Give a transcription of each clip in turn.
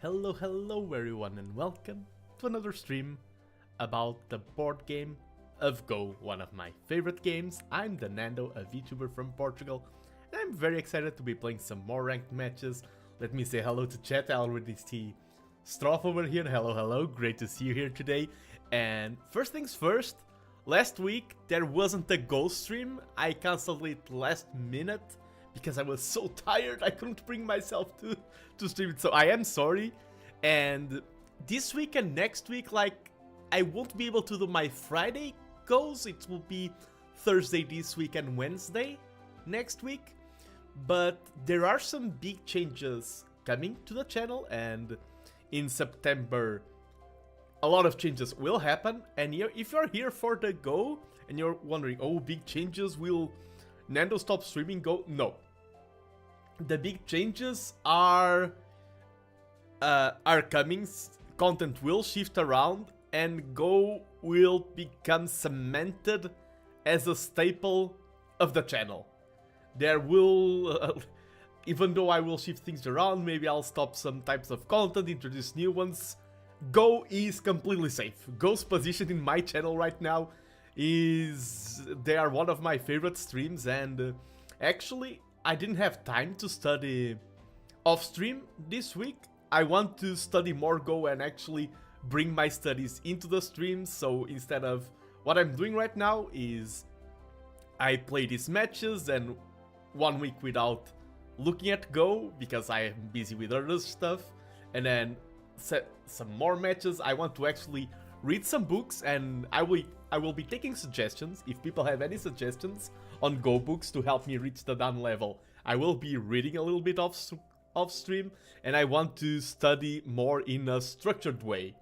Hello everyone and welcome to another stream about the board game of Go, one of my favorite games. I'm TheNando, a VTuber from Portugal, and I'm very excited to be playing some more ranked matches. Let me say hello to chat. I already see Stroff over here. Hello, great to see you here today. And first things first, last week there wasn't a Go stream. I cancelled it last minute because I was so tired I couldn't bring myself to stream it, so I am sorry. And this week and next week, like, I won't be able to do my Friday goes. It will be Thursday this week and Wednesday next week. But there are some big changes coming to the channel, and in September a lot of changes will happen. And if you're here for the Go and you're wondering, oh, big changes, will Nando stop streaming Go? No. The big changes are coming. Content will shift around and Go will become cemented as a staple of the channel. There will, even though I will shift things around, maybe I'll stop some types of content, introduce new ones. Go is completely safe. Go's position in my channel right now is they are one of my favorite streams, and actually I didn't have time to study off stream this week. I want to study more Go and actually bring my studies into the stream, so instead of what I'm doing right now is I play these matches and 1 week without looking at Go because I am busy with other stuff, and then set some more matches. I want to actually read some books, and I will be taking suggestions. If people have any suggestions on Go books to help me reach the done level, I will be reading a little bit off stream, and I want to study more in a structured way.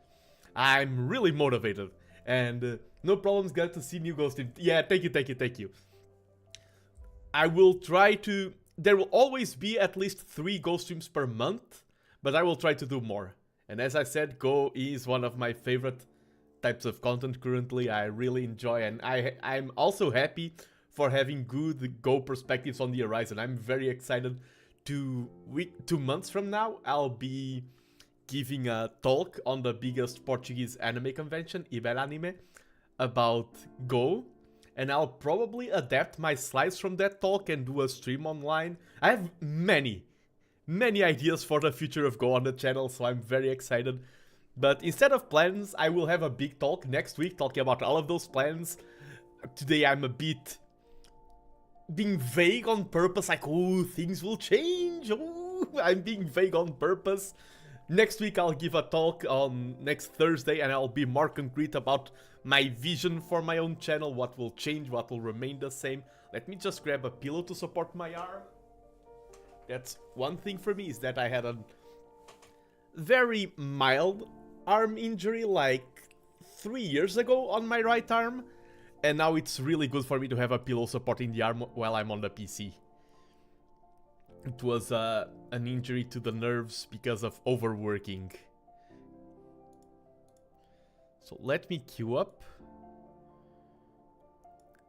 I'm really motivated, and no problems, glad to see new Go stream. Yeah, thank you. I will try to, there will always be at least 3 Go streams per month, but I will try to do more. And as I said, Go is one of my favorite types of content currently. I really enjoy, and I'm also happy for having good Go perspectives on the horizon. I'm very excited. 2 months from now, I'll be giving a talk on the biggest Portuguese anime convention, Iberanime, about Go. And I'll probably adapt my slides from that talk and do a stream online. I have many ideas for the future of Go on the channel, so I'm very excited. But instead of plans, I will have a big talk next week talking about all of those plans. Today I'm a bit being vague on purpose, like, oh, things will change, oh, I'm being vague on purpose. Next week I'll give a talk on next Thursday, and I'll be more concrete about my vision for my own channel, what will change, what will remain the same. Let me just grab a pillow to support my arm. That's one thing for me, is that I had a very mild arm injury like 3 years ago on my right arm, and now it's really good for me to have a pillow supporting the arm while I'm on the PC. It was an injury to the nerves because of overworking. So let me queue up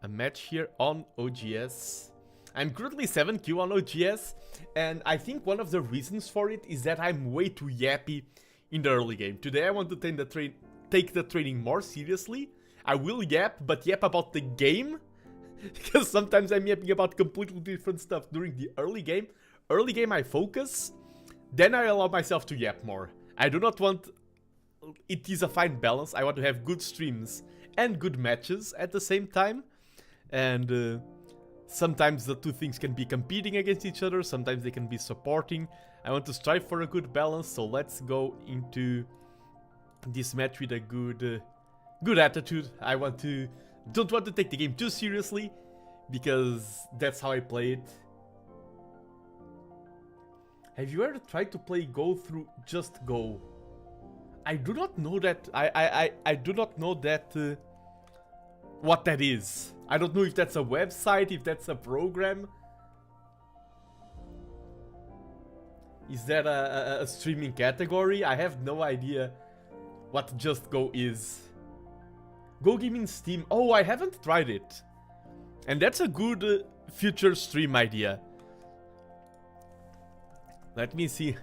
a match here on OGS. I'm currently 7Q on OGS, and I think one of the reasons for it is that I'm way too yappy in the early game. Today I want to take the training more seriously. I will yap, but yap about the game, because sometimes I'm yapping about completely different stuff during the early game. Early game I focus, then I allow myself to yap more. I do not want... It is a fine balance. I want to have good streams and good matches at the same time, and sometimes the two things can be competing against each other, sometimes they can be supporting. I want to strive for a good balance, so let's go into this match with a good attitude. Don't want to take the game too seriously, because that's how I play it. Have you ever tried to play Go through just Go? I do not know that. I do not know that what that is. I don't know if that's a website, if that's a program. Is that a streaming category? I have no idea what Just Go is. Go Gaming Steam. Oh, I haven't tried it. And that's a good future stream idea. Let me see.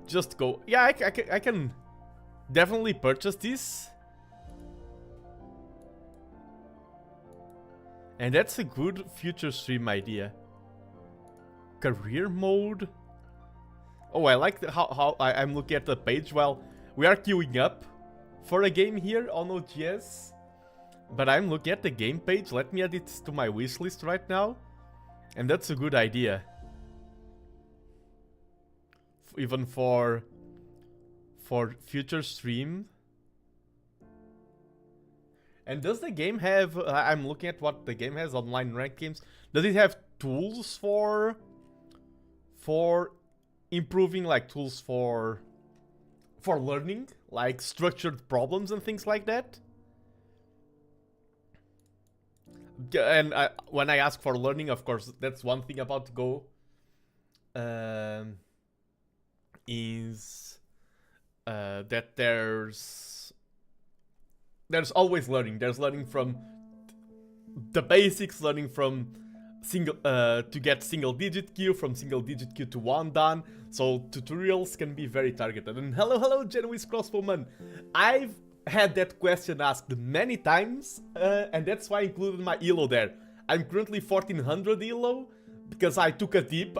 just go. Yeah, I can definitely purchase this. And that's a good future stream idea. Career mode. Oh, I like how I'm looking at the page while we are queuing up for a game here on OGS. But I'm looking at the game page. Let me add it to my wishlist right now. And that's a good idea. Even for future stream. And does the game have... I'm looking at what the game has, online ranked games. Does it have tools for improving, like tools for learning? Like structured problems and things like that? And when I ask for learning, of course, that's one thing about Go. Is that there's always learning. There's learning from the basics, learning from to get single digit queue, from single digit queue to 1 dan. So tutorials can be very targeted. And hello Genuine Crossbowman. I've had that question asked many times, and that's why I included my elo there. I'm currently 1400 elo because I took a dip.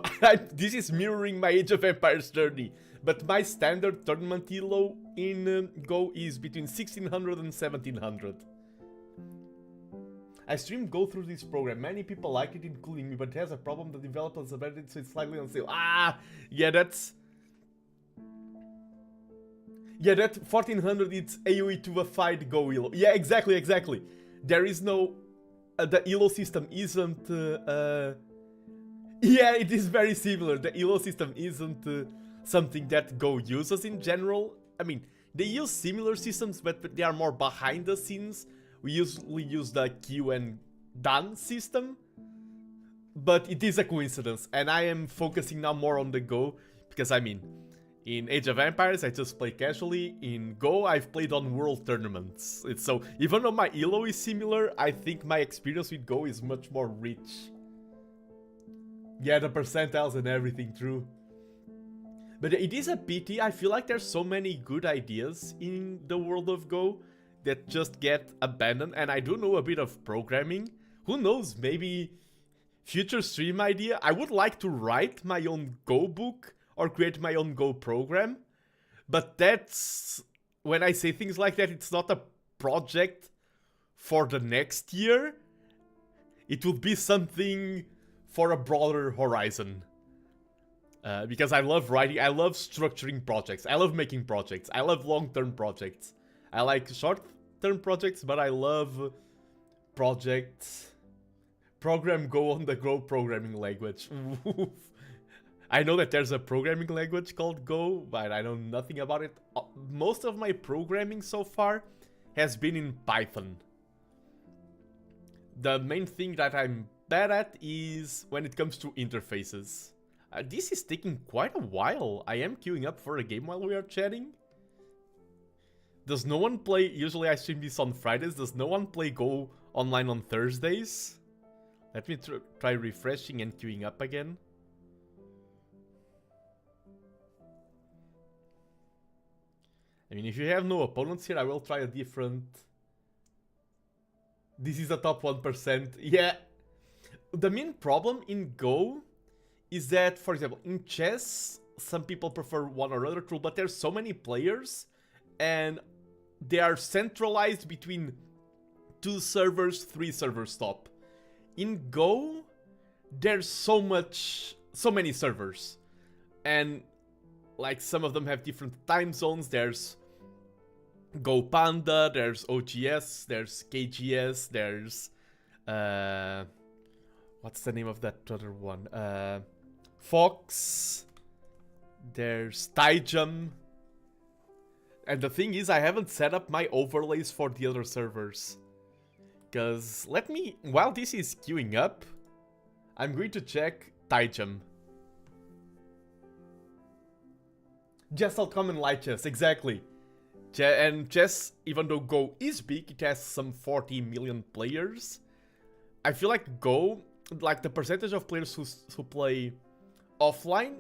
This is mirroring my Age of Empires journey. But my standard tournament elo in Go is between 1600 and 1700. I streamed Go through this program. Many people like it, including me, but it has a problem. The developers abandoned it, so it's slightly on sale. Yeah, that's... Yeah, that 1400, it's AoE to a fight Go elo. Yeah, exactly. There is no... the elo system isn't... Yeah, it is very similar. The elo system isn't... something that Go uses in general. I mean, they use similar systems, but they are more behind the scenes. We usually use the Q and Dan system, but it is a coincidence, and I am focusing now more on the Go, because I mean, in Age of Empires I just play casually, in Go I've played on world tournaments. So, even though my elo is similar, I think my experience with Go is much more rich. Yeah, the percentiles and everything, true. But it is a pity. I feel like there's so many good ideas in the world of Go that just get abandoned. And I do know a bit of programming. Who knows, maybe future stream idea. I would like to write my own Go book or create my own Go program. But that's... when I say things like that, it's not a project for the next year. It would be something for a broader horizon. Because I love writing, I love structuring projects, I love making projects, I love long-term projects. I like short-term projects, but I love projects. Program Go on the Go programming language. I know that there's a programming language called Go, but I know nothing about it. Most of my programming so far has been in Python. The main thing that I'm bad at is when it comes to interfaces. This is taking quite a while. I am queuing up for a game while we are chatting. Does no one play... Usually I stream this on Fridays. Does no one play Go online on Thursdays? Let me try refreshing and queuing up again. I mean, if you have no opponents here, I will try a different... This is the top 1%. Yeah. The main problem in Go is that, for example, in chess, some people prefer one or other tool, but there's so many players, and they are centralized between 2 servers, 3 servers top. In Go, there's so many servers, and like some of them have different time zones. There's Go Panda, there's OGS, there's KGS, there's what's the name of that other one? Fox. There's Taijum. And the thing is, I haven't set up my overlays for the other servers. Because let me, while this is queuing up, I'm going to check Taijum. Chess.com and Light Chess, exactly. And chess, even though Go is big, it has some 40 million players. I feel like Go, like the percentage of players who play offline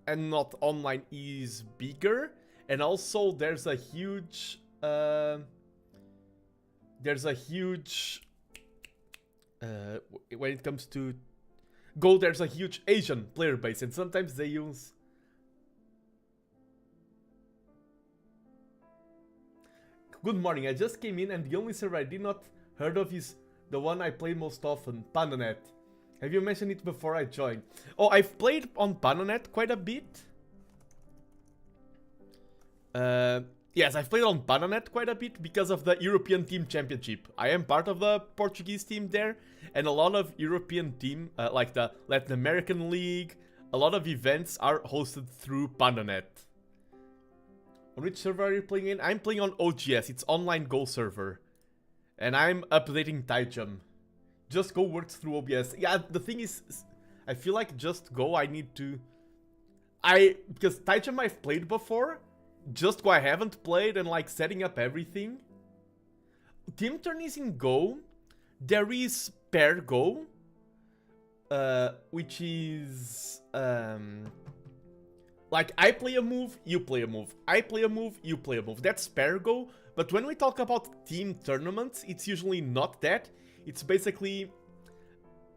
and not online is bigger, and also there's a huge when it comes to Go, there's a huge Asian player base, and sometimes they use... Good morning, I just came in and the only server I did not heard of is the one I play most often, PandaNet. Have you mentioned it before I joined? Oh, I've played on PandaNet quite a bit. Yes, I've played on PandaNet quite a bit because of the European Team Championship. I am part of the Portuguese team there, and a lot of European team, like the Latin American League, a lot of events are hosted through PandaNet. On which server are you playing in? I'm playing on OGS, it's online Go server. And I'm updating Taijum. Just Go works through OBS. Yeah, the thing is, I feel like Just Go I need to... Because Taijum I've played before, Just Go I haven't played, and like setting up everything. Team Turn is in Go. There is Pair Go, which is... like, I play a move, you play a move. I play a move, you play a move. That's Pair Go. But when we talk about team tournaments, it's usually not that. It's basically,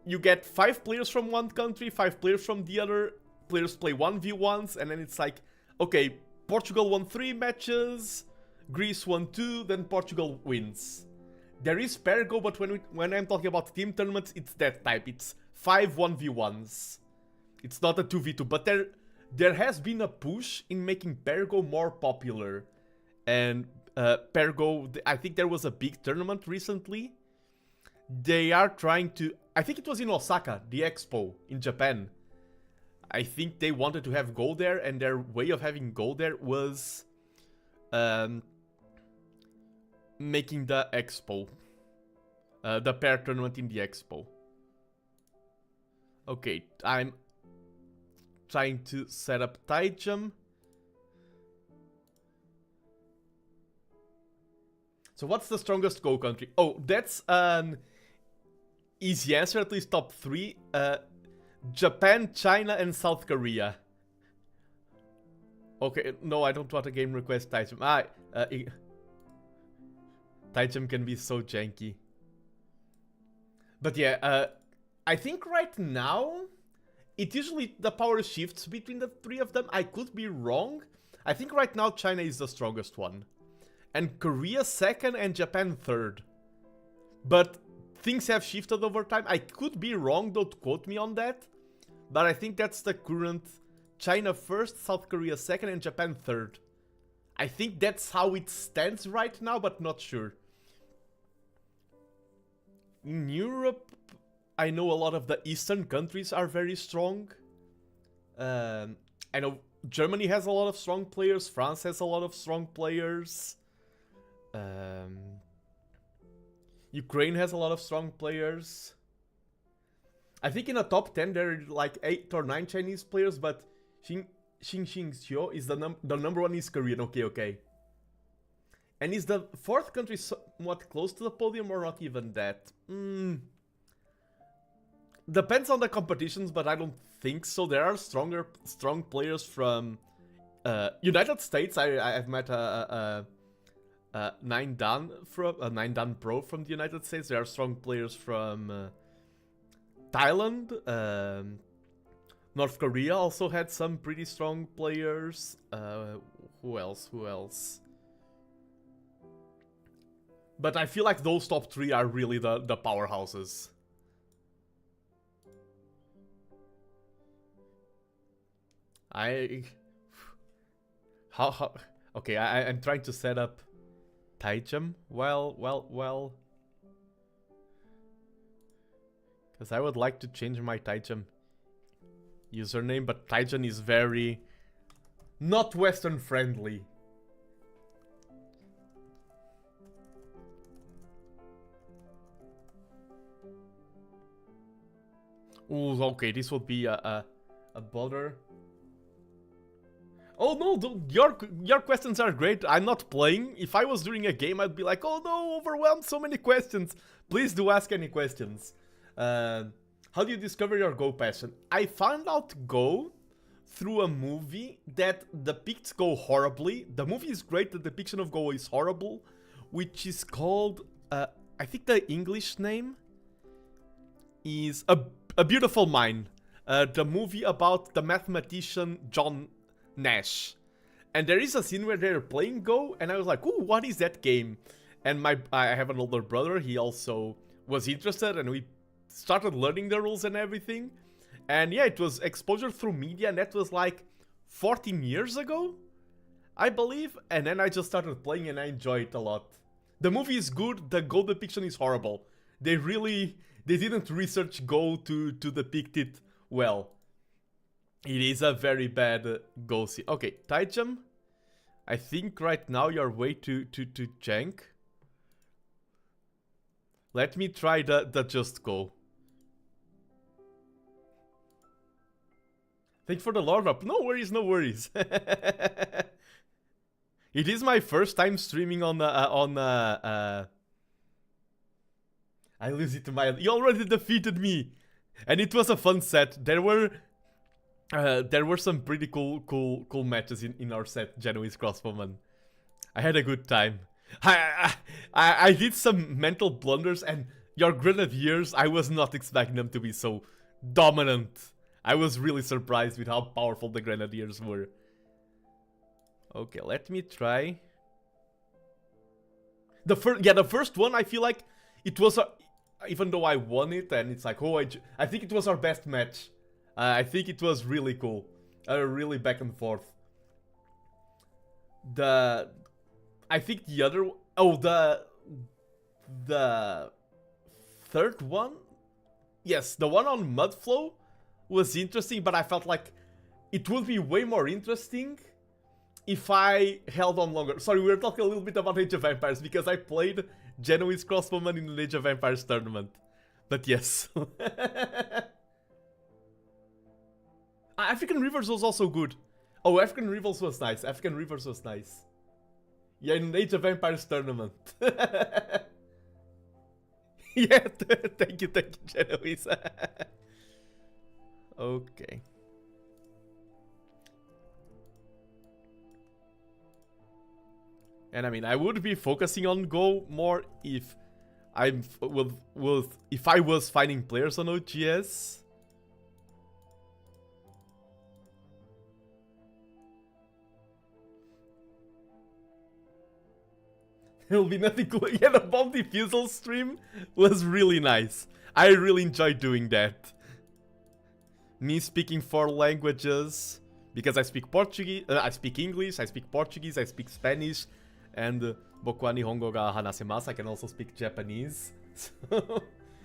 you get 5 players from one country, 5 players from the other, players play 1v1s, and then it's like, okay, Portugal won 3 matches, Greece won 2, then Portugal wins. There is Pair Go, but when I'm talking about team tournaments, it's that type. It's 5 1v1s. It's not a 2v2, but there has been a push in making Pair Go more popular. And Pair Go, I think there was a big tournament recently. They are trying to... I think it was in Osaka, the expo in Japan. I think they wanted to have Go there, and their way of having Go there was making the expo. The pair tournament in the expo. Okay, I'm trying to set up Taijum. So what's the strongest Go country? Oh, that's an easy answer, at least top 3. Japan, China, and South Korea. Okay, no, I don't want a game request, Taijum. Taijum can be so janky. But yeah, I think right now, it usually, the power shifts between the 3 of them. I could be wrong. I think right now China is the strongest one. And Korea 2nd and Japan 3rd. But things have shifted over time. I could be wrong, don't quote me on that. But I think that's the current China 1st, South Korea 2nd, and Japan 3rd. I think that's how it stands right now, but not sure. In Europe, I know a lot of the eastern countries are very strong. I know Germany has a lot of strong players. France has a lot of strong players. Ukraine has a lot of strong players. I think in the top 10 there are like 8 or 9 Chinese players, but Xing Xiu is the number 1 is Korean. Okay. And is the 4th country somewhat close to the podium or not even that? Depends on the competitions, but I don't think so. There are strong players from United States. I've met Nine Dan Pro from the United States. There are strong players from Thailand. North Korea also had some pretty strong players. Who else? But I feel like those top 3 are really the powerhouses. Okay, I'm trying to set up Taijum. Well. Because I would like to change my Taijum username, but Taijum is very not Western friendly. Ooh, okay, this would be a bother. Oh no, your questions are great. I'm not playing. If I was doing a game, I'd be like, oh no, overwhelmed, so many questions. Please do ask any questions. How do you discover your Go passion? I found out Go through a movie that depicts Go horribly. The movie is great, the depiction of Go is horrible, which is called, I think the English name is A Beautiful Mind. The movie about the mathematician John Nash. And there is a scene where they're playing Go, and I was like, ooh, what is that game? And I have an older brother, he also was interested, and we started learning the rules and everything. And yeah, it was exposure through media, and that was like 14 years ago, I believe. And then I just started playing, and I enjoyed it a lot. The movie is good, the Go depiction is horrible. They didn't research Go to depict it well. It is a very bad Go scene. Okay, Taijam, I think right now you're way too jank. Let me try the Just Go. Thank you for the lore drop. No worries, no worries. It is my first time streaming on I lose it to my... You already defeated me! And it was a fun set. There were some pretty cool matches in our set, Genoese Crossbowman. I had a good time. I did some mental blunders, and your Grenadiers, I was not expecting them to be so dominant. I was really surprised with how powerful the Grenadiers were. Okay, let me try. The first one, I feel like it was even though I won it, and it's like, oh, I think it was our best match. I think it was really cool. Really back and forth. I think the other... Oh, the third one? Yes, the one on Mudflow was interesting, but I felt like it would be way more interesting if I held on longer. Sorry, we were talking a little bit about Age of Empires, because I played Genoese Crossbowman in the Age of Empires tournament. But yes. African Rivers was also good. Oh, African Rivers was nice. African Rivers was nice. Yeah, in Age of Empires tournament. Yeah, thank you, Genoese. Okay. And I mean, I would be focusing on Go more if if I was finding players on OGS. There'll be nothing cool. Yeah, the bomb defusal stream was really nice. I really enjoyed doing that. Me speaking 4 languages, because I speak Portuguese, I speak English, I speak Portuguese, I speak Spanish, and Boku wa Nihongo ga hanasemasu. I can also speak Japanese.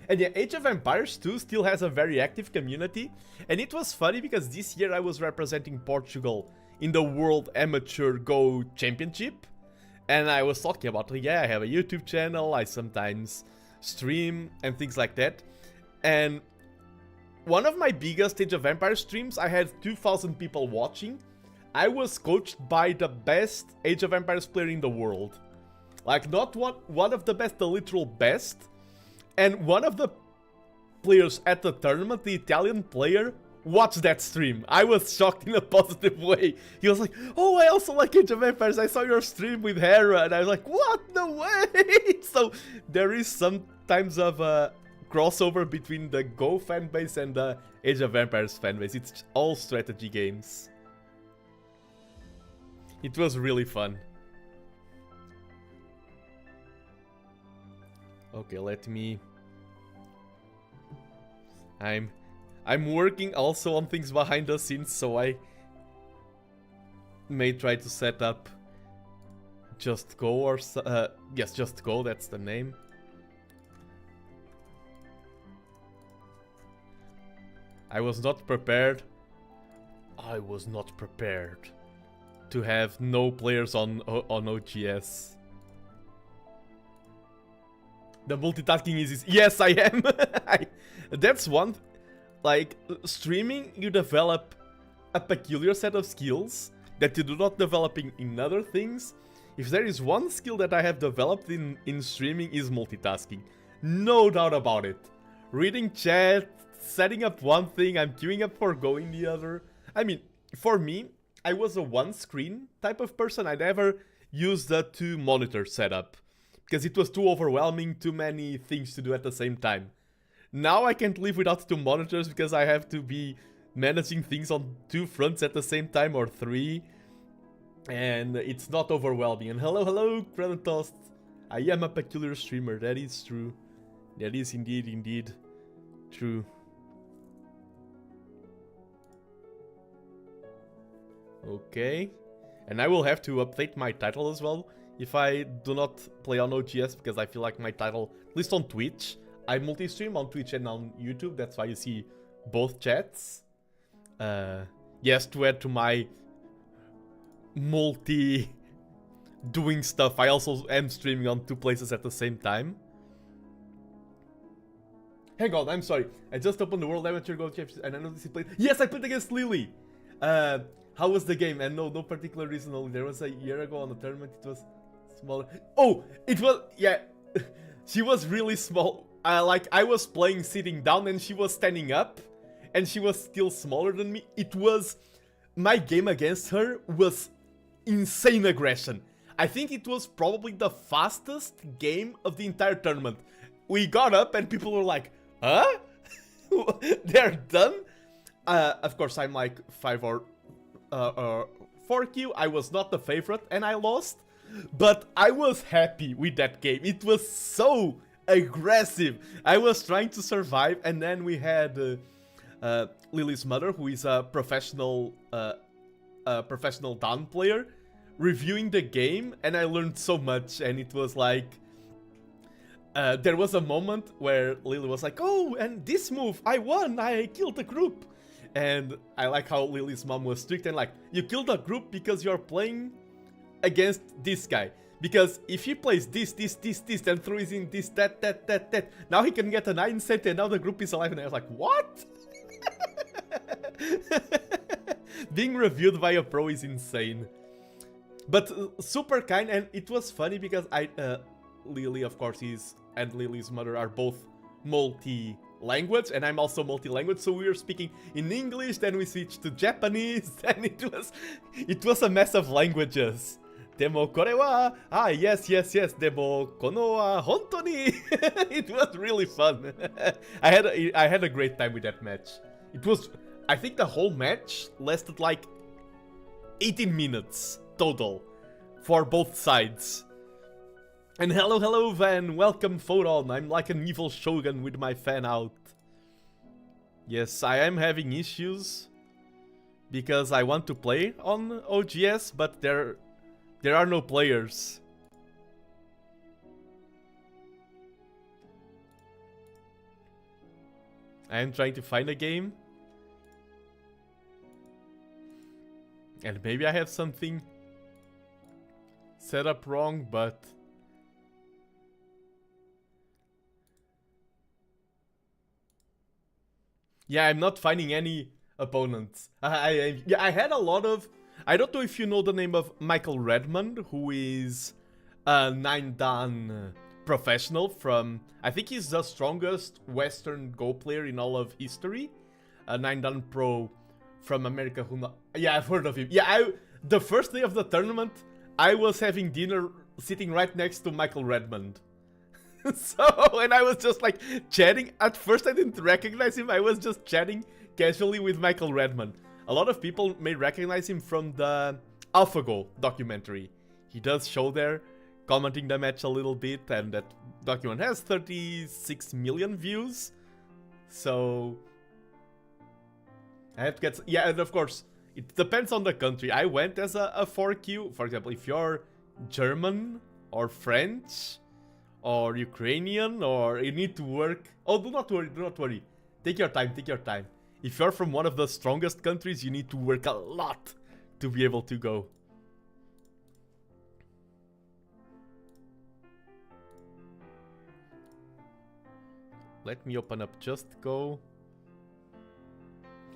And yeah, Age of Empires 2 still has a very active community, and it was funny because this year I was representing Portugal in the World Amateur Go Championship, and I was talking about, yeah, I have a YouTube channel, I sometimes stream and things like that, and one of my biggest Age of Empires streams, I had 2,000 people watching. I was coached by the best Age of Empires player in the world. Like, not one of the best, the literal best. And one of the players at the tournament, the Italian player, watched that stream. I was shocked in a positive way. He was like, oh, I also like Age of Empires. I saw your stream with Hera. And I was like, what? No way! So, there is sometimes of a crossover between the Go fanbase and the Age of Empires fanbase. It's all strategy games. It was really fun. Okay, let me... I'm working also on things behind the scenes, so I may try to set up Just Go or... yes, Just Go, that's the name. I was not prepared. I was not prepared to have no players on OGS. The multitasking is... Yes, I am! That's one... Like, streaming, you develop a peculiar set of skills that you do not develop in other things. If there is one skill that I have developed in streaming is multitasking. No doubt about it. Reading chat, setting up one thing, I'm queuing up for going the other. I mean, for me, I was a one-screen type of person. I never used a two-monitor setup because it was too overwhelming, too many things to do at the same time. Now I can't live without two monitors because I have to be managing things on two fronts at the same time, or three, and it's not overwhelming. And hello, Kralentost. I am a peculiar streamer, that is true. That is indeed true. Okay. And I will have to update my title as well if I do not play on OGS, because I feel like my title, at least on Twitch, I multi-stream on Twitch and on YouTube, that's why you see both chats. Yes, to add to my multi-doing stuff, I also am streaming on two places at the same time. Hang on, I'm sorry. I just opened the World Amateur Go Championship and I noticed he played. Yes, I played against Lily! How was the game? And no particular reason only. There was a year ago on the tournament, it was smaller. Oh, it was, yeah. She was really small. Like, I was playing sitting down and she was standing up. And she was still smaller than me. It was, my game against her was insane aggression. I think it was probably the fastest game of the entire tournament. We got up and people were like, huh? They're done? Of course, I'm like 5 or 4Q. I was not the favorite and I lost. But I was happy with that game. It was so aggressive. I was trying to survive, and then we had Lily's mother, who is a professional Dawn player, reviewing the game, and I learned so much. And it was like, there was a moment where Lily was like, oh, and this move, I won, I killed the group. And I like how Lily's mom was strict and like, you killed a group because you're playing against this guy. Because if he plays this, and throws in this, that, now he can get a 9 cent and now the group is alive. And I was like, what? Being reviewed by a pro is insane. But super kind, and it was funny because Lily, of course, and Lily's mother are both multi-language, and I'm also multi-language, so we were speaking in English, then we switched to Japanese, and it was a mess of languages. Demo kore wa, yes, demo kono wa honto ni. It was really fun. I had a great time with that match. It was, I think the whole match lasted like 18 minutes total for both sides. And hello Van, welcome Photon. I'm like an evil shogun with my fan out. Yes, I am having issues because I want to play on OGS, but there are no players. I am trying to find a game. And maybe I have something set up wrong, but yeah, I'm not finding any opponents. I had a lot of... I don't know if you know the name of Michael Redmond, who is a 9-dan professional from... I think he's the strongest Western Go player in all of history. A 9-dan pro from America who... Yeah, I've heard of him. Yeah, the first day of the tournament, I was having dinner sitting right next to Michael Redmond. And I was just like chatting. At first I didn't recognize him. I was just chatting casually with Michael Redmond. A lot of people may recognize him from the AlphaGo documentary. He does show there, commenting the match a little bit, and that document has 36 million views. So I have to get... Yeah, and of course, it depends on the country. I went as a 4Q. For example, if you're German or French or Ukrainian, or you need to work... Oh, do not worry. Take your time. If you're from one of the strongest countries, you need to work a lot to be able to go. Let me open up Just Go.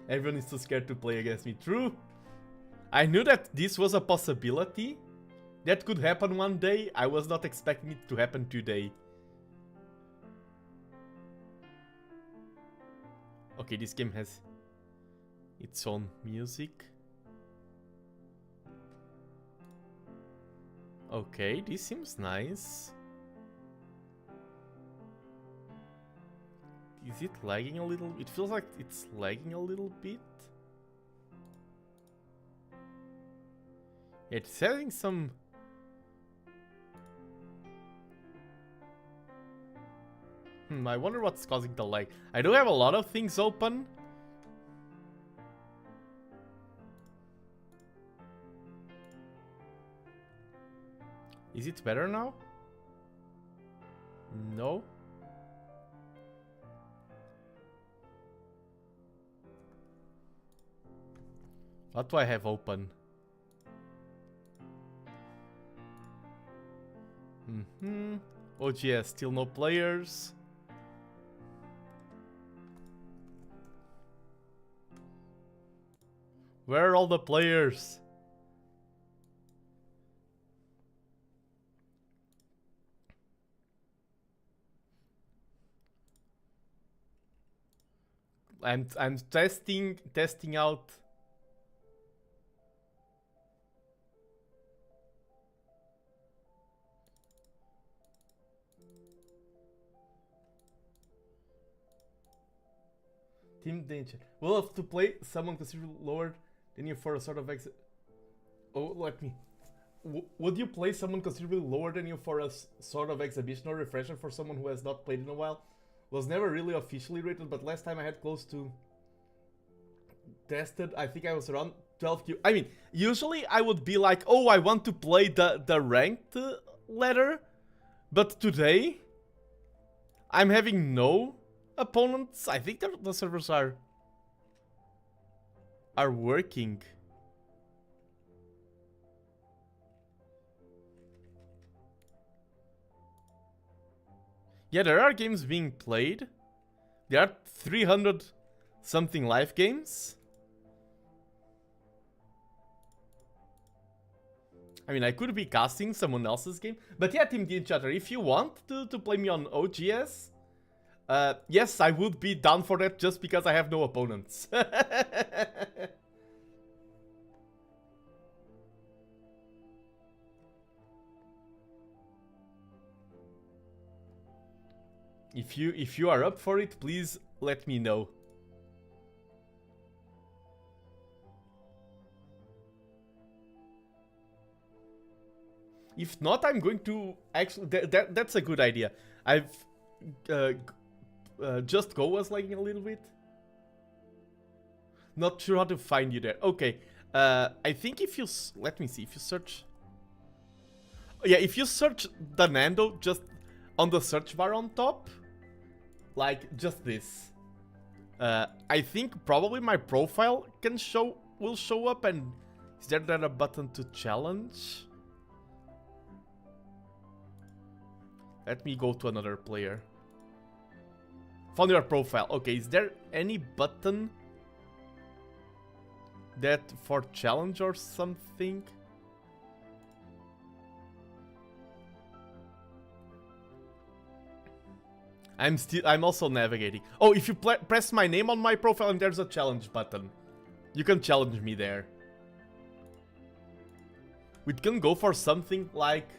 Everyone is too scared to play against me. True. I knew that this was a possibility. That could happen one day. I was not expecting it to happen today. Okay, this game has its own music. Okay, this seems nice. Is it lagging a little? It feels like it's lagging a little bit. It's having some... I wonder what's causing the lag. I do have a lot of things open. Is it better now? No. What do I have open? OGS, still no players. Where are all the players? I'm testing out. Team Danger. We'll have to play someone considerably lower than you for a sort of exit. Oh, let me. Would you play someone considerably lower than you for a sort of exhibition or refresher for someone who has not played in a while? Was never really officially rated, but last time I had close to tested, I think I was around 12Q. I mean, usually I would be like, oh, I want to play the ranked ladder, but today I'm having no opponents. I think the servers are working. Yeah, there are games being played. There are 300 something live games. I mean, I could be casting someone else's game. But yeah, Team Chatter, if you want to play me on OGS, yes, I would be down for that just because I have no opponents. If you are up for it, please let me know. If not, I'm going to actually... That's a good idea. I've... Just Go was lagging a little bit. Not sure how to find you there. Okay. I think if you... Let me see. If you search... Yeah, if you search TheNando just on the search bar on top... Like, just this. I think probably my profile will show up, and is there a button to challenge? Let me go to another player. Found your profile. Okay, is there any button that for challenge or something? I'm also navigating. Oh, if you press my name on my profile and there's a challenge button, you can challenge me there. We can go for something like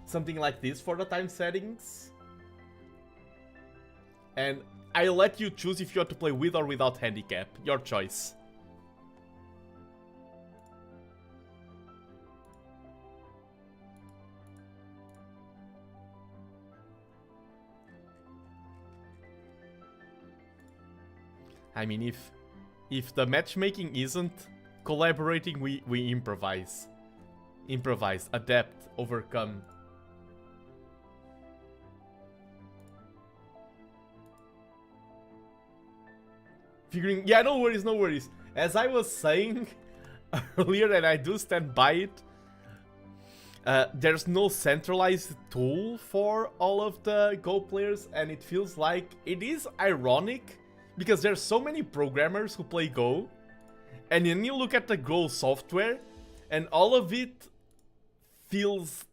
something like this for the time settings. And I'll let you choose if you want to play with or without handicap. Your choice. I mean, if the matchmaking isn't collaborating, we improvise. Improvise, adapt, overcome. Figuring, yeah, no worries, no worries. As I was saying earlier, and I do stand by it, there's no centralized tool for all of the Go players, and it feels like it is ironic because there's so many programmers who play Go, and then you look at the Go software, and all of it feels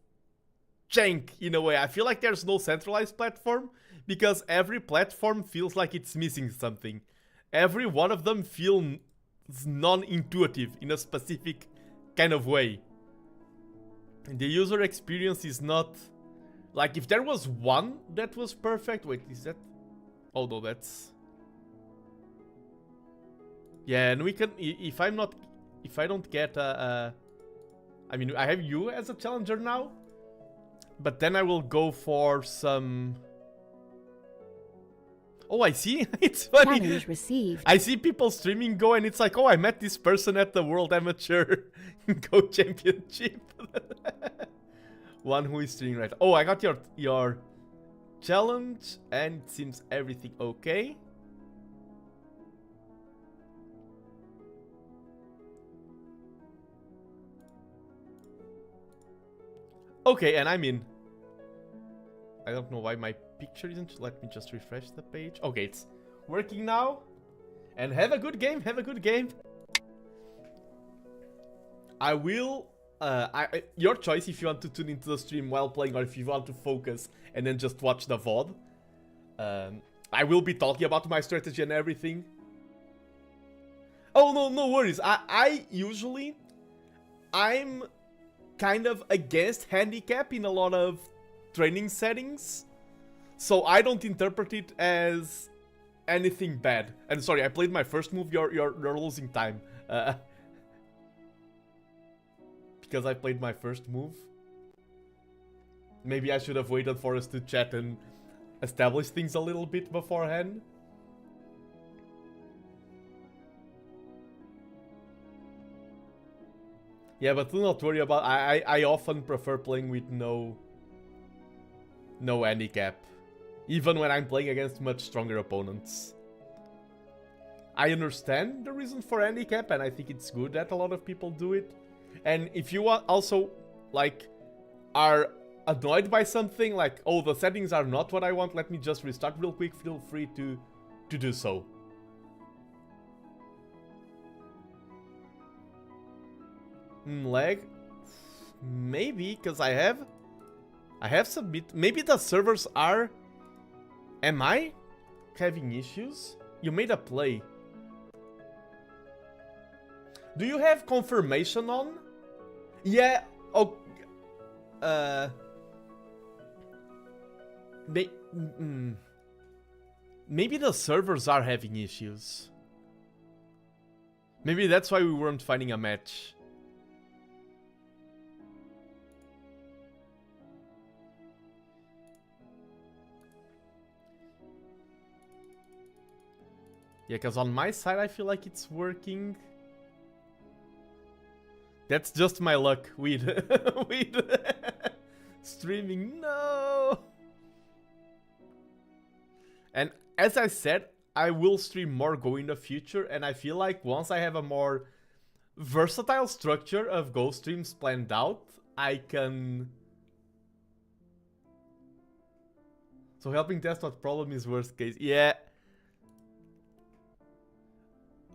jank in a way. I feel like there's no centralized platform because every platform feels like it's missing something. Every one of them feels non-intuitive in a specific kind of way. The user experience is not... Like, if there was one that was perfect... Wait, is that... Oh, no, that's... Yeah, and we can... If I'm not... If I don't get I mean, I have you as a challenger now. But then I will go for some... Oh, I see. It's funny. Challenge received. I see people streaming Go and it's like, oh, I met this person at the World Amateur Go Championship. One who is streaming right. Oh, I got your challenge and it seems everything okay. Okay, and I'm in. I don't know why my picture isn't. Let me just refresh the page. Okay, it's working now. And have a good game. Have a good game. I will... your choice if you want to tune into the stream while playing or if you want to focus and then just watch the VOD. I will be talking about my strategy and everything. Oh, no worries. I usually... I'm kind of against handicap in a lot of training settings. So I don't interpret it as anything bad. And sorry, I played my first move. You're losing time. Because I played my first move. Maybe I should have waited for us to chat and establish things a little bit beforehand. Yeah, but do not worry about... I often prefer playing with no handicap. Even when I'm playing against much stronger opponents. I understand the reason for handicap, and I think it's good that a lot of people do it. And if you also, like, are annoyed by something, like, oh, the settings are not what I want, let me just restart real quick, feel free to do so. Lag? Maybe, because I have submit... Maybe the servers are... Am I having issues? You made a play. Do you have confirmation on? Yeah, oh... Maybe the servers are having issues. Maybe that's why we weren't finding a match. Yeah, because on my side I feel like it's working. That's just my luck with streaming. No! And as I said, I will stream more Go in the future, and I feel like once I have a more versatile structure of Go streams planned out, I can... So helping test what problem is worst case. Yeah.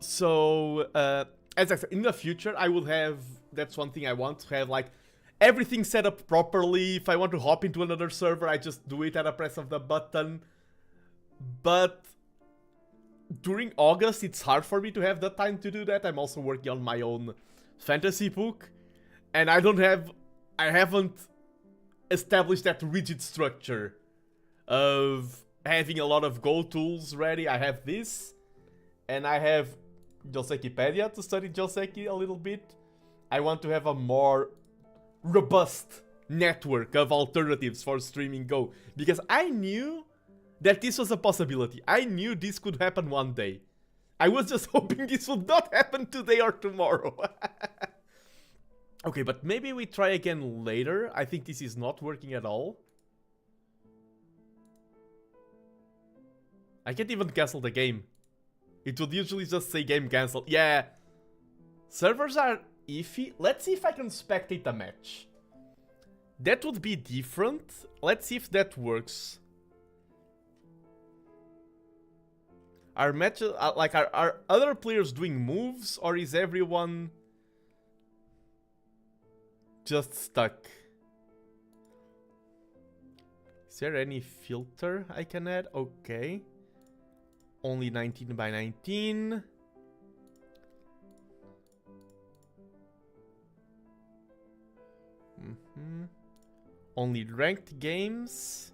So, as I said, in the future, I will have... That's one thing I want to have, like, everything set up properly. If I want to hop into another server, I just do it at a press of the button. But during August, it's hard for me to have the time to do that. I'm also working on my own fantasy book. And I haven't established that rigid structure of having a lot of Go tools ready. I have this. And I have Josekipedia to study Joseki a little bit. I want to have a more robust network of alternatives for streaming Go. Because I knew that this was a possibility. I knew this could happen one day. I was just hoping this would not happen today or tomorrow. Okay, but maybe we try again later. I think this is not working at all. I can't even cancel the game. It would usually just say game cancelled. Yeah. Servers are iffy. Let's see if I can spectate a match. That would be different. Let's see if that works. Are matches... like, are other players doing moves? Or is everyone... just stuck? Is there any filter I can add? Okay. Only 19 by 19. Only ranked games.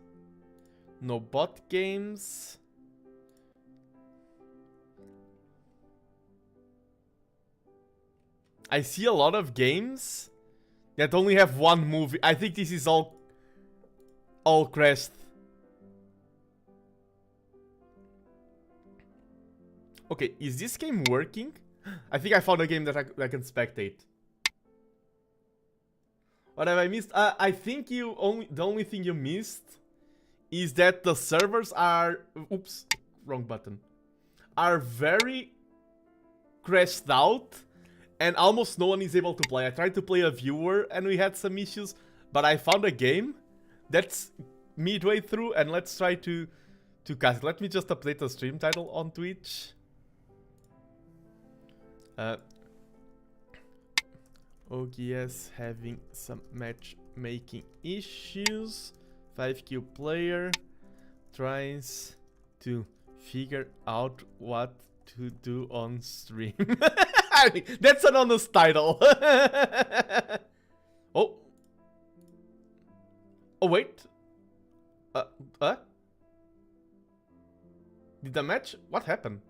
No bot games. I see a lot of games that only have one movie. I think this is all crashed. Okay, is this game working? I think I found a game that I can spectate. What have I missed? I think the only thing you missed is that the servers are... Oops, wrong button. Are very crashed out and almost no one is able to play. I tried to play a viewer and we had some issues, but I found a game that's midway through and let's try to cast it. Let me just update the stream title on Twitch. OGS having some matchmaking issues. 5Q player tries to figure out what to do on stream. I mean, that's an honest title. Oh. Oh, wait. Did the match? What happened?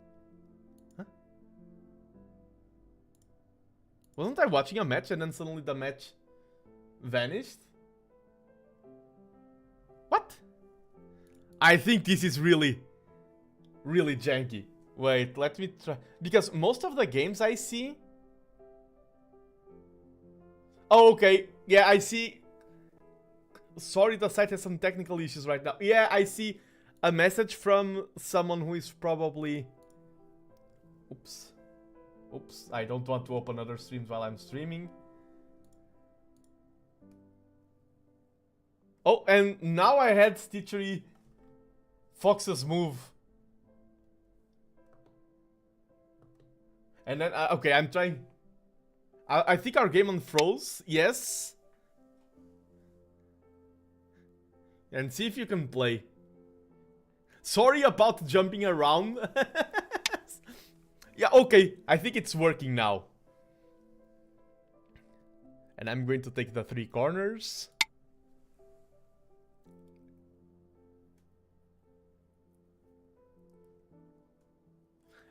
Wasn't I watching a match and then suddenly the match vanished? What? I think this is really janky. Wait, let me try. Because most of the games I see... Oh, okay. Yeah, I see... Sorry, the site has some technical issues right now. Yeah, I see a message from someone who is probably... Oops. Oops, I don't want to open other streams while I'm streaming. Oh, and now I had Stitchery Fox's move. And then, okay, I'm trying... I think our game unfroze, yes. And see if you can play. Sorry about jumping around. Yeah, okay, I think it's working now. And I'm going to take the 3 corners.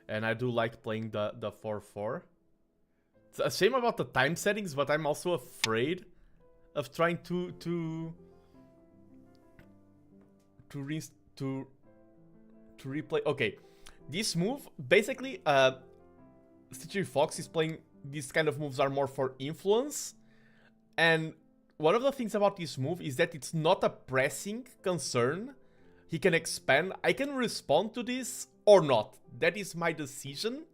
And I do like playing the 4-4. It's a shame about the time settings, but I'm also afraid of trying to replay. Okay. This move, basically, Stitchery Fox is playing, these kind of moves are more for influence. And one of the things about this move is that it's not a pressing concern. He can expand. I can respond to this or not. That is my decision.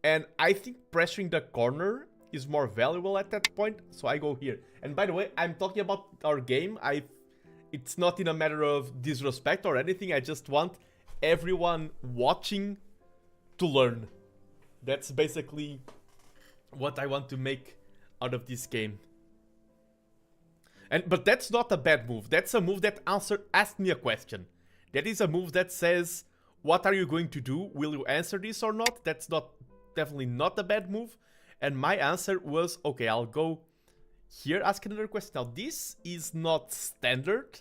And I think pressuring the corner is more valuable at that point. So I go here. And by the way, I'm talking about our game. It's not in a matter of disrespect or anything. I just want everyone watching to learn. That's basically what I want to make out of this game. But that's not a bad move. That's a move that asked me a question. That is a move that says, what are you going to do? Will you answer this or not? That's definitely not a bad move. And my answer was, okay, I'll go here, ask another question. Now, this is not standard.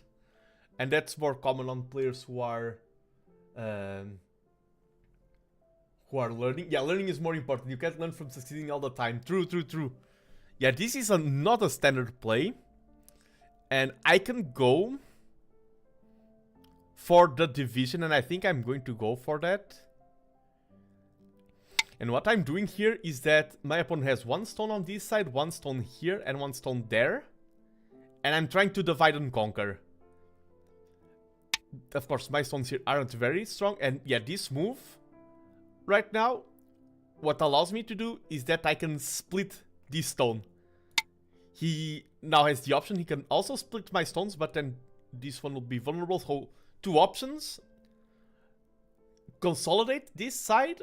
And that's more common on players who are learning. Yeah, learning is more important. You can't learn from succeeding all the time. True. Yeah, this is not a standard play. And I can go for the division, and I think I'm going to go for that. And what I'm doing here is that my opponent has 1 stone on this side, 1 stone here, and 1 stone there. And I'm trying to divide and conquer. Of course, my stones here aren't very strong. And yeah, this move right now, what allows me to do is that I can split this stone. He now has the option. He can also split my stones, but then this one will be vulnerable. So 2 options. Consolidate this side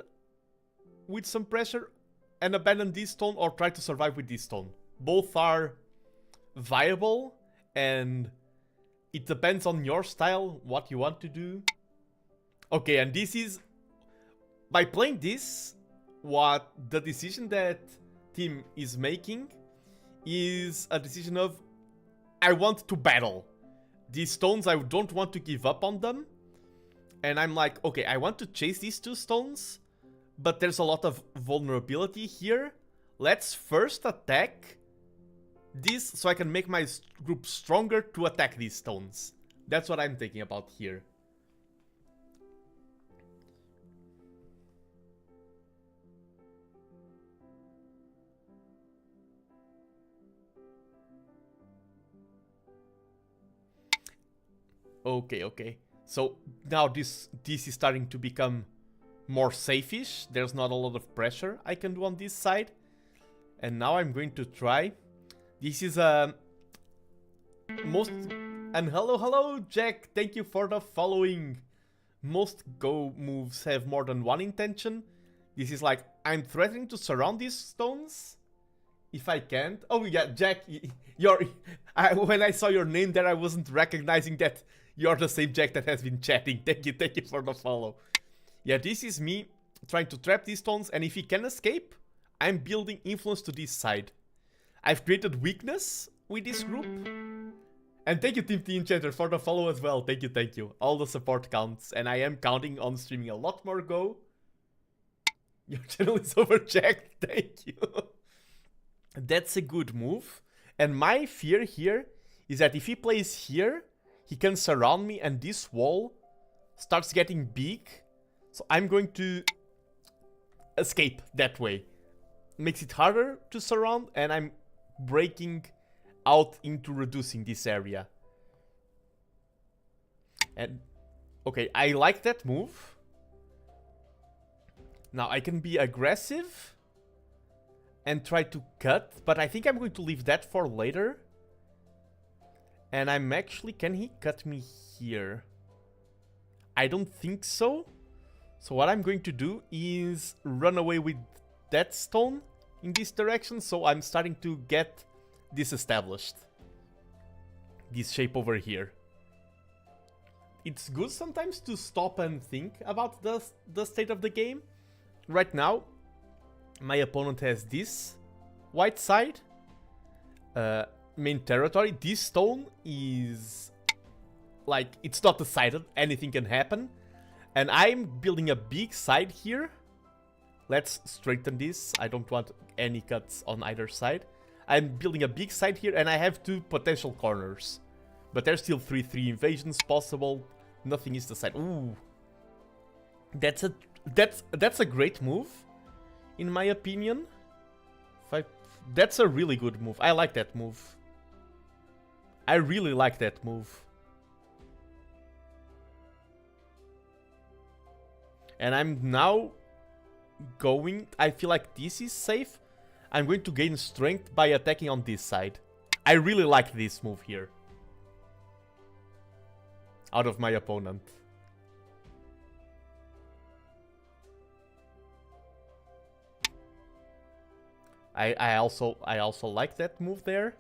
with some pressure and abandon this stone, or try to survive with this stone. Both are viable, and it depends on your style, what you want to do. Okay, and this is... By playing this, what the decision that team is making is a decision of, I want to battle. These stones, I don't want to give up on them. And I'm like, okay, I want to chase these 2 stones, but there's a lot of vulnerability here. Let's first attack this so I can make my group stronger to attack these stones. That's what I'm thinking about here. Okay. So now this is starting to become more safe-ish. There's not a lot of pressure I can do on this side. And now I'm going to try. This is a most... And hello Jack, thank you for the following. Most Go moves have more than one intention. This is like, I'm threatening to surround these stones if I can't. Oh yeah, Jack, when I saw your name there, I wasn't recognizing that you're the same Jack that has been chatting. Thank you for the follow. Yeah, this is me trying to trap these stones, and if he can escape, I'm building influence to this side. I've created weakness with this group. And thank you, Team T Enchanter, for the follow as well. Thank you. All the support counts, and I am counting on streaming a lot more Go. Your channel is overchecked. Thank you. That's a good move. And my fear here is that if he plays here, he can surround me and this wall starts getting big. So I'm going to escape that way. Makes it harder to surround, and I'm breaking out into reducing this area. And okay, I like that move. Now I can be aggressive and try to cut, but I think I'm going to leave that for later. And I'm actually... Can he cut me here? I don't think so. So what I'm going to do is run away with that stone in this direction. So I'm starting to get this established. This shape over here. It's good sometimes to stop and think about the state of the game. Right now, my opponent has this white side. Main territory. This stone is like, it's not decided, anything can happen, and I'm building a big side here. Let's straighten this. I don't want any cuts on either side. I'm building a big side here, and I have 2 potential corners, but there's still 3/3 invasions possible. Nothing is decided. Ooh, that's a great move, in my opinion. That's a really good move. I like that move. I really like that move. And I'm now going... I feel like this is safe. I'm going to gain strength by attacking on this side. I really like this move here. Out of my opponent. I also like that move there.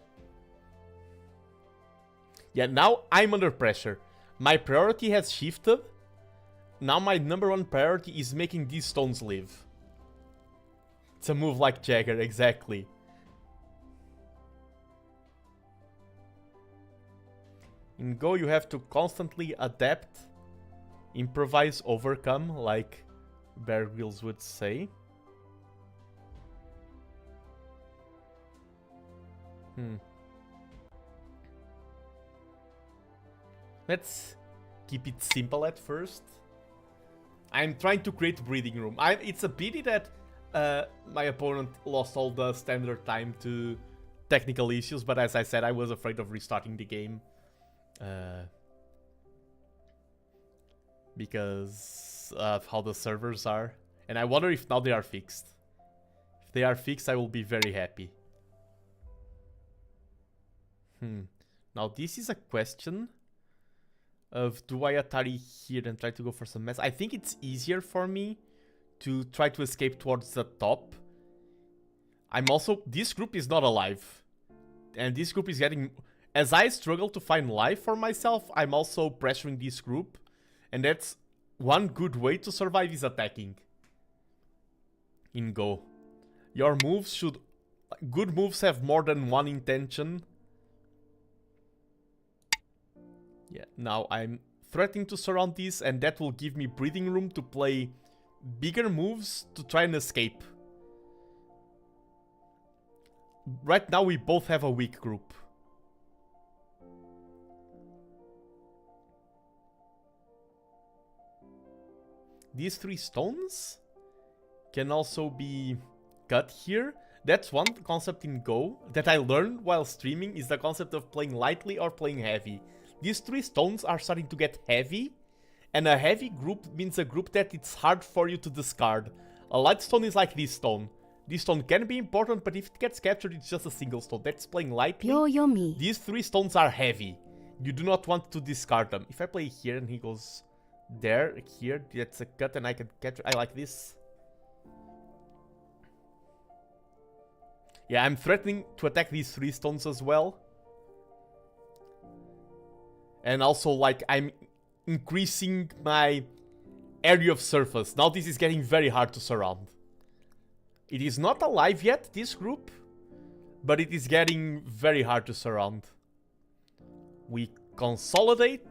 Yeah, now I'm under pressure. My priority has shifted. Now my #1 priority is making these stones live. It's a move like Jagger, exactly. In Go, you have to constantly adapt, improvise, overcome, like Bear Grylls would say. Let's keep it simple at first. I'm trying to create breathing room. It's a pity that my opponent lost all the standard time to technical issues, but as I said, I was afraid of restarting the game. Because of how the servers are. And I wonder if now they are fixed. If they are fixed, I will be very happy. Now this is a question of, do I Atari here and try to go for some mess? I think it's easier for me to try to escape towards the top. I'm also... This group is not alive. And this group is getting... as I struggle to find life for myself, I'm also pressuring this group. And that's one good way to survive is attacking. In Go. Your moves should... Good moves have more than one intention. Yeah, now I'm threatening to surround these, and that will give me breathing room to play bigger moves to try and escape. Right now we both have a weak group. These 3 stones can also be cut here. That's one concept in Go that I learned while streaming, is the concept of playing lightly or playing heavy. These 3 stones are starting to get heavy, and a heavy group means a group that it's hard for you to discard. A light stone is like this stone. This stone can be important, but if it gets captured, it's just a single stone. That's playing lightly. These 3 stones are heavy. You do not want to discard them. If I play here and he goes there, here, that's a cut and I can catch it. I like this. Yeah, I'm threatening to attack these 3 stones as well. And also, like, I'm increasing my area of surface. Now this is getting very hard to surround. It is not alive yet, this group, but it is getting very hard to surround. We consolidate.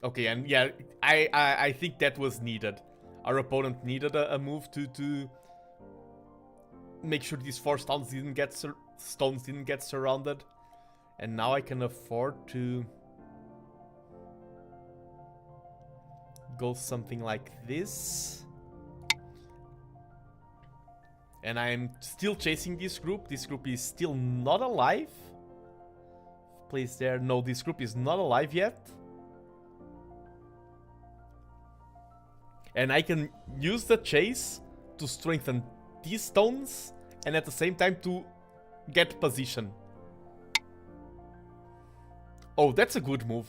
Okay, and yeah, I think that was needed. Our opponent needed a move to make sure these 4 stones didn't get surrounded. And now I can afford to go something like this. And I'm still chasing this group. This group is still not alive. Place there. No, this group is not alive yet. And I can use the chase to strengthen these stones and at the same time to get position. Oh, that's a good move.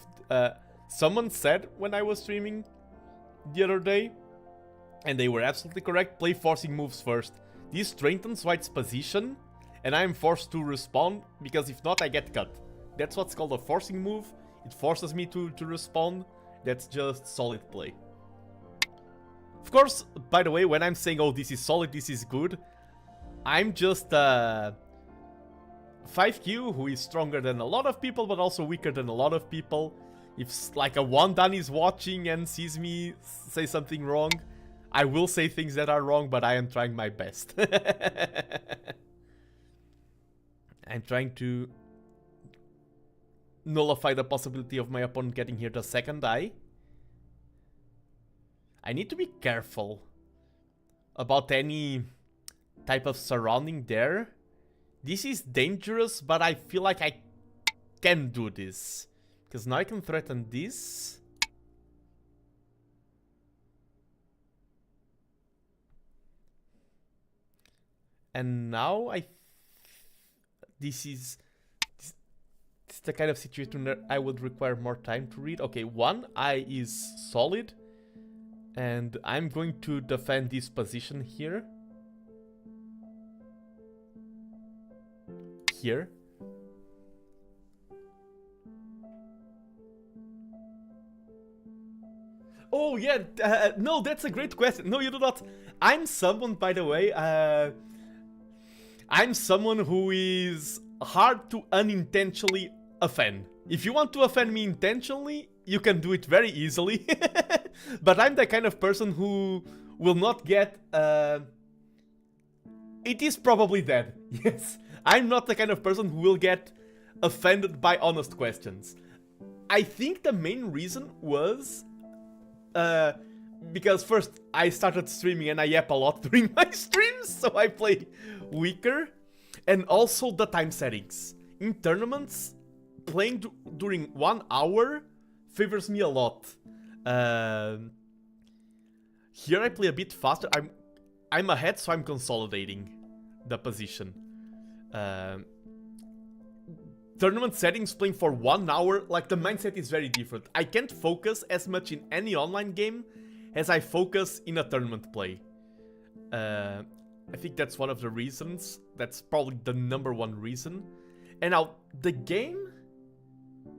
Someone said when I was streaming the other day, and they were absolutely correct, play forcing moves first. This strengthens White's position, and I am forced to respond, because if not, I get cut. That's what's called a forcing move. It forces me to respond. That's just solid play. Of course, by the way, when I'm saying, oh, this is solid, this is good, I'm just 5Q who is stronger than a lot of people, but also weaker than a lot of people. If like a Wandan is watching and sees me say something wrong, I will say things that are wrong, but I am trying my best. I'm trying to nullify the possibility of my opponent getting here the second eye. I need to be careful about any type of surrounding there. This is dangerous, but I feel like I can do this. Because now I can threaten this. And now this is the kind of situation that I would require more time to read. Okay, one eye is solid. And I'm going to defend this position here. Here. Oh yeah, no, that's a great question. No, you do not. I'm someone, by the way, I'm someone who is hard to unintentionally offend. If you want to offend me intentionally, you can do it very easily. But I'm the kind of person who will not get... It is probably dead. Yes. I'm not the kind of person who will get offended by honest questions. I think the main reason was... because first, I started streaming and I yap a lot during my streams, so I play weaker. And also the time settings. In tournaments, playing during 1 hour favors me a lot. Here I play a bit faster. I'm ahead, so I'm consolidating the position. Tournament settings, playing for 1 hour, like the mindset is very different. I can't focus as much in any online game as I focus in a tournament play. I think that's one of the reasons. That's probably the #1 reason. And now, the game...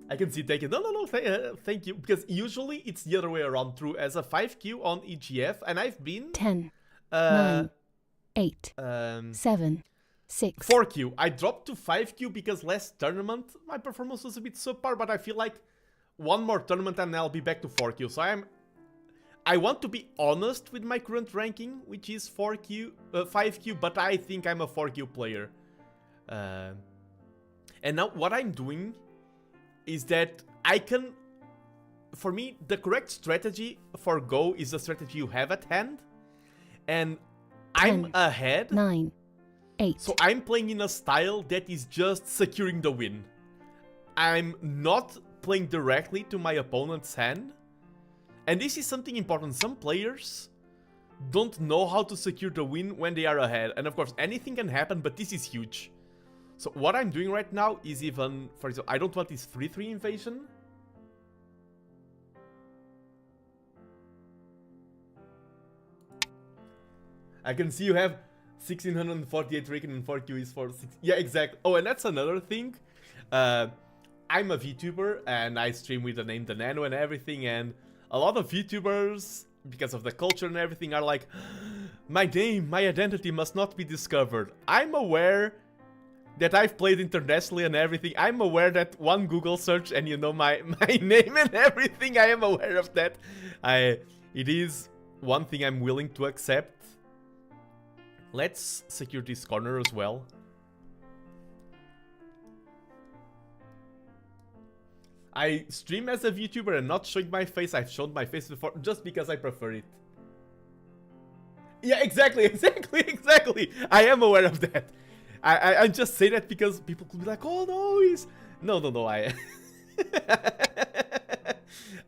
I can see taking... No, thank you. Because usually it's the other way around through as a 5Q on EGF. And I've been... 10, 9, 8, 7, 6. 4Q. I dropped to 5Q because last tournament my performance was a bit subpar. But I feel like one more tournament and I'll be back to 4Q. So I want to be honest with my current ranking, which is 5Q, but I think I'm a 4Q player. And now what I'm doing is that I can... For me, the correct strategy for Go is the strategy you have at hand. And 10, I'm ahead. 9, 8. So I'm playing in a style that is just securing the win. I'm not playing directly to my opponent's hand. And this is something important. Some players don't know how to secure the win when they are ahead. And of course, anything can happen, but this is huge. So what I'm doing right now is even, for example, I don't want this 3-3 invasion. I can see you have 1648 ranking and 4Q is for 6. Yeah, exactly. Oh, and that's another thing. I'm a VTuber and I stream with the name TheNando and everything, and a lot of VTubers, because of the culture and everything, are like, my name, my identity must not be discovered. I'm aware that I've played internationally and everything. I'm aware that one Google search and you know my name and everything. I am aware of that. It is one thing I'm willing to accept. Let's secure this corner as well. I stream as a VTuber and not showing my face. I've shown my face before just because I prefer it. Yeah, exactly. I am aware of that. I just say that because people could be like, oh no, he's... No, I...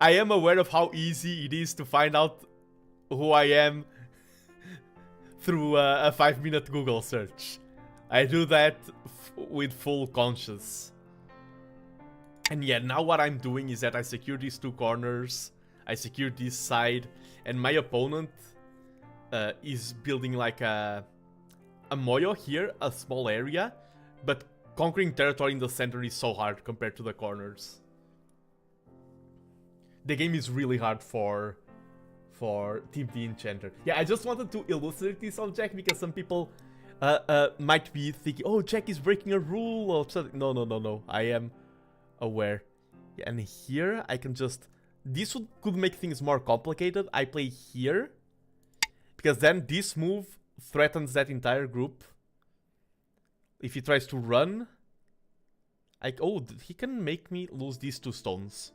I am aware of how easy it is to find out who I am through a 5-minute Google search. I do that with full conscience. And yeah, now what I'm doing is that I secure these two corners, I secure this side, and my opponent is building like a moyo here, a small area, but conquering territory in the center is so hard compared to the corners. The game is really hard for Team the Enchanter. Yeah, I just wanted to illustrate this on Jack because some people might be thinking, oh, Jack is breaking a rule or something. No, I am aware. Yeah, and here I can just... This could make things more complicated. I play here because then this move threatens that entire group. If he tries to run, oh, he can make me lose these 2 stones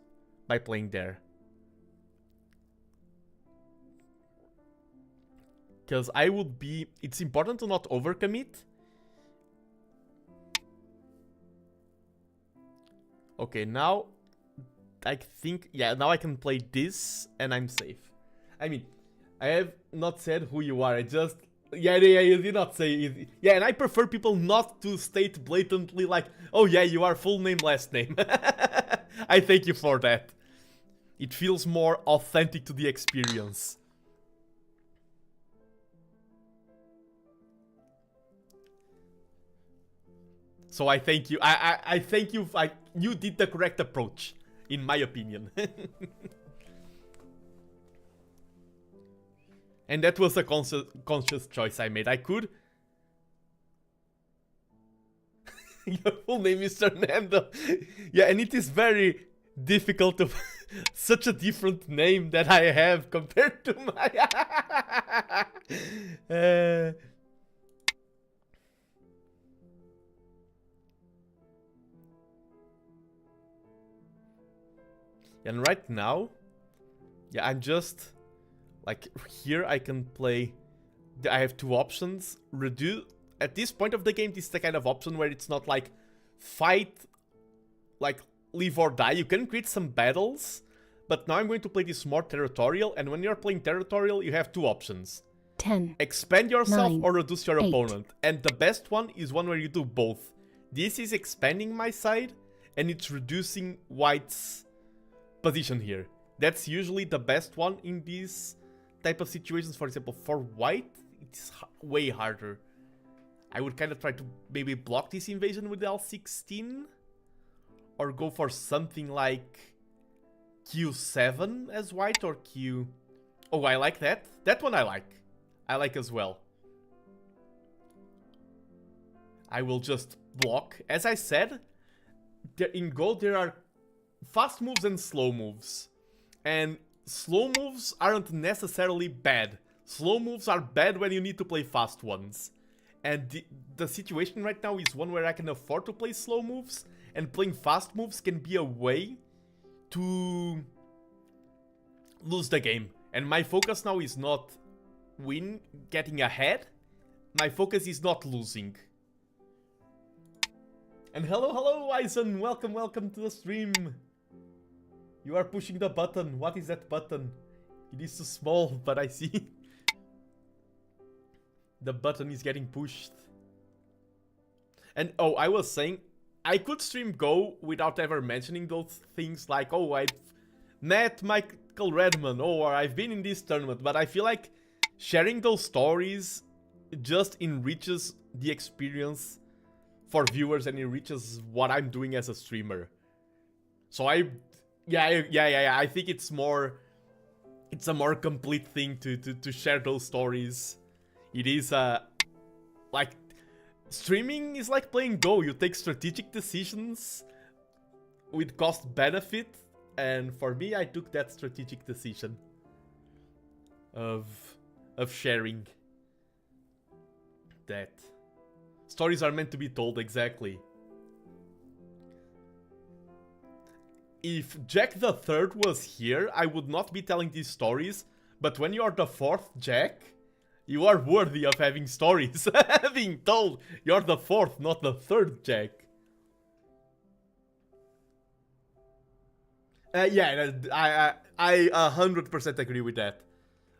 by playing there. Because I would be... It's important to not overcommit. Okay, now I think... Yeah, now I can play this and I'm safe. I mean, I have not said who you are. I just... Yeah, you did not say it. Yeah, and I prefer people not to state blatantly like, oh yeah, you are full name, last name. I thank you for that. It feels more authentic to the experience. So I thank you. I thank you. You did the correct approach, in my opinion. And that was a conscious choice I made. I could... Your full name is TheNando. Yeah, and it is very difficult to... Such a different name that I have compared to my... And right now, yeah, I'm just... Like, here I can play... I have 2 options. Reduce... At this point of the game, this is the kind of option where it's not like... Fight... Like, live or die. You can create some battles. But now I'm going to play this more territorial. And when you're playing territorial, you have 2 options. 10. Expand yourself 9, or reduce your 8. opponent. And the best one is one where you do both. This is expanding my side. And it's reducing White's position here. That's usually the best one in this type of situations, for example, for white, it's way harder. I would kind of try to maybe block this invasion with L16. Or go for something like Q7 as white or Q... Oh, I like that. That one I like. I like as well. I will just block. As I said, in Go there are fast moves and slow moves. And slow moves aren't necessarily bad. Slow moves are bad when you need to play fast ones. And the situation right now is one where I can afford to play slow moves. And playing fast moves can be a way to lose the game. And my focus now is not getting ahead. My focus is not losing. And hello, Eisen. Welcome to the stream. You are pushing the button. What is that button? It is too small, but I see. The button is getting pushed. And oh, I was saying, I could stream Go without ever mentioning those things like, oh, I've met Michael Redman, or I've been in this tournament, but I feel like sharing those stories just enriches the experience for viewers and enriches what I'm doing as a streamer. So I think it's a more complete thing to share those stories. It is like streaming is like playing Go. You take strategic decisions with cost benefit, and for me, I took that strategic decision of sharing that. Stories are meant to be told, exactly. If Jack the Third was here, I would not be telling these stories, but when you are the fourth Jack, you are worthy of having stories being told. You're the fourth, not the third Jack. Yeah, I 100% agree with that.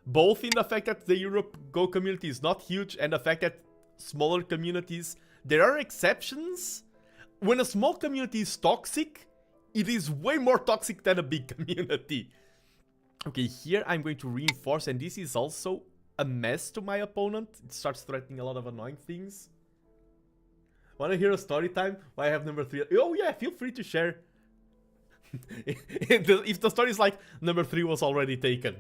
Both in the fact that the Europe Go community is not huge and the fact that smaller communities, there are exceptions. When a small community is toxic, it is way more toxic than a big community. Okay, here I'm going to reinforce, and this is also a mess to my opponent. It starts threatening a lot of annoying things. Wanna hear a story time? Why I have number 3? Oh yeah, feel free to share. If the story is like, number 3 was already taken.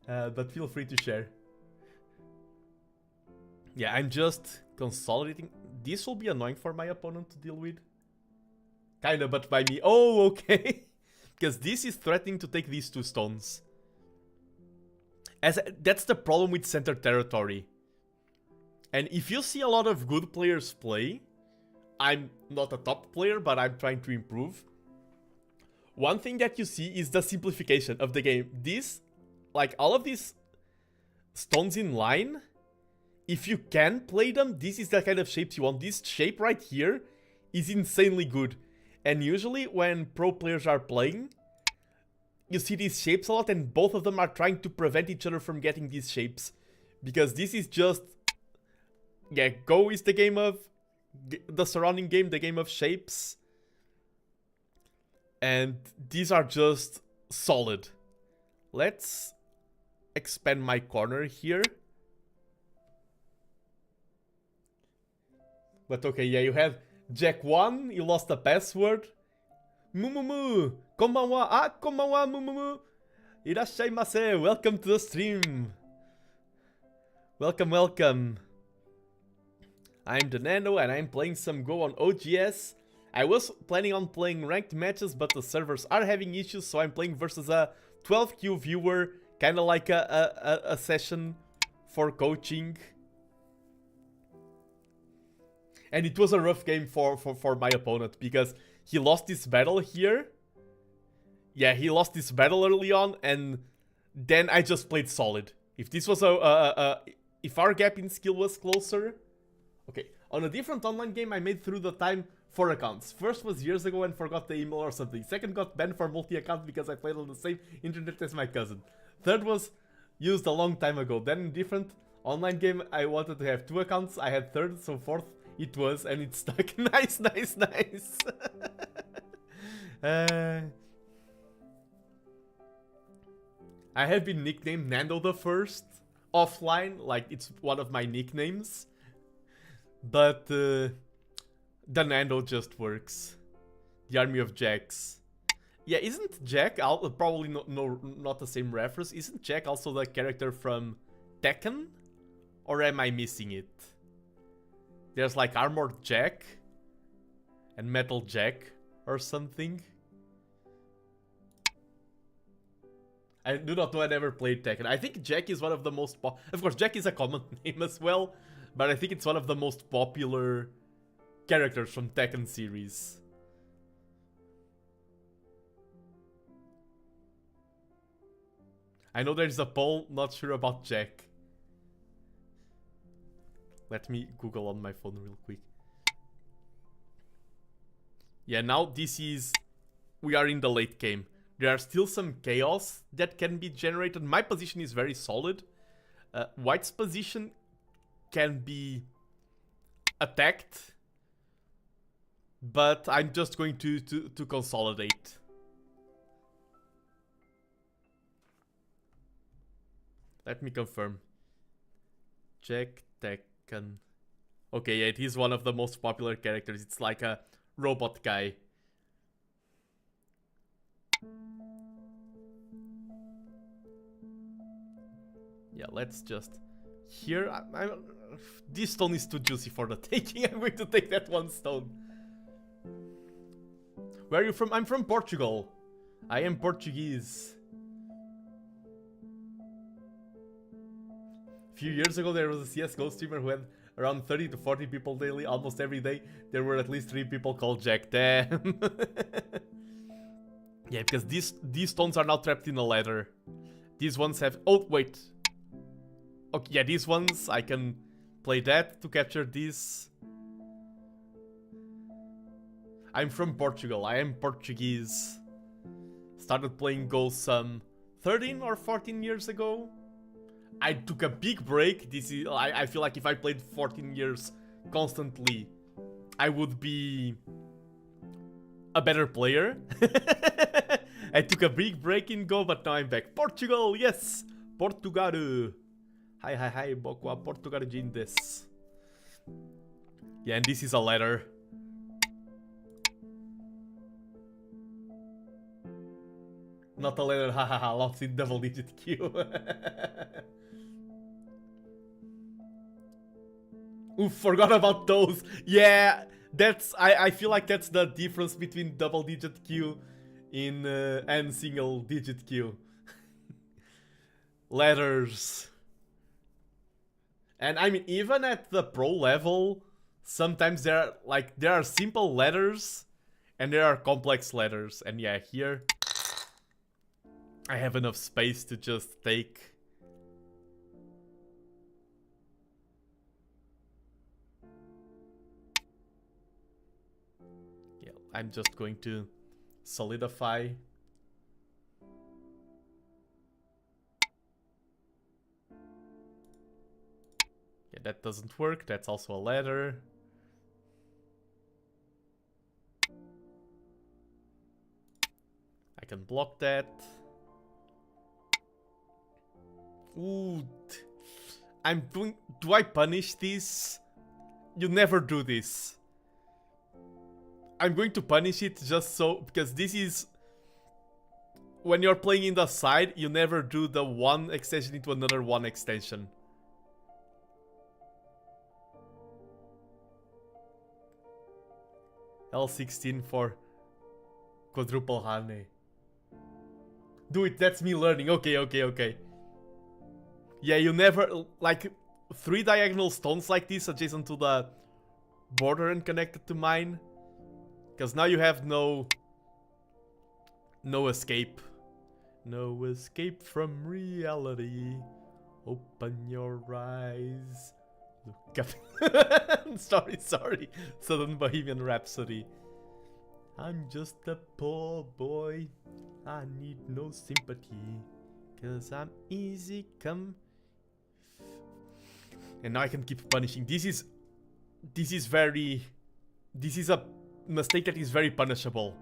But feel free to share. Yeah, I'm just consolidating. This will be annoying for my opponent to deal with. Kinda, but by me. Oh, okay. Because this is threatening to take these 2 stones. That's the problem with center territory. And if you see a lot of good players play, I'm not a top player, but I'm trying to improve. One thing that you see is the simplification of the game. This, like all of these stones in line, if you can play them, this is the kind of shapes you want. This shape right here is insanely good. And usually when pro players are playing, you see these shapes a lot, and both of them are trying to prevent each other from getting these shapes. Because this is just... yeah, Go is the game of... the surrounding game, the game of shapes. And these are just solid. Let's expand my corner here. But okay, yeah, you have Jack 1, you lost the password. Mumumu, konbanwa, konbanwa, Mumumu. Irashaimase, welcome to the stream. Welcome. I'm TheNando and I'm playing some Go on OGS. I was planning on playing ranked matches, but the servers are having issues, so I'm playing versus a 12Q viewer, kinda like a session for coaching. And it was a rough game for my opponent, because he lost this battle here. Yeah, he lost this battle early on, and then I just played solid. If this was if our gap in skill was closer... Okay, on a different online game, I made through the time 4 accounts. First was years ago and forgot the email or something. Second got banned for multi-account because I played on the same internet as my cousin. Third was used a long time ago. Then in different online game, I wanted to have 2 accounts. I had third, so fourth it was, and it stuck. Nice. I have been nicknamed Nando the First offline, like it's one of my nicknames. But the Nando just works. The Army of Jacks. Yeah, isn't Jack probably not the same reference? Isn't Jack also the character from Tekken? Or am I missing it? There's like Armored Jack and Metal Jack or something. I do not know, I never played Tekken. I think Jack is one of the most of course, Jack is a common name as well, but I think it's one of the most popular characters from Tekken series. I know there's a poll, not sure about Jack. Let me Google on my phone real quick. Yeah, now this is... we are in the late game. There are still some chaos that can be generated. My position is very solid. White's position can be attacked. But I'm just going to consolidate. Let me confirm. Jack Tekken. Okay, yeah, it is one of the most popular characters. It's like a robot guy. Yeah, let's just... here, this stone is too juicy for the taking. I'm going to take that one stone. Where are you from? I'm from Portugal. I am Portuguese. A few years ago, there was a CSGO streamer who had around 30 to 40 people daily, almost every day. There were at least 3 people called Jack. Damn. Yeah, because these stones are now trapped in a ladder. These ones have... oh, wait. Okay, yeah, these ones, I can play that to capture these. I'm from Portugal. I am Portuguese. Started playing Go some 13 or 14 years ago. I took a big break. This is I feel like if I played 14 years constantly, I would be a better player. I took a big break in Go, but now I'm back. Portugal, yes! Portugal. Hi, Boco, Portugal Jindes. Yeah, and this is a letter. Not a letter, hahaha, lost in double-digit queue. Oof, forgot about those. Yeah, that's... I feel like that's the difference between double-digit queue and single-digit queue. Letters. And I mean, even at the pro level, sometimes there are simple letters and there are complex letters. And yeah, here I have enough space to just take. Yeah, I'm just going to solidify. Yeah, that doesn't work. That's also a letter. I can block that. Ooh. I'm doing... do I punish this? You never do this. I'm going to punish it just so... because this is... when you're playing in the side, you never do the one extension into another one extension. L16 for quadruple Hane. Do it, that's me learning. Okay. Yeah, you never... like, 3 diagonal stones like this adjacent to the border and connected to mine. Because now you have no escape. No escape from reality. Open your eyes. Look up. Sorry. Southern Bohemian Rhapsody. I'm just a poor boy. I need no sympathy. Cause I'm easy come. And now I can keep punishing. This is a mistake that is very punishable.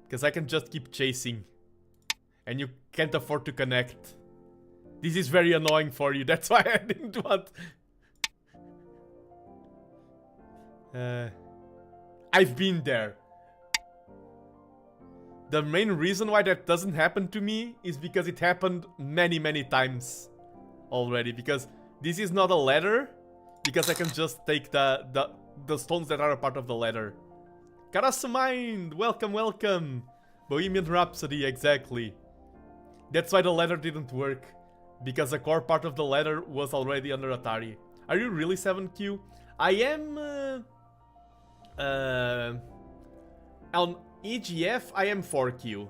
Because I can just keep chasing. And you can't afford to connect. This is very annoying for you. That's why I didn't want... I've been there. The main reason why that doesn't happen to me is because it happened many times already. Because this is not a ladder. Because I can just take the stones that are a part of the ladder. Karasumind! Welcome, welcome! Bohemian Rhapsody, exactly. That's why the ladder didn't work. Because a core part of the ladder was already under Atari. Are you really 7Q? I am... on EGF, I am 4Q.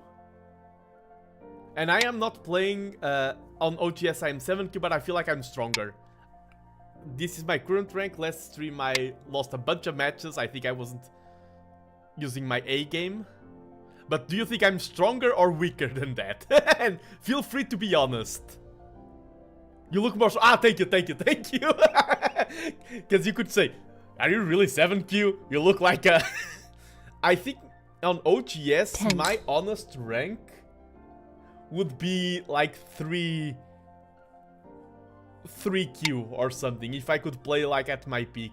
And I am not playing... on OGS, I am 7Q, but I feel like I'm stronger. This is my current rank. Last stream I lost a bunch of matches. I think I wasn't using my A game. But do you think I'm stronger or weaker than that? And feel free to be honest. You look more... thank you. Because you could say, are you really 7Q? You look like a... I think on OGS, 10. my honest rank would be like 3Q or something, if I could play like at my peak.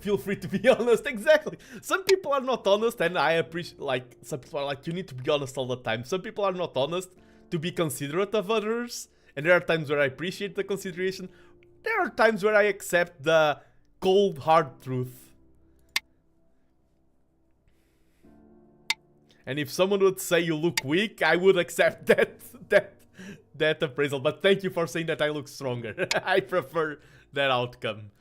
Feel free to be honest, exactly. Some people are not honest, and I appreciate, like, some people are like, you need to be honest all the time. Some people are not honest to be considerate of others, and there are times where I appreciate the consideration. There are times where I accept the cold, hard truth. And if someone would say you look weak, I would accept that appraisal. But thank you for saying that I look stronger. I prefer that outcome.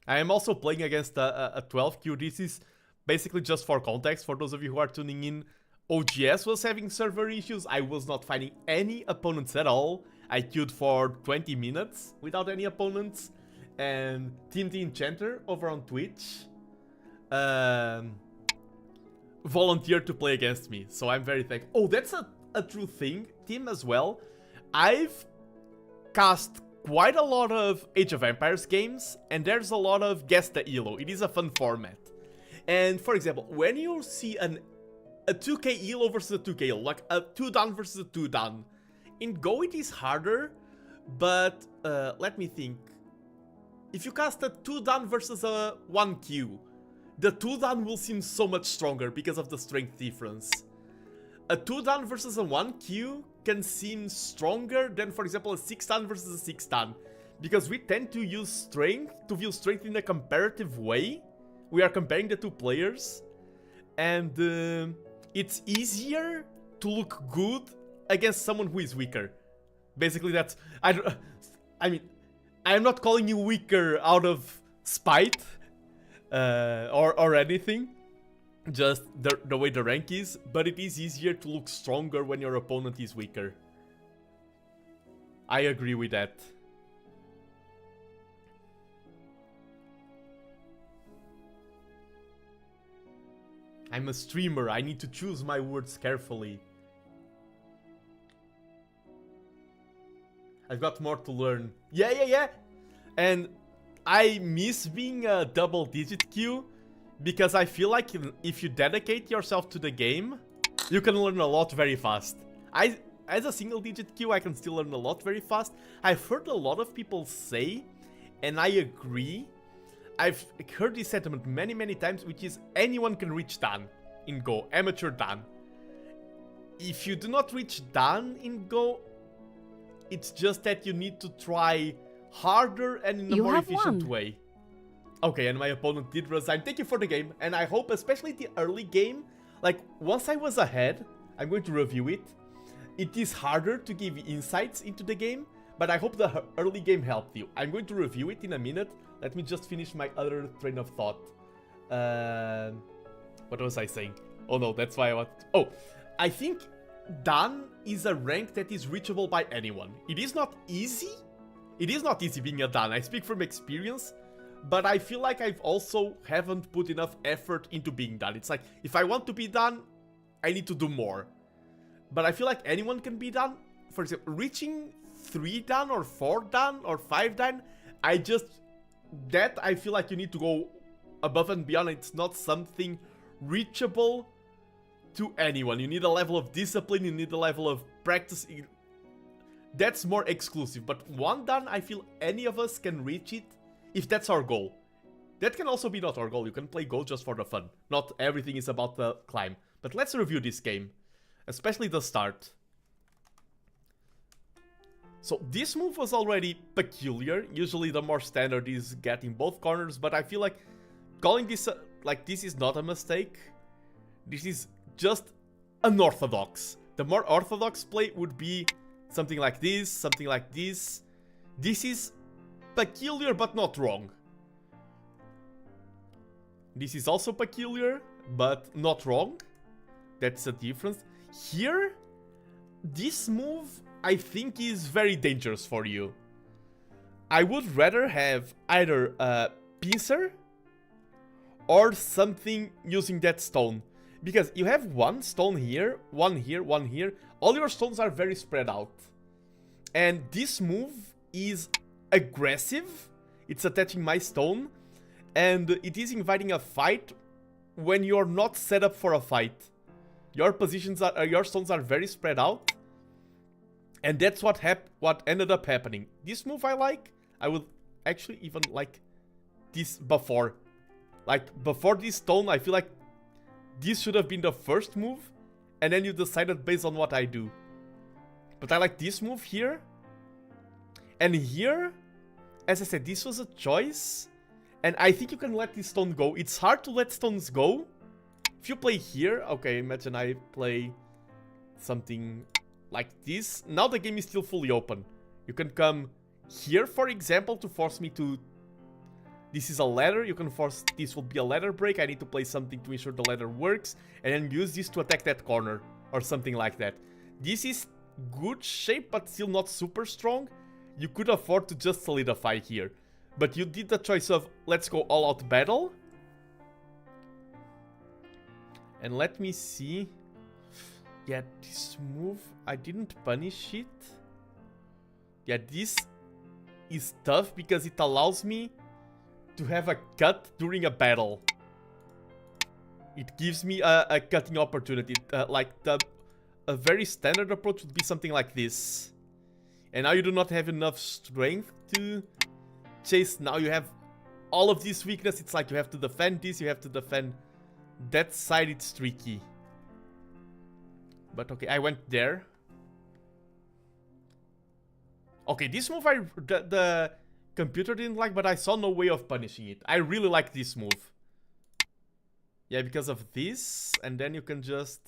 I am also playing against a 12Q. This is basically just for context. For those of you who are tuning in, OGS was having server issues. I was not finding any opponents at all. I queued for 20 minutes without any opponents. And Team the Enchanter over on Twitch volunteered to play against me, so I'm very thankful. Oh, that's a true thing, Tim, as well. I've cast quite a lot of Age of Empires games, and there's a lot of Guess the Elo. It is a fun format. And for example, when you see a 2k Elo versus a 2k Elo, like a 2 down versus a 2 down, in Go it is harder, but let me think. If you cast a 2 down versus a 1Q, the 2 down will seem so much stronger because of the strength difference. A 2 down versus a 1Q can seem stronger than, for example, a 6 down versus a 6 down. Because we tend to use strength, to view strength in a comparative way. We are comparing the two players. And it's easier to look good against someone who is weaker. Basically that's... I mean, I'm not calling you weaker out of spite. Or anything, just the way the rank is, but it is easier to look stronger when your opponent is weaker. I agree with that. I'm a streamer, I need to choose my words carefully. I've got more to learn. Yeah. And I miss being a double-digit Q, because I feel like if you dedicate yourself to the game, you can learn a lot very fast. As a single-digit Q, I can still learn a lot very fast. I've heard a lot of people say, and I agree, I've heard this sentiment many times, which is anyone can reach Dan in Go, amateur Dan. If you do not reach Dan in Go, it's just that you need to try harder and in a more efficient way. Okay, and my opponent did resign. Thank you for the game, and I hope, especially the early game, like, once I was ahead, I'm going to review it. It is harder to give insights into the game, but I hope the early game helped you. I'm going to review it in a minute. Let me just finish my other train of thought. What was I saying? Oh no, that's why I want... Oh, I think Dan is a rank that is reachable by anyone. It is not easy. It is not easy being a Dan, I speak from experience, but I feel like I've also haven't put enough effort into being Dan. It's like, if I want to be Dan, I need to do more. But I feel like anyone can be Dan. For example, reaching 3 Dan or 4 Dan or 5 Dan, I feel like you need to go above and beyond. It's not something reachable to anyone. You need a level of discipline, you need a level of practice. That's more exclusive, but 1 dan, I feel any of us can reach it if that's our goal. That can also be not our goal. You can play Go just for the fun. Not everything is about the climb. But let's review this game, especially the start. So this move was already peculiar. Usually the more standard is getting both corners, but I feel like calling this like this is not a mistake. This is just unorthodox. The more orthodox play would be something like this, something like this. This is peculiar but not wrong. This is also peculiar, but not wrong. That's a difference. Here, this move, I think, is very dangerous for you. I would rather have either a pincer or something using that stone. Because you have 1 stone here, 1 here, 1 here. All your stones are very spread out. And this move is aggressive. It's attaching my stone. And it is inviting a fight when you're not set up for a fight. Your positions are, your stones are very spread out. And that's what ended up happening. This move I like. I would actually even like this before. Like, before this stone, I feel like this should have been the first move. And then you decided based on what I do. But I like this move here. And here, as I said, this was a choice. And I think you can let this stone go. It's hard to let stones go. If you play here, okay, imagine I play something like this. Now the game is still fully open. You can come here, for example, to force me to... This is a ladder. You can force... This will be a ladder break. I need to play something to ensure the ladder works. And then use this to attack that corner. Or something like that. This is good shape, but still not super strong. You could afford to just solidify here. But you did the choice of, let's go all out battle. And let me see. Yeah, this move, I didn't punish it. Yeah, this is tough because it allows me to have a cut during a battle. It gives me a cutting opportunity. A very standard approach would be something like this. And now you do not have enough strength to chase. Now you have all of these weakness. It's like you have to defend this, you have to defend that side. It's tricky. But okay, I went there. Okay, this move the computer didn't like, but I saw no way of punishing it. I really like this move. Yeah, because of this. And then you can just...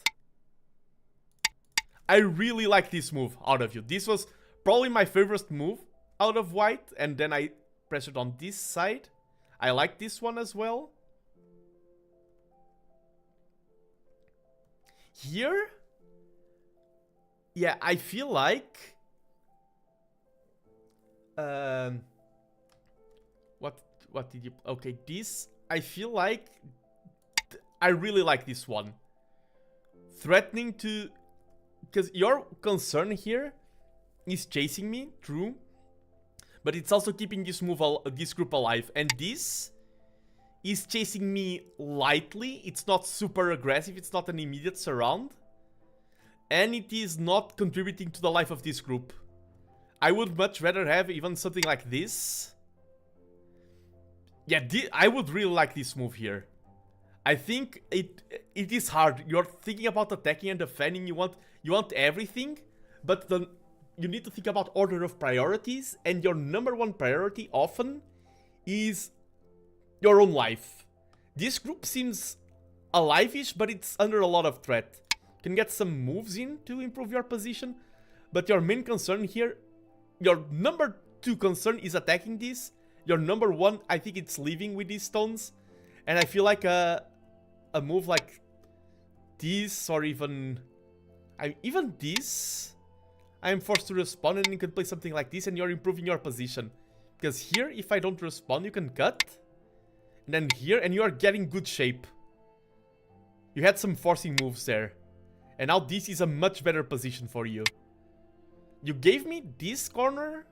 I really like this move out of you. This was probably my favorite move out of white. And then I pressured on this side. I like this one as well. Here... Yeah, I feel like... What did you... Okay, this... I feel like... I really like this one. Threatening to... Because your concern here is chasing me, true. But it's also keeping this group alive. And this is chasing me lightly. It's not super aggressive. It's not an immediate surround. And it is not contributing to the life of this group. I would much rather have even something like this. Yeah, I would really like this move here. I think it is hard. You're thinking about attacking and defending. You want everything. But then you need to think about order of priorities. And your number one priority often is your own life. This group seems alive-ish, but it's under a lot of threat. You can get some moves in to improve your position. But your main concern here, your number 2 concern is attacking this. Your number 1, I think it's leaving with these stones. And I feel like a move like this, or even this, I am forced to respond, and you can play something like this and you're improving your position. Because here, if I don't respond, you can cut. And then here, and you are getting good shape. You had some forcing moves there. And now this is a much better position for you. You gave me this corner,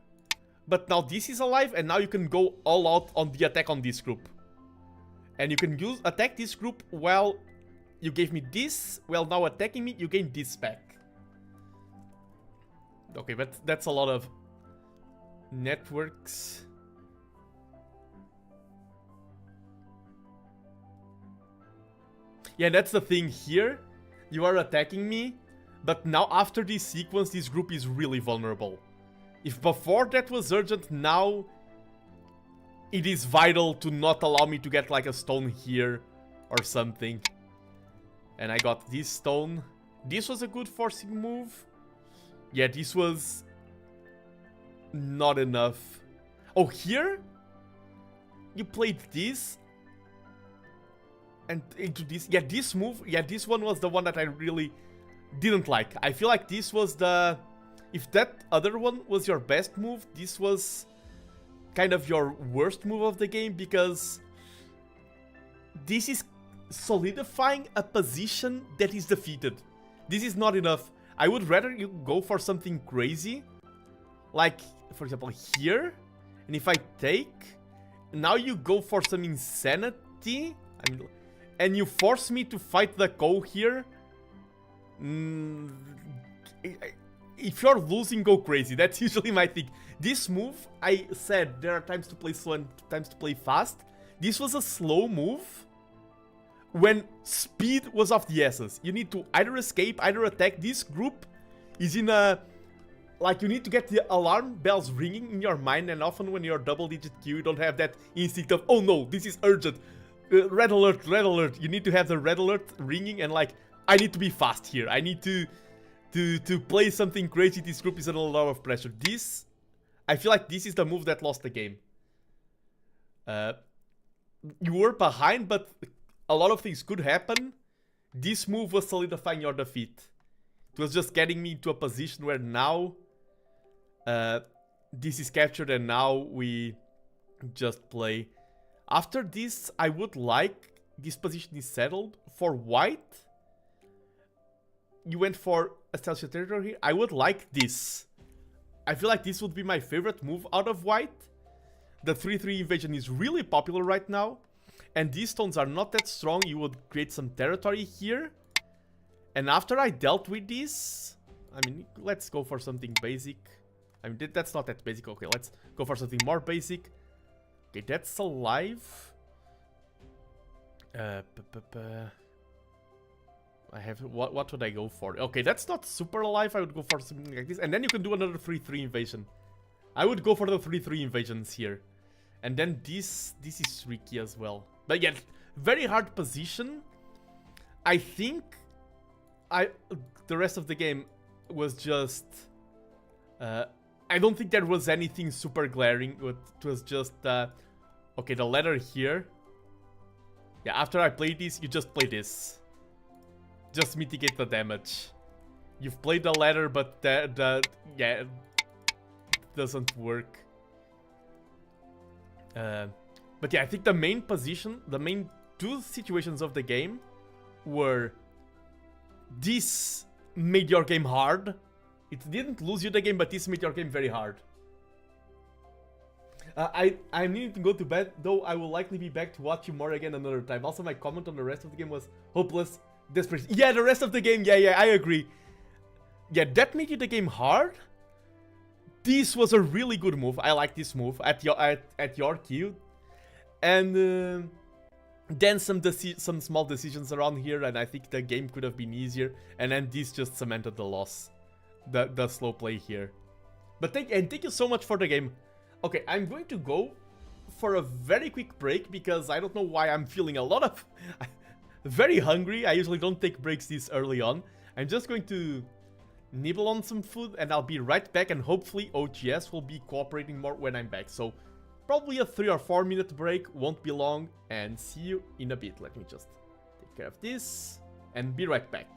but now this is alive, and now you can go all out on the attack on this group. And you can attack this group while you gave me this. Well, now attacking me, you gain this back. Okay, but that's a lot of networks. Yeah, that's the thing here. You are attacking me, but now after this sequence, this group is really vulnerable. If before that was urgent, now it is vital to not allow me to get like a stone here or something. And I got this stone. This was a good forcing move. Yeah, this was not enough. Oh, here? You played this? And into this. Yeah, this move. Yeah, this one was the one that I really didn't like. I feel like this was the... If that other one was your best move, this was kind of your worst move of the game, because this is solidifying a position that is defeated. This is not enough. I would rather you go for something crazy, like, for example, here. And if I take, now you go for some insanity, and you force me to fight the Ko here. If you're losing, go crazy. That's usually my thing. This move, I said there are times to play slow and times to play fast. This was a slow move when speed was of the essence. You need to either escape, either attack. This group is in a... Like, you need to get the alarm bells ringing in your mind, and often when you're double-digit queue, you don't have that instinct of, oh no, this is urgent. Red alert, red alert. You need to have the red alert ringing and like, I need to be fast here. I need to play something crazy. This group is under a lot of pressure. This, I feel like this is the move that lost the game. You were behind, but a lot of things could happen. This move was solidifying your defeat. It was just getting me into a position where now this is captured and now we just play. After this, I would like, this position is settled. For white, you went for establishing territory here. I would like this. I feel like this would be my favorite move out of white. The 3-3 invasion is really popular right now. And these stones are not that strong. You would create some territory here. And after I dealt with this, I mean, let's go for something basic. I mean, that's not that basic. Okay, let's go for something more basic. Okay, that's alive. I have... What would I go for? Okay, that's not super alive. I would go for something like this. And then you can do another 3-3 invasion. I would go for the 3-3 invasions here. And then this is tricky as well. But yeah, very hard position. I think the rest of the game was just... I don't think there was anything super glaring. It was just... okay, the ladder here. Yeah, after I play this, you just play this. Just mitigate the damage. You've played the ladder, but yeah, it doesn't work. But yeah, I think the main position, the main two situations of the game were... This made your game hard. It didn't lose you the game, but this made your game very hard. I'm needing to go to bed, though I will likely be back to watch you more again another time. Also, my comment on the rest of the game was hopeless, desperate. Yeah, the rest of the game, yeah, I agree. Yeah, that made you the game hard. This was a really good move. I like this move at your queue. And then some small decisions around here, and I think the game could have been easier. And then this just cemented the loss. The slow play here. But thank you so much for the game. Okay, I'm going to go for a very quick break because I don't know why I'm feeling a lot of... very hungry. I usually don't take breaks this early on. I'm just going to nibble on some food and I'll be right back, and hopefully OGS will be cooperating more when I'm back. So probably a 3 or 4 minute break, won't be long, and see you in a bit. Let me just take care of this and be right back.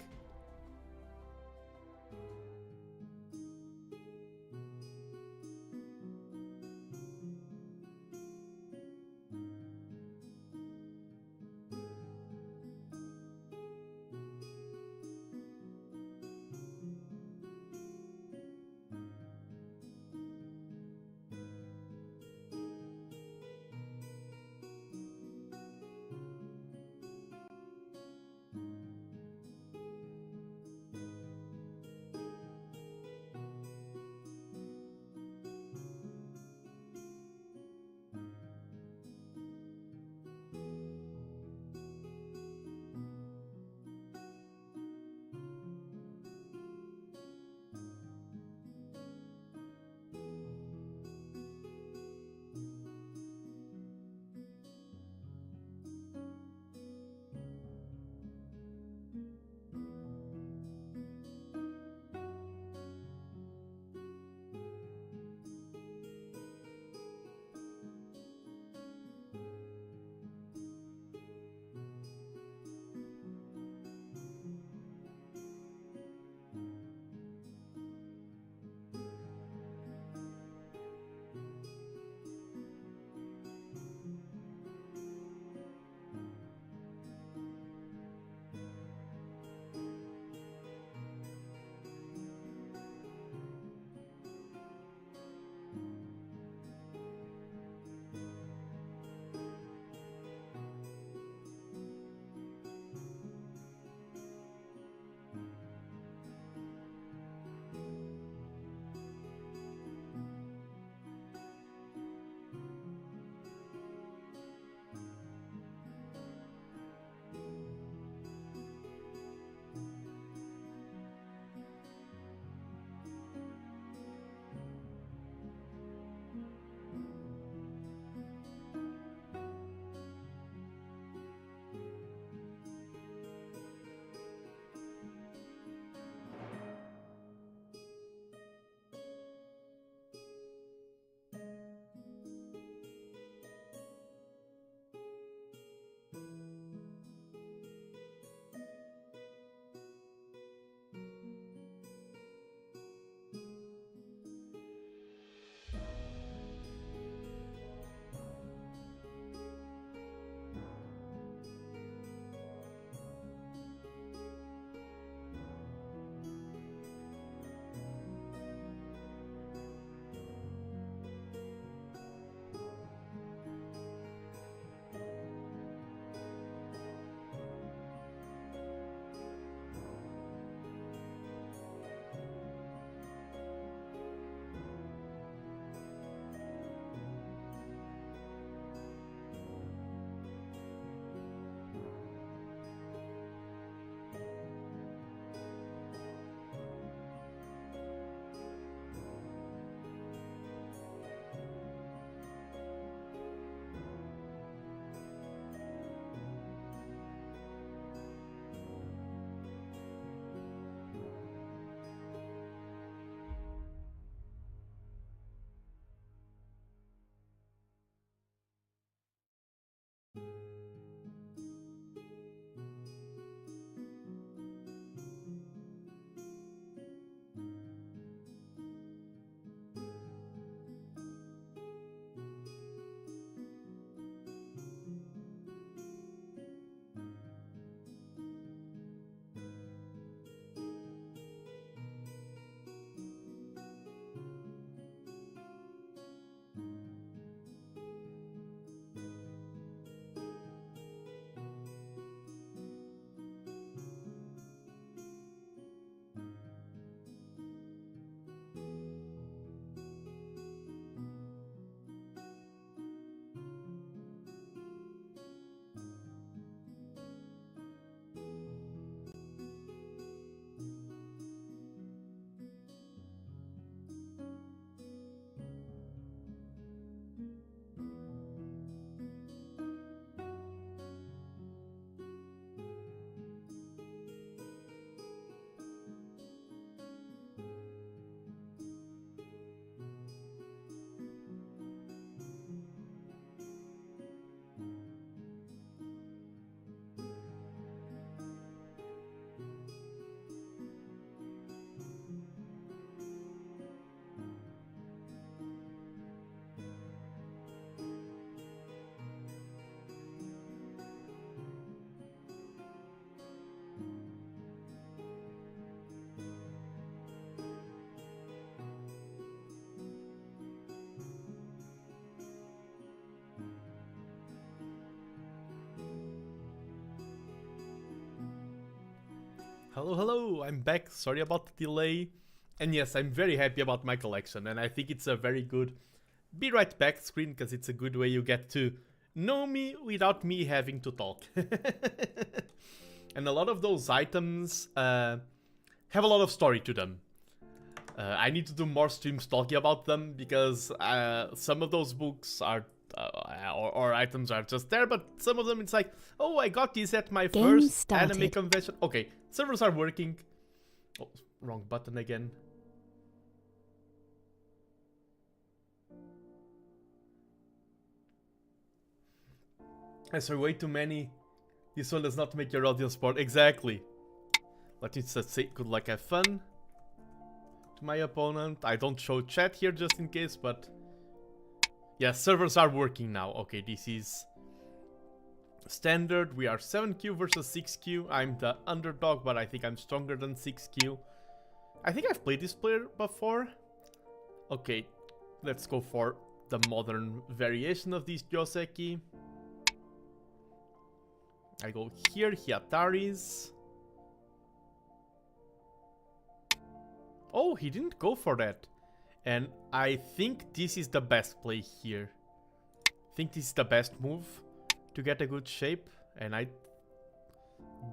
Hello, hello, I'm back. Sorry about the delay. And yes, I'm very happy about my collection, and I think it's a very good be right back screen, because it's a good way you get to know me without me having to talk. And a lot of those items have a lot of story to them. I need to do more streams talking about them, because some of those books are or items are just there, but some of them it's like, oh, I got these at my first anime convention. Okay, servers are working. Oh, wrong button again. As for way too many, this one does not make your audience bored. Exactly. Let me just say good luck, have fun to my opponent. I don't show chat here just in case, but yeah, servers are working now. Okay, this is standard. We are 7Q versus 6Q. I'm the underdog, but I think I'm stronger than 6Q. I think I've played this player before. Okay, let's go for the modern variation of these Joseki. I go here, Hyataris. Oh, he didn't go for that. And I think this is the best play here. I think this is the best move to get a good shape. And I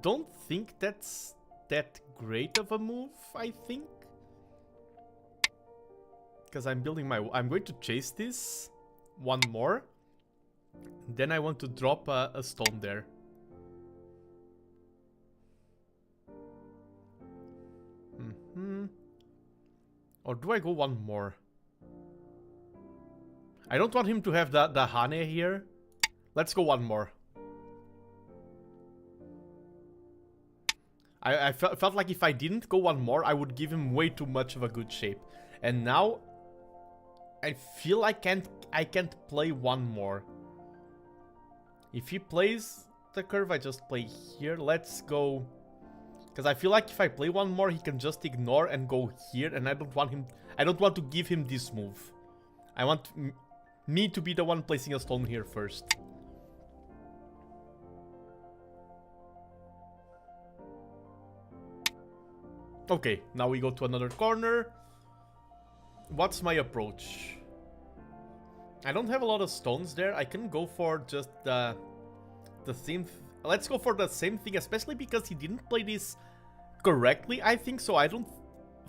don't think that's that great of a move, I think. Because I'm building my... I'm going to chase this one more. Then I want to drop a stone there. Or do I go one more? I don't want him to have the Hane here. Let's go one more. I felt like if I didn't go one more, I would give him way too much of a good shape. And now I feel I can't play one more. If he plays the curve, I just play here. Let's go. Because I feel like if I play one more, he can just ignore and go here, and I don't want him. I don't want to give him this move. I want me to be the one placing a stone here first. Okay, now we go to another corner. What's my approach? I don't have a lot of stones there. I can go for just the same. Let's go for the same thing, especially because he didn't play this correctly, I think. So I don't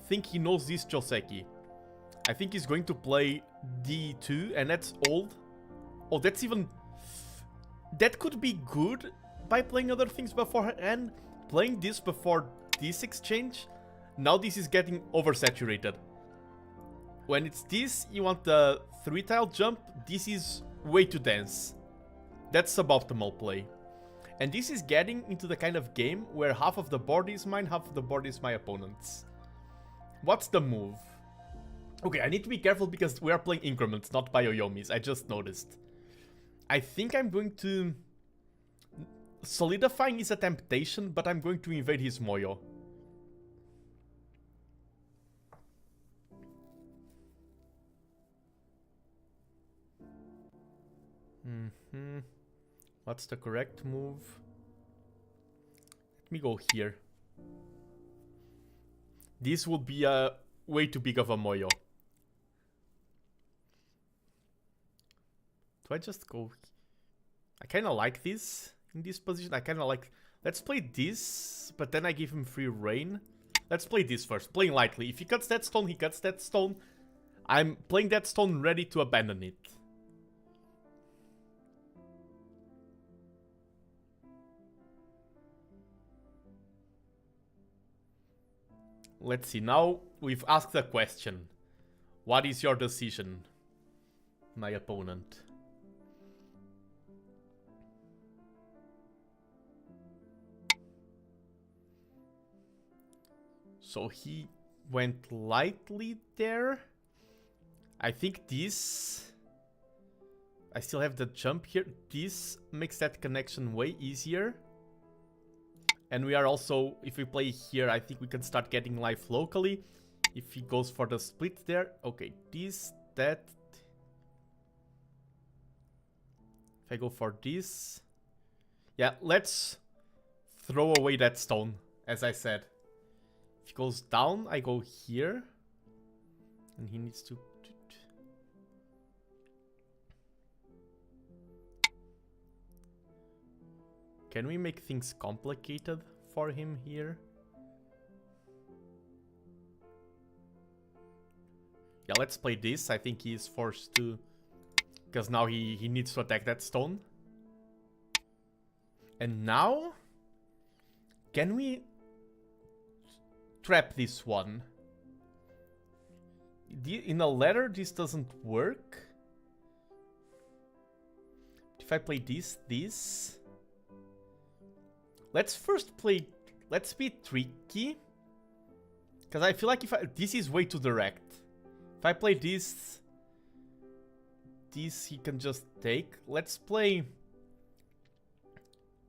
think he knows this Joseki. I think he's going to play D2, and that's old. Oh, that's even... That could be good by playing other things before and playing this before this exchange. Now this is getting oversaturated. When it's this, you want the 3-tile jump. This is way too dense. That's suboptimal play. And this is getting into the kind of game where half of the board is mine, half of the board is my opponent's. What's the move? Okay, I need to be careful because we are playing increments, not Bioyomis. I just noticed. I think I'm going to... Solidifying is a temptation, but I'm going to invade his Moyo. What's the correct move? Let me go here. This would be a way too big of a Moyo. Do I just go... I kind of like this in this position. I kind of like... Let's play this, but then I give him free reign. Let's play this first, playing lightly. If he cuts that stone, he cuts that stone. I'm playing that stone ready to abandon it. Let's see, now we've asked a question. What is your decision, my opponent? So he went lightly there. I think this... I still have the jump here. This makes that connection way easier. And we are also, if we play here, I think we can start getting life locally. If he goes for the split there. Okay, this, that. If I go for this. Yeah, let's throw away that stone, as I said. If he goes down, I go here. And he needs to... Can we make things complicated for him here? Yeah, let's play this. I think he is forced to... Because now he needs to attack that stone. And now... Can we... trap this one? In a ladder, this doesn't work. If I play this... Let's first play... Let's be tricky. Because I feel like this is way too direct. If I play this he can just take. Let's play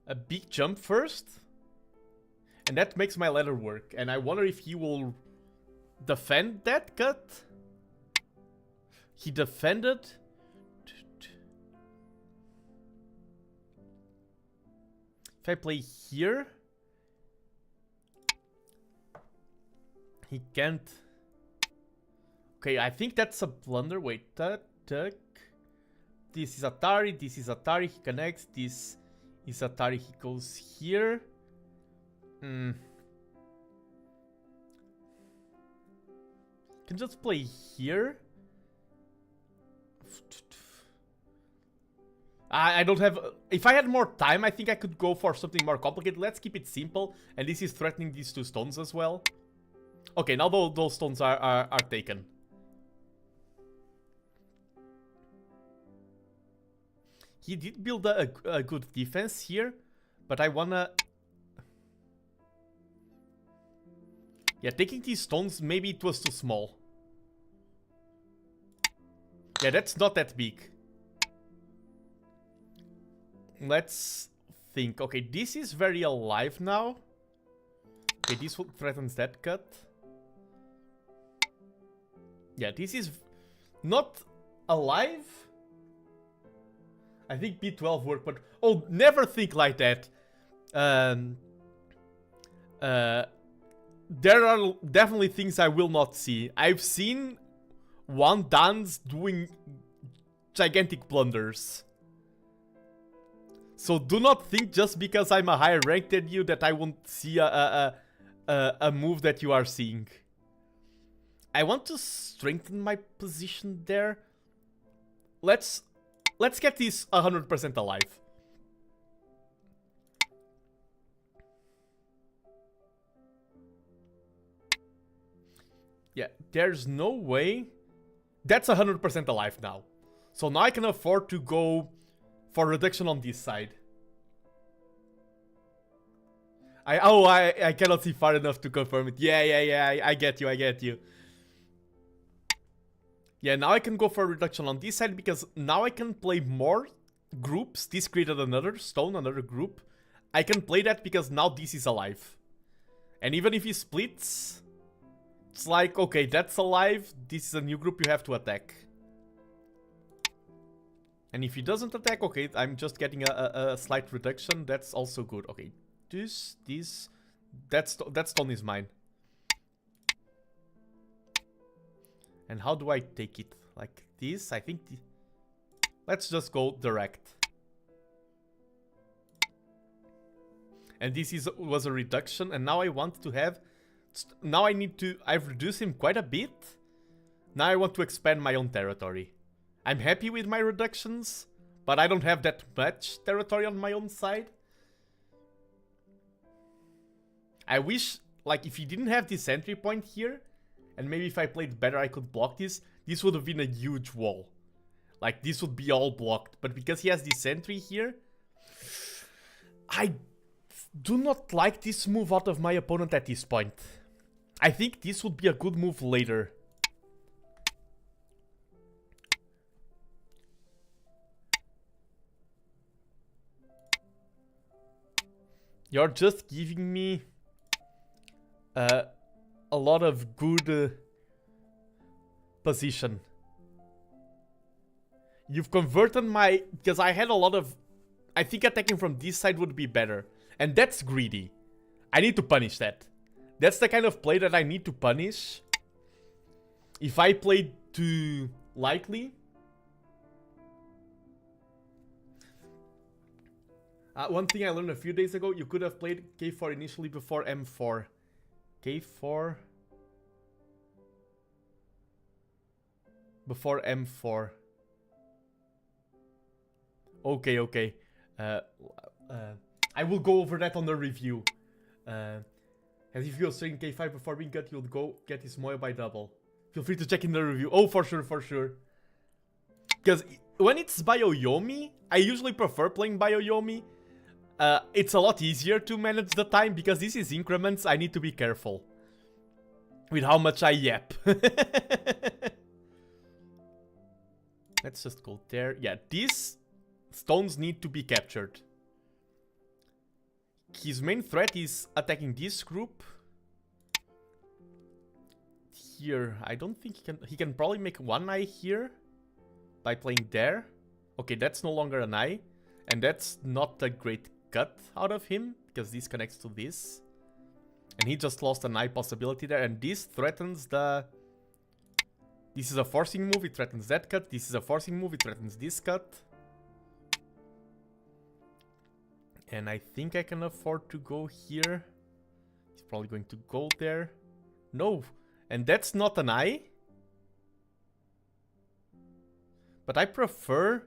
a big jump first. And that makes my ladder work. And I wonder if he will defend that cut. He defended. If I play here, he can't. Okay, I think that's a blunder. Wait, tuck. This is Atari, this is Atari, he connects. This is Atari, he goes here. Can just play here. I don't have... If I had more time, I think I could go for something more complicated. Let's keep it simple. And this is threatening these two stones as well. Okay, now those stones are taken. He did build a good defense here. But I wanna... Yeah, taking these stones, maybe it was too small. Yeah, that's not that big. Let's think. Okay, this is very alive now. Okay, this threatens that cut. Yeah, this is not alive. I think B12 worked, but... Oh, never think like that. There are definitely things I will not see. I've seen one Dans doing gigantic blunders. So do not think just because I'm a higher rank than you that I won't see a move that you are seeing. I want to strengthen my position there. Let's get this 100% alive. Yeah, there's no way. That's 100% alive now. So now I can afford to go for reduction on this side. I cannot see far enough to confirm it. Yeah, I get you. Yeah, now I can go for a reduction on this side because now I can play more groups. This created another stone, another group. I can play that because now this is alive. And even if he splits, it's like, okay, that's alive. This is a new group you have to attack. And if he doesn't attack, okay, I'm just getting a slight reduction. That's also good. Okay, that stone is mine. And how do I take it? Like this? I think... Let's just go direct. And this was a reduction. And now I want to have... Now I need to... I've reduced him quite a bit. Now I want to expand my own territory. I'm happy with my reductions, but I don't have that much territory on my own side. I wish, like, if he didn't have this entry point here, and maybe if I played better I could block this, this would have been a huge wall. Like, this would be all blocked. But because he has this entry here, I do not like this move out of my opponent at this point. I think this would be a good move later. You're just giving me a lot of good position. You've converted my... Because I had a lot of... I think attacking from this side would be better. And that's greedy. I need to punish that. That's the kind of play that I need to punish. If I played too lightly. One thing I learned a few days ago, you could have played K4 initially before M4. K4 before M4. Okay. I will go over that on the review. As if you're saying K5 before being cut, you'll go get his Moyo by double. Feel free to check in the review. Oh, for sure. Because when it's Bioyomi, I usually prefer playing Bioyomi. It's a lot easier to manage the time because this is increments. I need to be careful with how much I yap. Let's just go there. Yeah, these stones need to be captured. His main threat is attacking this group. Here, I don't think he can. He can probably make one eye here by playing there. Okay, that's no longer an eye. And that's not a great cut out of him, because this connects to this. And he just lost an eye possibility there, and this threatens the... This is a forcing move, it threatens that cut. This is a forcing move, it threatens this cut. And I think I can afford to go here. He's probably going to go there. No, and that's not an eye. But I prefer...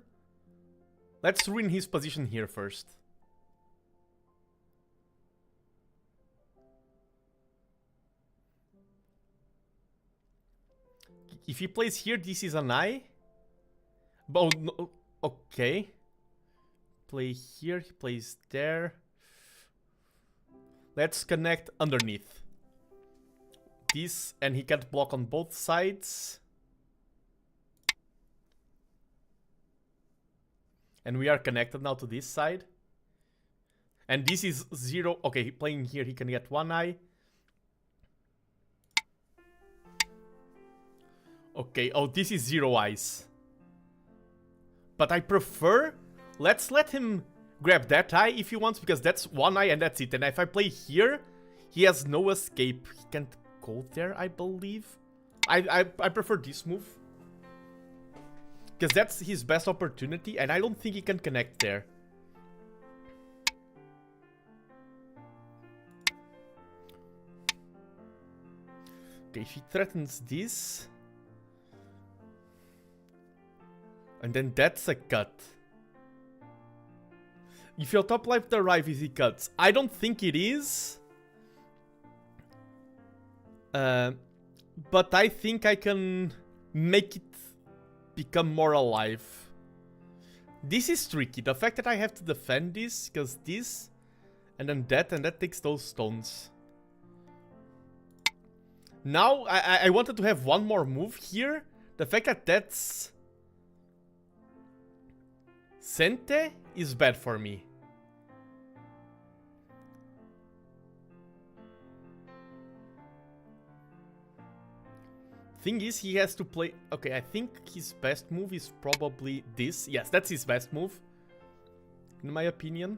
Let's ruin his position here first. If he plays here, this is an eye. But no, okay. Play here, he plays there. Let's connect underneath. This, and he can't block on both sides. And we are connected now to this side. And this is 0. Okay, playing here, he can get one eye. Okay, oh, this is 0 eyes. But I prefer... Let's let him grab that eye if he wants, because that's one eye and that's it. And if I play here, he has no escape. He can't go there, I believe. I prefer this move. Because that's his best opportunity, and I don't think he can connect there. Okay, if he threatens this... And then that's a cut. If your top life arrives, he cuts. I don't think it is. But I think I can make it become more alive. This is tricky. The fact that I have to defend this, because this, and then that takes those stones. Now, I wanted to have one more move here. The fact that that's... Sente is bad for me. Thing is, he has to play... Okay, I think his best move is probably this. Yes, that's his best move, in my opinion.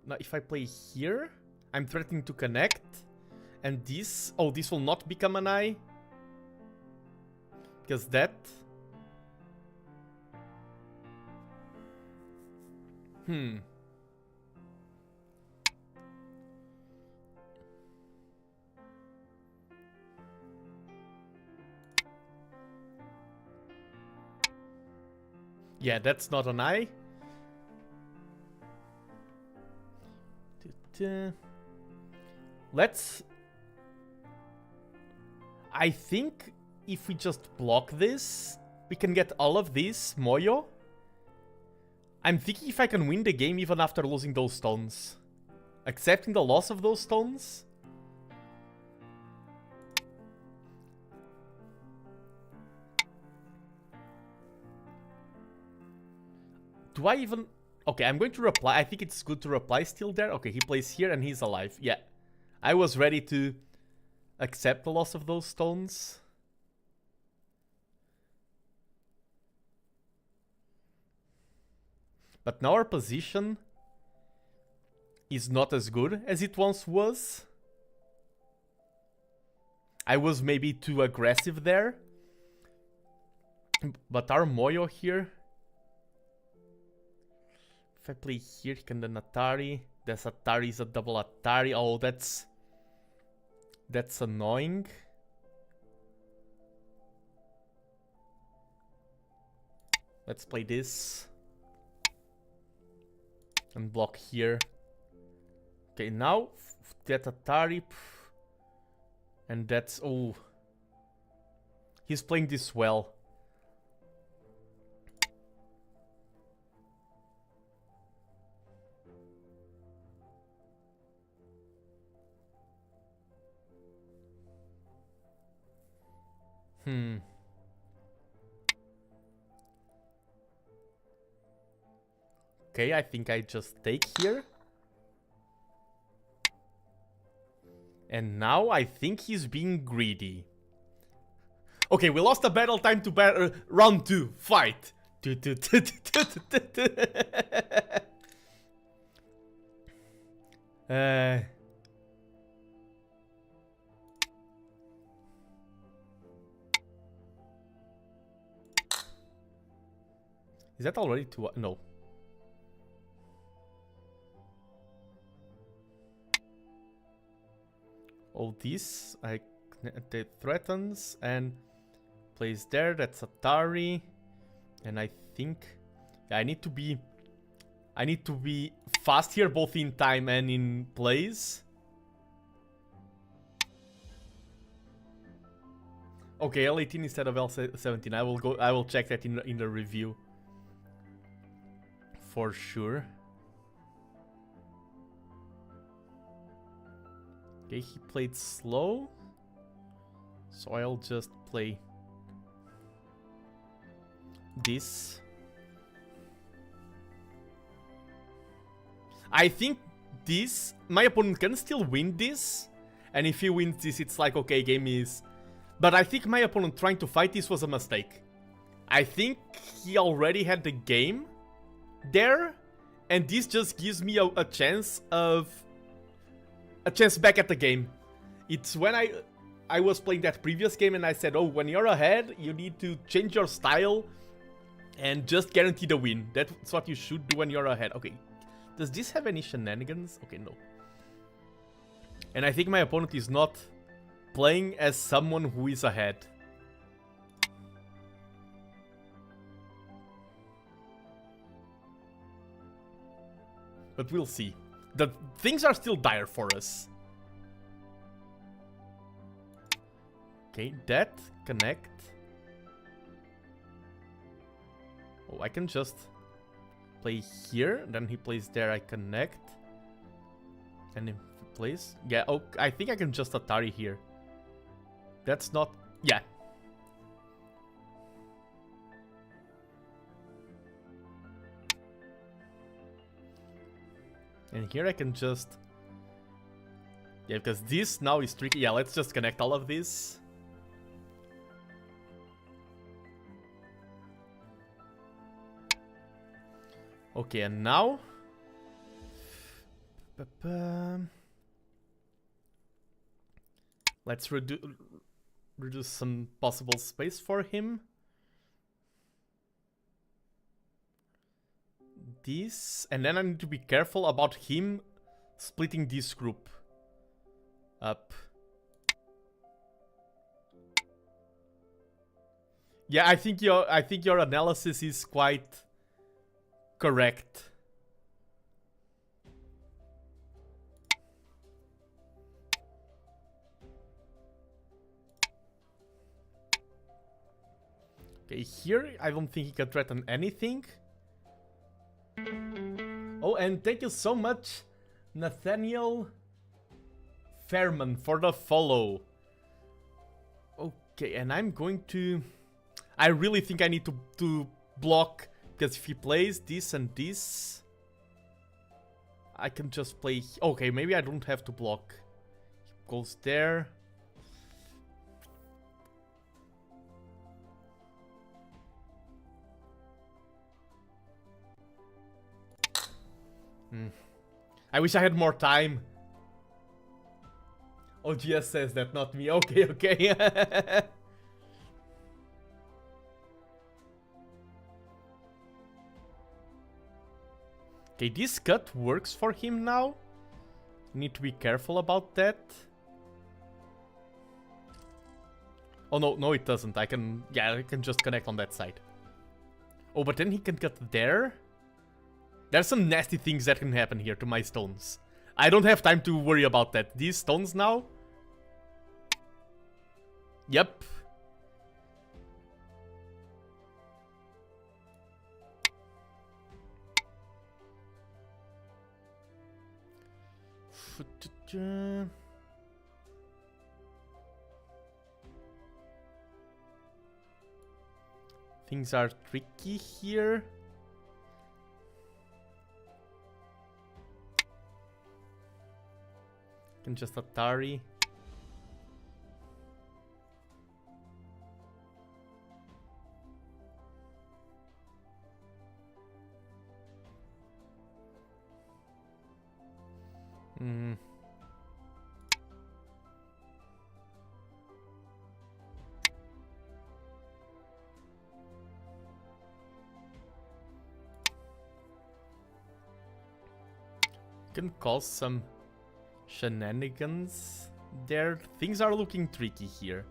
Now, if I play here, I'm threatening to connect. And this... Oh, this will not become an eye. Because that... Yeah, that's not an eye. Let's... I think if we just block this, we can get all of this, Moyo. I'm thinking if I can win the game even after losing those stones. Accepting the loss of those stones. Do I even... Okay, I'm going to reply. I think it's good to reply still there. Okay, he plays here and he's alive. Yeah. I was ready to accept the loss of those stones. But now our position is not as good as it once was. I was maybe too aggressive there. But our Moyo here... If I play here, he can then Atari. This Atari is a double Atari. Oh, that's annoying. Let's play this. And block here. Okay, now that Atari. And that's... Oh. He's playing this well. Okay, I think I just take here. And now I think he's being greedy. Okay, we lost a battle time to round 2. Fight. Is that already 2? No. All this, it threatens and plays there. That's Atari, and I think I need to be fast here, both in time and in plays. Okay, L18 instead of L17. I will check that in the review for sure. Okay, he played slow, so I'll just play this. I think this, my opponent can still win this, and if he wins this, it's like, okay, game is... But I think my opponent trying to fight this was a mistake. I think he already had the game there, and this just gives me a chance of... A chance back at the game. It's when I was playing that previous game and I said, oh, when you're ahead, you need to change your style and just guarantee the win. That's what you should do when you're ahead. Okay, does this have any shenanigans? Okay, no. And I think my opponent is not playing as someone who is ahead. But we'll see. The things are still dire for us. Okay, that, connect. Oh, I can just play here, then he plays there, I connect. And if he plays... Yeah, oh, I think I can just Atari here. That's not... Yeah. And here I can just... Yeah, because this now is tricky. Yeah, let's just connect all of this. Okay, and now... Let's reduce some possible space for him. This, and then I need to be careful about him splitting this group up. Yeah, I think your analysis is quite correct. Okay, here I don't think he can threaten anything. Oh, and thank you so much, Nathaniel Fairman, for the follow. Okay, and I'm going to... I really think I need to block, because if he plays this and this, I can just play... Okay, maybe I don't have to block. He goes there. I wish I had more time. OGS says that, not me. Okay, okay. Okay, this cut works for him now. Need to be careful about that. Oh no, no it doesn't. I can just connect on that side. Oh, but then he can cut there. There's some nasty things that can happen here to my stones. I don't have time to worry about that. These stones now. Yep. Things are tricky here. Can just Atari. Can cause some shenanigans there. Things are looking tricky here.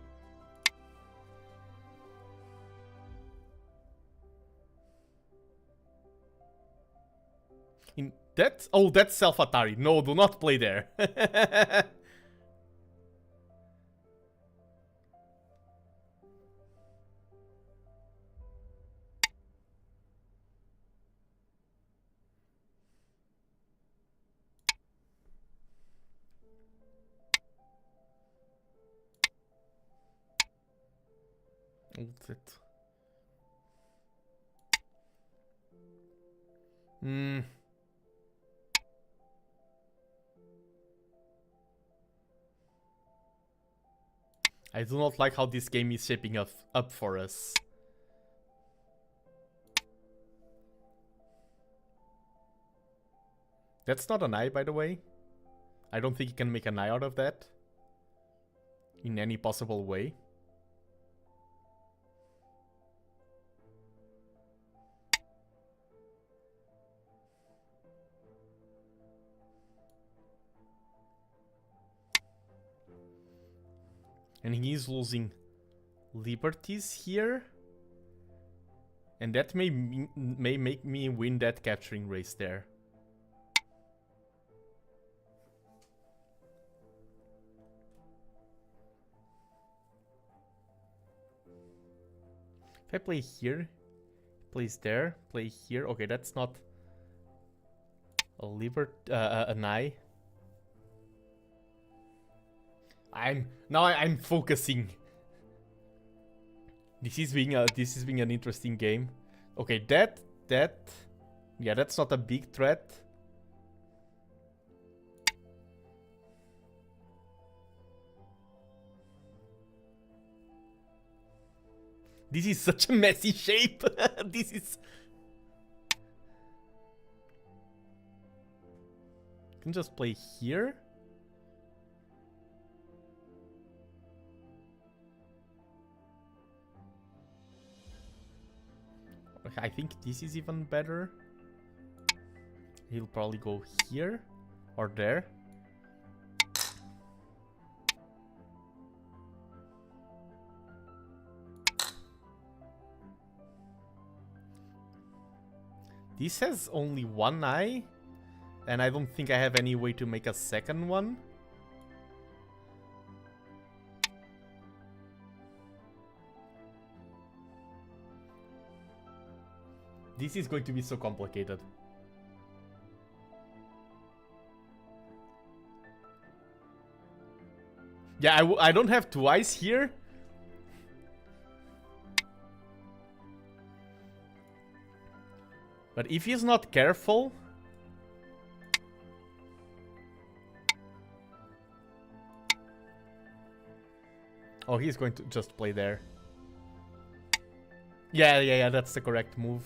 In that, oh, that's self-Atari. No, do not play there. Hold it. I do not like how this game is shaping up for us. That's not an eye, by the way. I don't think you can make an eye out of that. In any possible way. And he is losing liberties here. And that may make me win that capturing race there. If I play here, plays there, play here. Okay, that's not a an eye. I'm focusing. This is being an interesting game. Okay, yeah, that's not a big threat. This is such a messy shape. This is. Can just play here. I think this is even better. He'll probably go here or there. This has only one eye, and I don't think I have any way to make a second one. This is going to be so complicated. Yeah, I don't have two eyes here. But if he's not careful... Oh, he's going to just play there. Yeah, that's the correct move.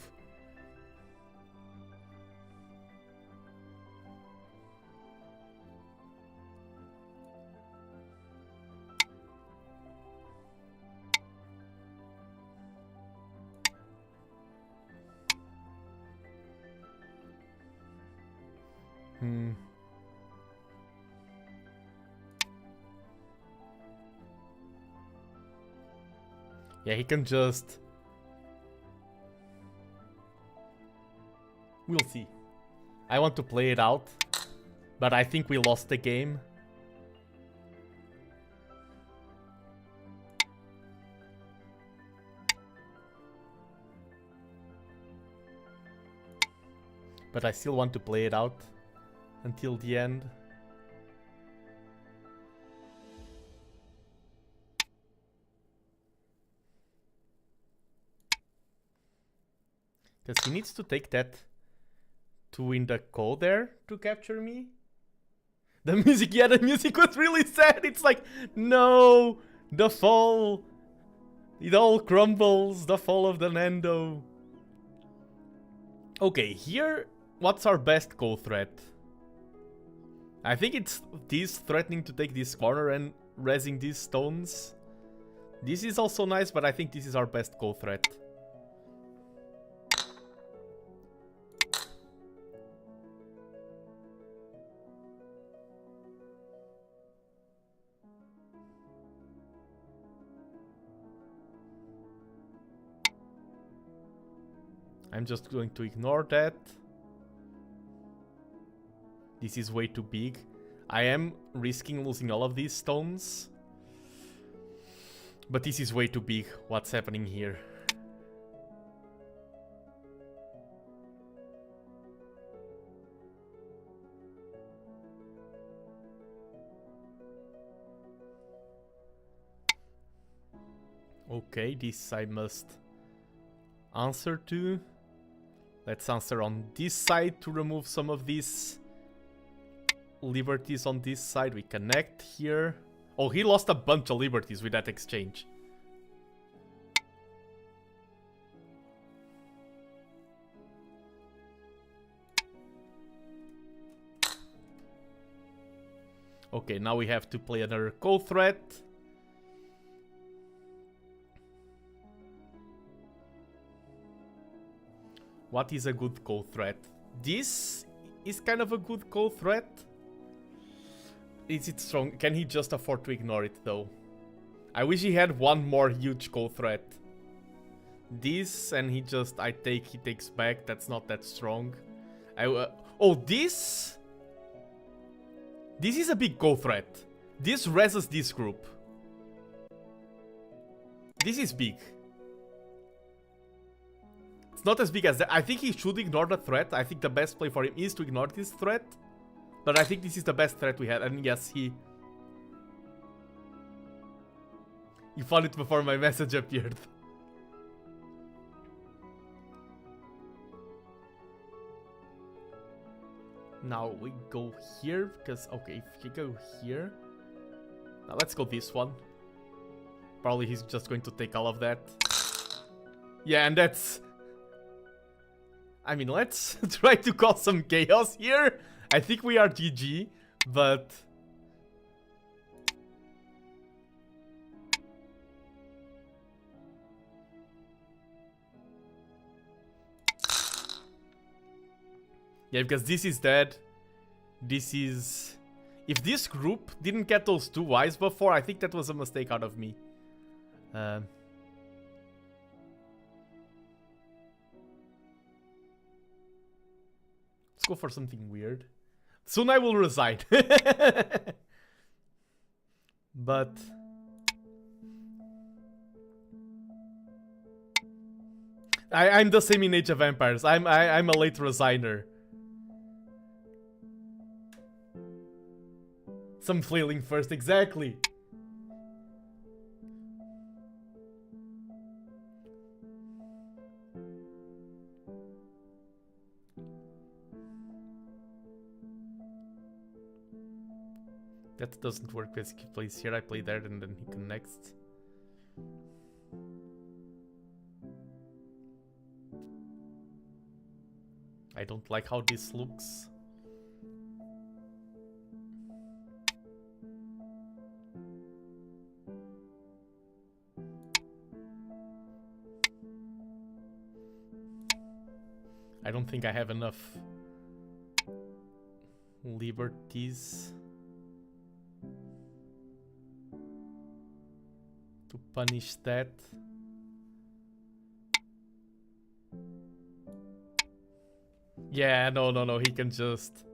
Yeah, he can just... We'll see. I want to play it out, but I think we lost the game. But I still want to play it out until the end. Because he needs to take that to win the call there to capture me. The music, yeah, the music was really sad. It's like, no, the fall. It all crumbles, the fall of the Nando. Okay, here, what's our best call threat? I think it's this threatening to take this corner and raising these stones. This is also nice, but I think this is our best call threat. I'm just going to ignore that. This is way too big. I am risking losing all of these stones. But this is way too big. What's happening here? Okay, this I must answer to. Let's answer on this side to remove some of these liberties on this side. We connect here. Oh, he lost a bunch of liberties with that exchange. Okay, now we have to play another call threat. What is a good call threat? This is kind of a good call threat. Is it strong? Can he just afford to ignore it though? I wish he had one more huge call threat. This and he just, he takes back. That's not that strong. Oh, this? This is a big call threat. This reses this group. This is big. It's not as big as that. I think he should ignore the threat. I think the best play for him is to ignore this threat. But I think this is the best threat we had. And yes, he found it before my message appeared. Now we go here because, okay, if you go here. Now let's go this one. Probably he's just going to take all of that. Yeah, and that's... I mean, let's try to cause some chaos here. I think we are GG, but... Yeah, because this is dead. This is... If this group didn't get those 2 Ys before, I think that was a mistake out of me. Let's go for something weird. Soon I will resign. But... I'm the same in Age of Empires. I'm a late resigner. Some flailing first, exactly. That doesn't work because he plays here, I play there, and then he connects. I don't like how this looks. I don't think I have enough liberties to punish that. Yeah, no, he can just...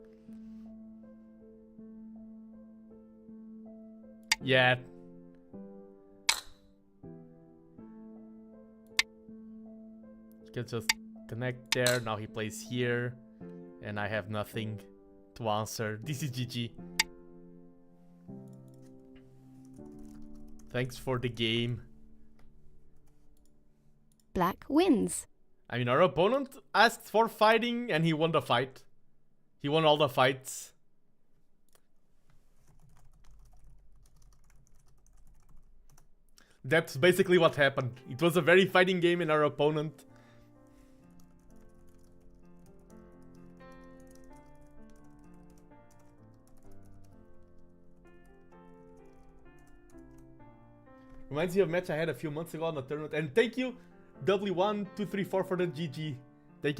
Yeah. He can just connect there. Now he plays here. And I have nothing to answer. This is GG. Thanks for the game. Black wins. I mean, our opponent asked for fighting and he won the fight. He won all the fights. That's basically what happened. It was a very fighting game in our opponent. Reminds me of a match I had a few months ago on the tournament. And thank you, W1234 for the GG.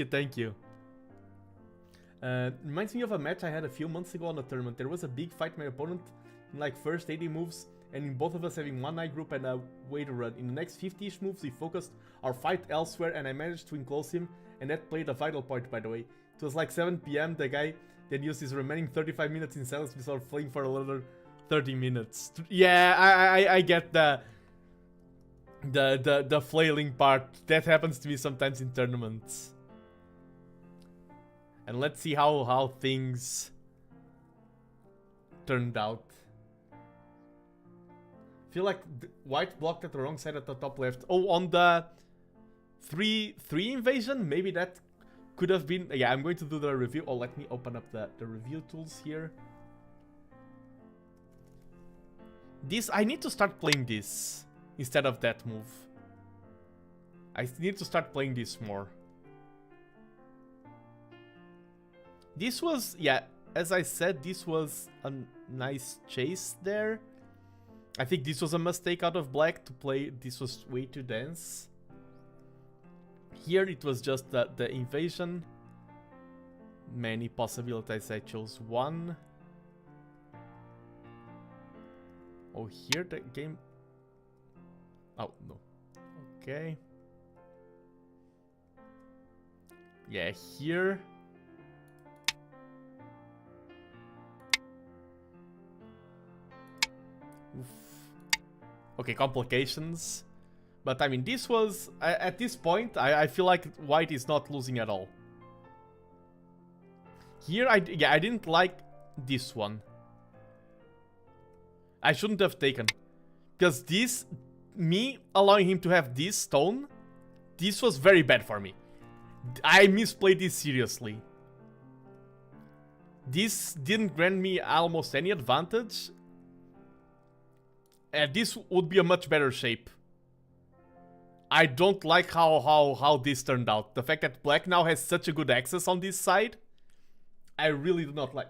Thank you. Reminds me of a match I had a few months ago on the tournament. There was a big fight, my opponent in like first 80 moves, and in both of us having one eye group and a way to run. In the next 50-ish moves, we focused our fight elsewhere, and I managed to enclose him, and that played a vital point, by the way. It was like 7 PM, the guy then used his remaining 35 minutes in silence before fleeing for another 30 minutes. Yeah, I get the flailing part. That happens to me sometimes in tournaments. And let's see how things turned out. I feel like white blocked at the wrong side at the top left. Oh, on the 3 invasion? Maybe that could have been... Yeah, I'm going to do the review. Oh, let me open up the review tools here. This... I need to start playing this instead of that move. I need to start playing this more. This was... Yeah, as I said, this was a nice chase there. I think this was a mistake out of black to play. This was way too dense. Here it was just the invasion. Many possibilities. I chose one. Oh, here the game... Oh, no. Okay. Yeah, here... Oof. Okay, complications. But I mean, this was... At this point, I feel like white is not losing at all. Here, I didn't like this one. I shouldn't have taken. Because this... Me allowing him to have this stone... This was very bad for me. I misplayed this seriously. This didn't grant me almost any advantage. And this would be a much better shape. I don't like how this turned out. The fact that black now has such a good access on this side, I really do not like.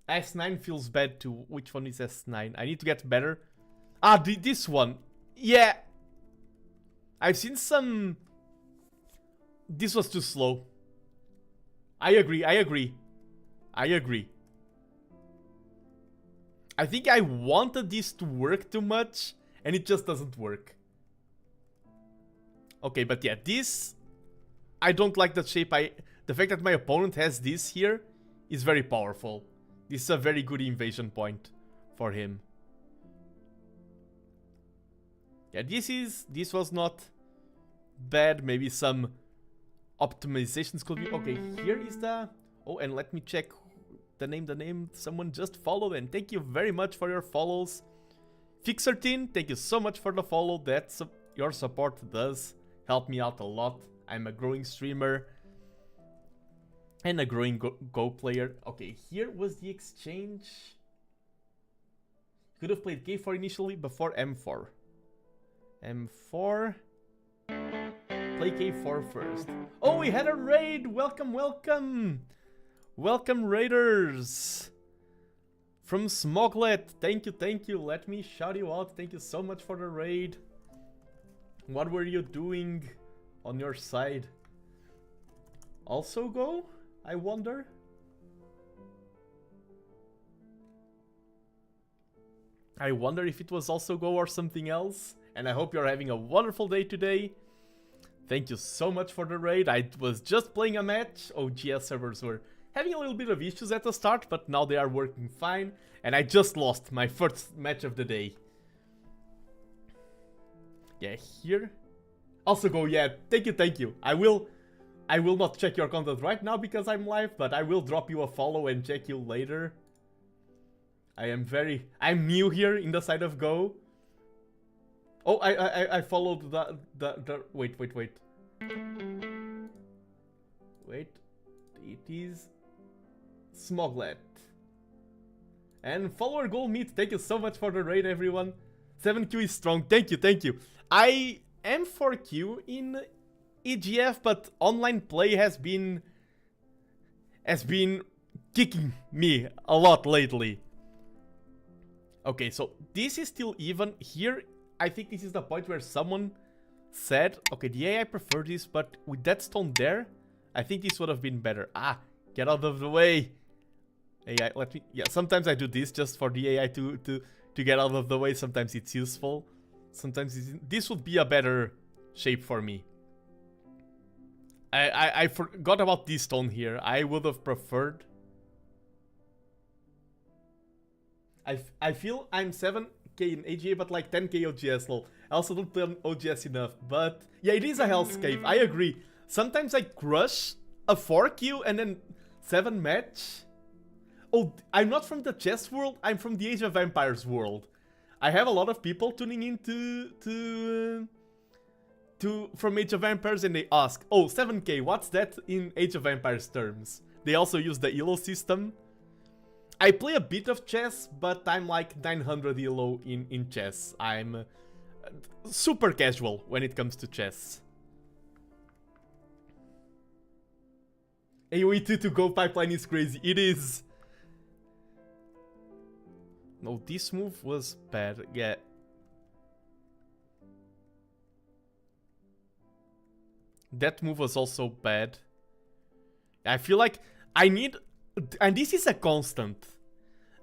S9 feels bad too. Which one is S9? I need to get better. Ah, this one. Yeah. I've seen some... This was too slow. I agree. I think I wanted this to work too much, and it just doesn't work. Okay, but yeah, this... I don't like that shape. The fact that my opponent has this here is very powerful. This is a very good invasion point for him. Yeah, this was not bad. Maybe some optimizations could be... Okay, here is the... Oh, and let me check the name. Someone just followed, and thank you very much for your follows. Fixertin, thank you so much for the follow. That's your support does help me out a lot. I'm a growing streamer and a growing Go player. Okay, here was the exchange. Could have played K4 initially before M4. M4. Play K4 first. Oh, we had a raid! Welcome, welcome! Welcome, raiders! From Smoglet, thank you. Let me shout you out. Thank you so much for the raid. What were you doing on your side? Also go? I wonder. I wonder if it was also go or something else. And I hope you're having a wonderful day today. Thank you so much for the raid. I was just playing a match. OGS servers were having a little bit of issues at the start, but now they are working fine. And I just lost my first match of the day. Yeah, here. Also go, yeah, thank you. I will not check your content right now because I'm live, but I will drop you a follow and check you later. I'm new here in the side of Go. Oh, I followed the wait. Wait, it is Smoglet. And follower goal meet, thank you so much for the raid, everyone. 7Q is strong, thank you. I am 4Q in EGF, but online play has been kicking me a lot lately. Okay, so this is still even. Here, I think this is the point where someone said, okay, the AI prefer this, but with that stone there, I think this would have been better. Ah, get out of the way. AI, let me, yeah, sometimes I do this just for the AI to get out of the way. Sometimes it's useful. Sometimes this would be a better shape for me. I forgot about this stone here. I would have preferred. I feel I'm 7k in AGA, but like 10k OGS, lol. I also don't play on OGS enough, but yeah, it is a hellscape. I agree. Sometimes I crush a 4Q and then 7 match. Oh, I'm not from the chess world, I'm from the Age of Empires world. I have a lot of people tuning in from Age of Empires, and they ask, oh, 7k, what's that in Age of Empires terms? They also use the ELO system. I play a bit of chess, but I'm like 900 ELO in chess. I'm super casual when it comes to chess. AoE 2 to go pipeline is crazy. It is. No, this move was bad. Yeah. That move was also bad. I feel like I need... And this is a constant.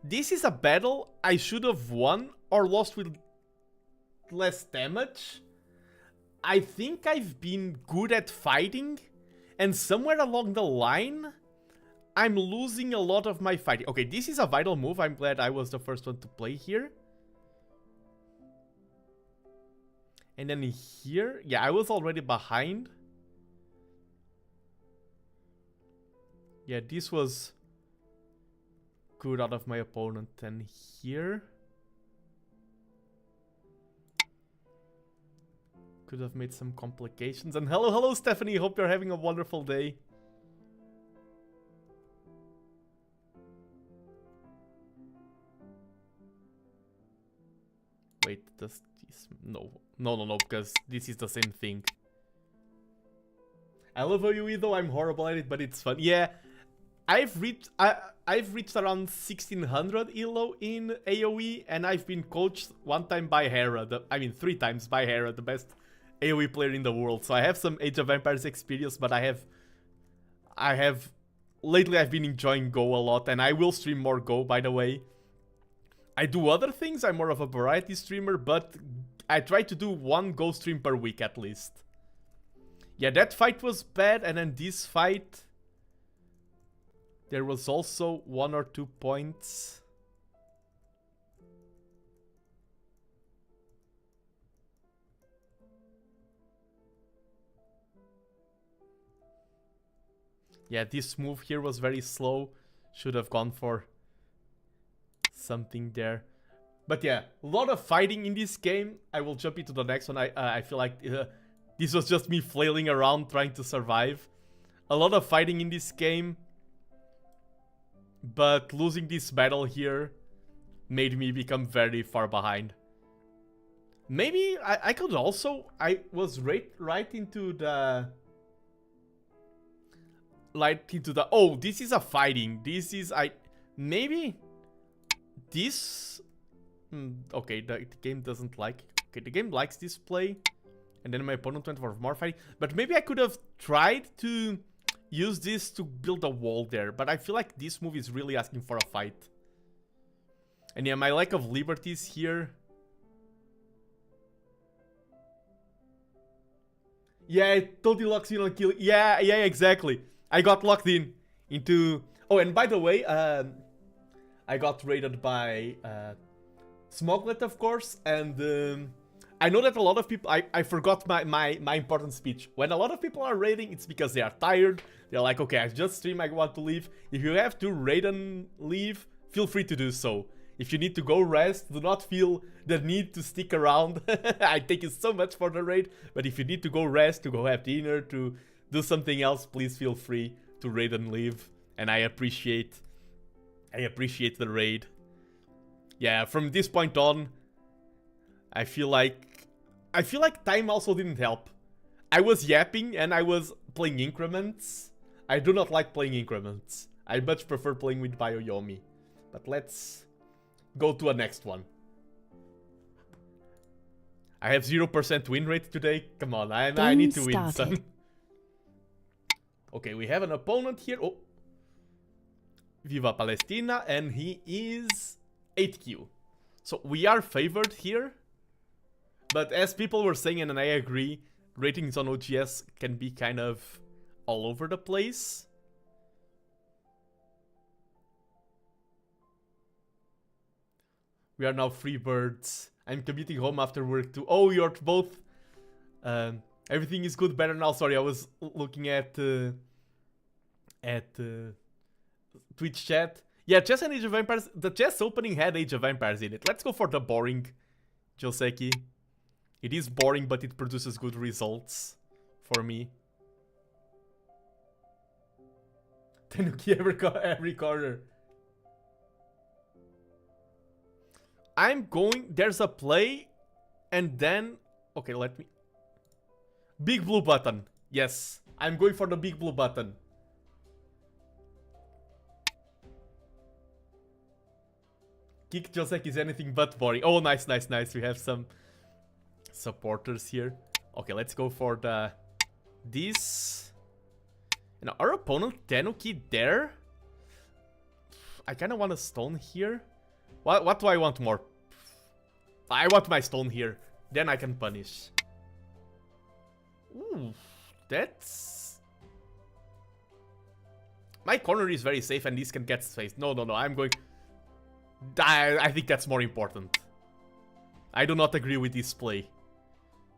This is a battle I should have won or lost with less damage. I think I've been good at fighting, and somewhere along the line, I'm losing a lot of my fighting. Okay, this is a vital move. I'm glad I was the first one to play here. And then here, yeah, I was already behind. Yeah, this was good out of my opponent. And here, could have made some complications. And hello, Stephanie. Hope you're having a wonderful day. Wait, does this... No, because this is the same thing. I love AoE though, I'm horrible at it, but it's fun. Yeah, I've reached around 1600 ELO in AoE, and I've been coached one time by Hera. Three times by Hera, the best AoE player in the world. So I have some Age of Empires experience, but lately I've been enjoying Go a lot, and I will stream more Go, by the way. I do other things, I'm more of a variety streamer, but I try to do one Go stream per week at least. Yeah, that fight was bad, and then this fight, there was also 1 or 2 points. Yeah, this move here was very slow. Should have gone for something there. But yeah, a lot of fighting in this game. I will jump into the next one. I feel like this was just me flailing around trying to survive. A lot of fighting in this game. But losing this battle here made me become very far behind. Maybe I could also... I was right into the... Oh, this is a fighting. This is... Maybe... This... okay, the game doesn't like... Okay, the game likes this play. And then my opponent went for more fighting. But maybe I could have tried to use this to build a wall there. But I feel like this move is really asking for a fight. And yeah, my lack of liberties here. Yeah, it totally locks in on kill. Yeah, exactly. I got locked in into... Oh, and by the way, I got raided by Smoglet, of course, and I know that a lot of people... I forgot my important speech. When a lot of people are raiding, it's because they are tired. They're like, okay, I just stream, I want to leave. If you have to raid and leave, feel free to do so. If you need to go rest, do not feel the need to stick around. I thank you so much for the raid, but if you need to go rest, to go have dinner, to do something else, please feel free to raid and leave. And I appreciate the raid. Yeah, from this point on, I feel like time also didn't help. I was yapping and I was playing increments. I do not like playing increments. I much prefer playing with Bioyomi. But let's go to a next one. I have 0% win rate today. Come on, I need to win some. Okay, we have an opponent here. Oh. Viva Palestina, and he is 8Q. So we are favored here. But as people were saying, and I agree, ratings on OGS can be kind of all over the place. We are now free birds. I'm commuting home after work too. Oh, you're both... everything is good, better now. Sorry, I was looking at Twitch chat. Yeah, Chess and Age of Empires. The chess opening had Age of Empires in it. Let's go for the boring Joseki. It is boring, but it produces good results for me. Tenuki every corner. I'm going... There's a play, and then... Okay, let me... Big blue button. Yes, I'm going for the big blue button. Kick Josek is anything but boring. Oh, nice. We have some supporters here. Okay, let's go for the... This. And our opponent, Tenuki, there. I kind of want a stone here. What do I want more? I want my stone here. Then I can punish. Ooh, that's... My corner is very safe and this can get spaced. No, I'm going... I think that's more important. I do not agree with this play.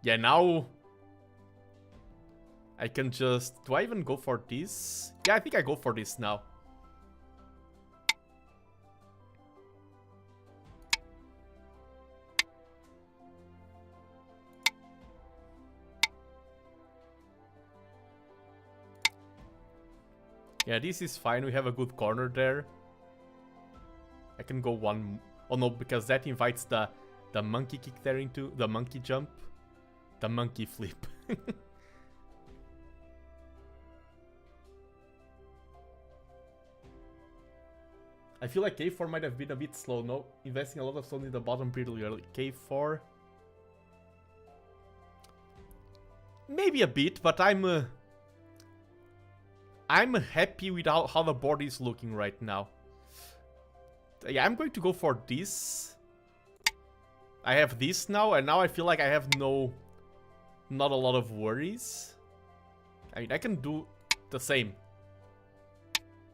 Yeah, now... I can just... Do I even go for this? Yeah, I think I go for this now. Yeah, this is fine. We have a good corner there. I can go one... Oh no, because that invites the monkey kick there into... The monkey jump. The monkey flip. I feel like K4 might have been a bit slow, no? Investing a lot of stone in the bottom pretty early. K4... Maybe a bit, but I'm happy with how the board is looking right now. Yeah, I'm going to go for this. I have this now, and now I feel like I have not a lot of worries. I mean, I can do the same.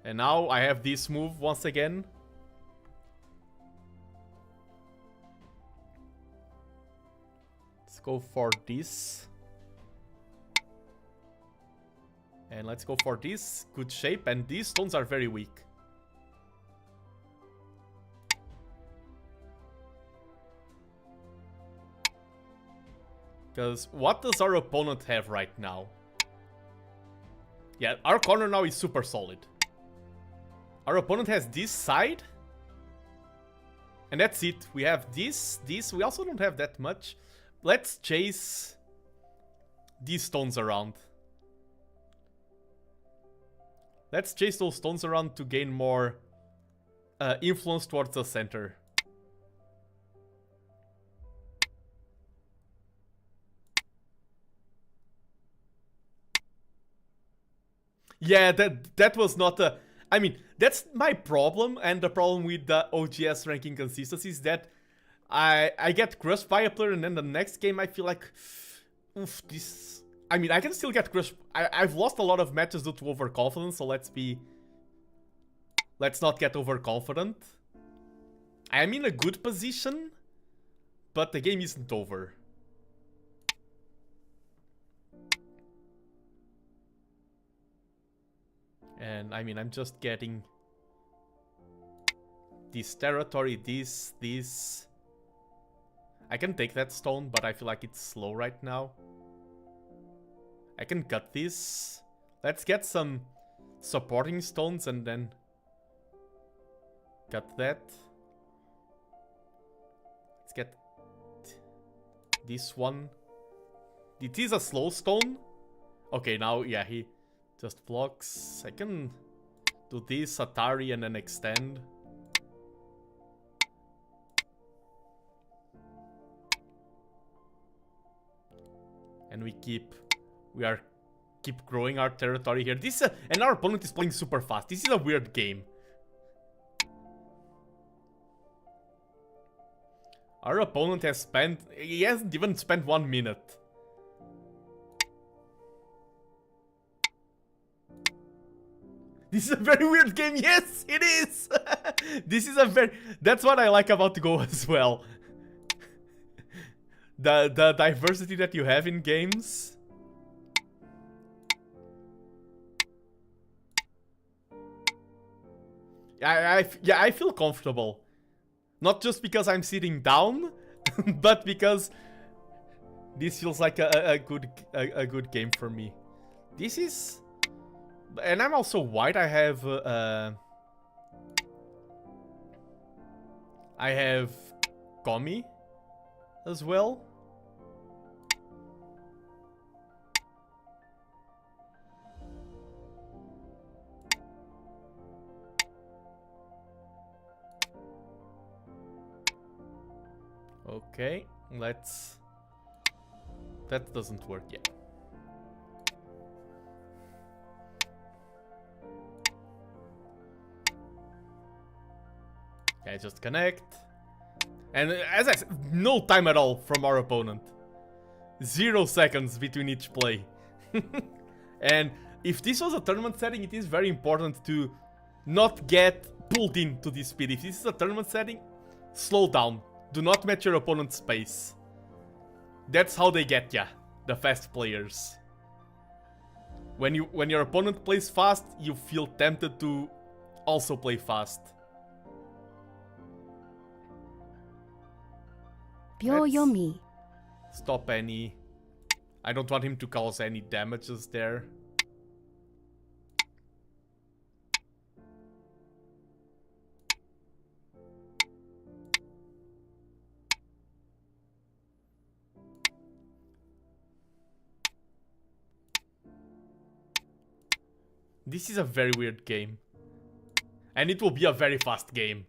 And now I have this move once again. Let's go for this. And let's go for this. Good shape. And these stones are very weak. Because what does our opponent have right now? Yeah, our corner now is super solid. Our opponent has this side. And that's it. We have this. We also don't have that much. Let's chase these stones around. Let's chase those stones around to gain more influence towards the center. Yeah, that was not a... I mean, that's my problem, and the problem with the OGS ranking consistency is that I get crushed by a player, and then the next game I feel like... Oof, this... I mean, I can still get crushed. I've lost a lot of matches due to overconfidence, so let's not get overconfident. I'm in a good position, but the game isn't over. And I mean, I'm just getting this territory, this. I can take that stone, but I feel like it's slow right now. I can cut this. Let's get some supporting stones and then cut that. Let's get this one. It is a slow stone. Okay, now, yeah, he just blocks. I can do this, Atari, and then extend. And we keep growing our territory here. This and our opponent is playing super fast. This is a weird game. Our opponent he hasn't even spent 1 minute. This is a very weird game. Yes, it is. That's what I like about Go as well. The diversity that you have in games. Yeah, I feel comfortable. Not just because I'm sitting down, but because this feels like a good game for me. This is, and I'm also white. I have Komi as well. Okay, that doesn't work yet. Okay, just connect. And as I said, no time at all from our opponent. 0 seconds between each play. And if this was a tournament setting, it is very important to not get pulled into this speed. If this is a tournament setting, slow down. Do not match your opponent's pace. That's how they get ya, the fast players. When your opponent plays fast, you feel tempted to also play fast. Byoyomi. Stop any. I don't want him to cause any damages there. This is a very weird game. And it will be a very fast game.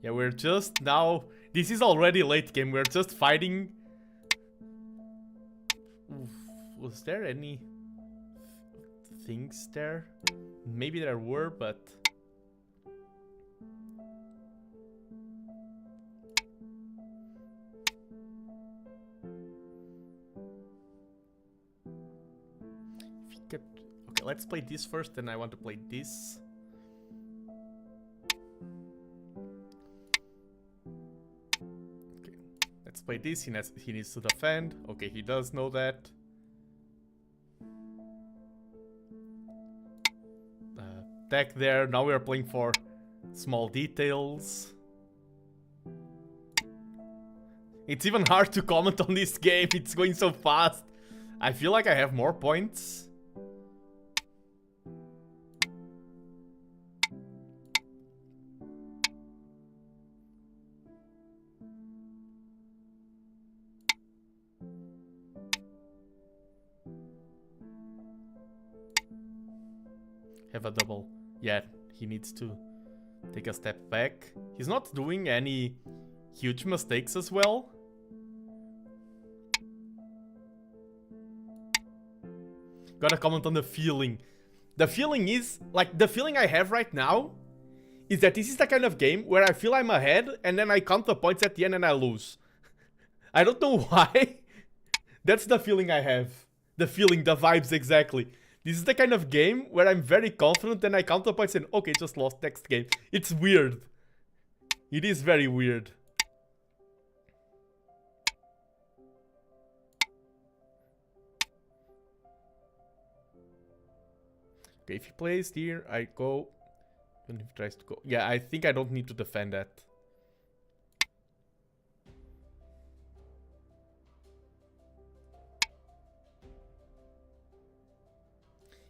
Yeah, we're just now... This is already late game. We're just fighting... Oof, was there any... things there? Maybe there were, but... If you could... Okay, let's play this first, then I want to play this. Okay, let's play this. He needs to defend. Okay, he does know that. Attack there. Now we are playing for small details. It's even hard to comment on this game. It's going so fast. I feel like I have more points. Have a double. Yeah, he needs to take a step back. He's not doing any huge mistakes as well. Gotta comment on the feeling. The feeling is, like, the feeling I have right now is that this is the kind of game where I feel I'm ahead and then I count the points at the end and I lose. I don't know why. That's the feeling I have. The feeling, the vibes exactly. This is the kind of game where I'm very confident and I count the points and okay, just lost next game. It's weird. It is very weird. Okay, if he plays here, I go. And if he tries to go. Yeah, I think I don't need to defend that.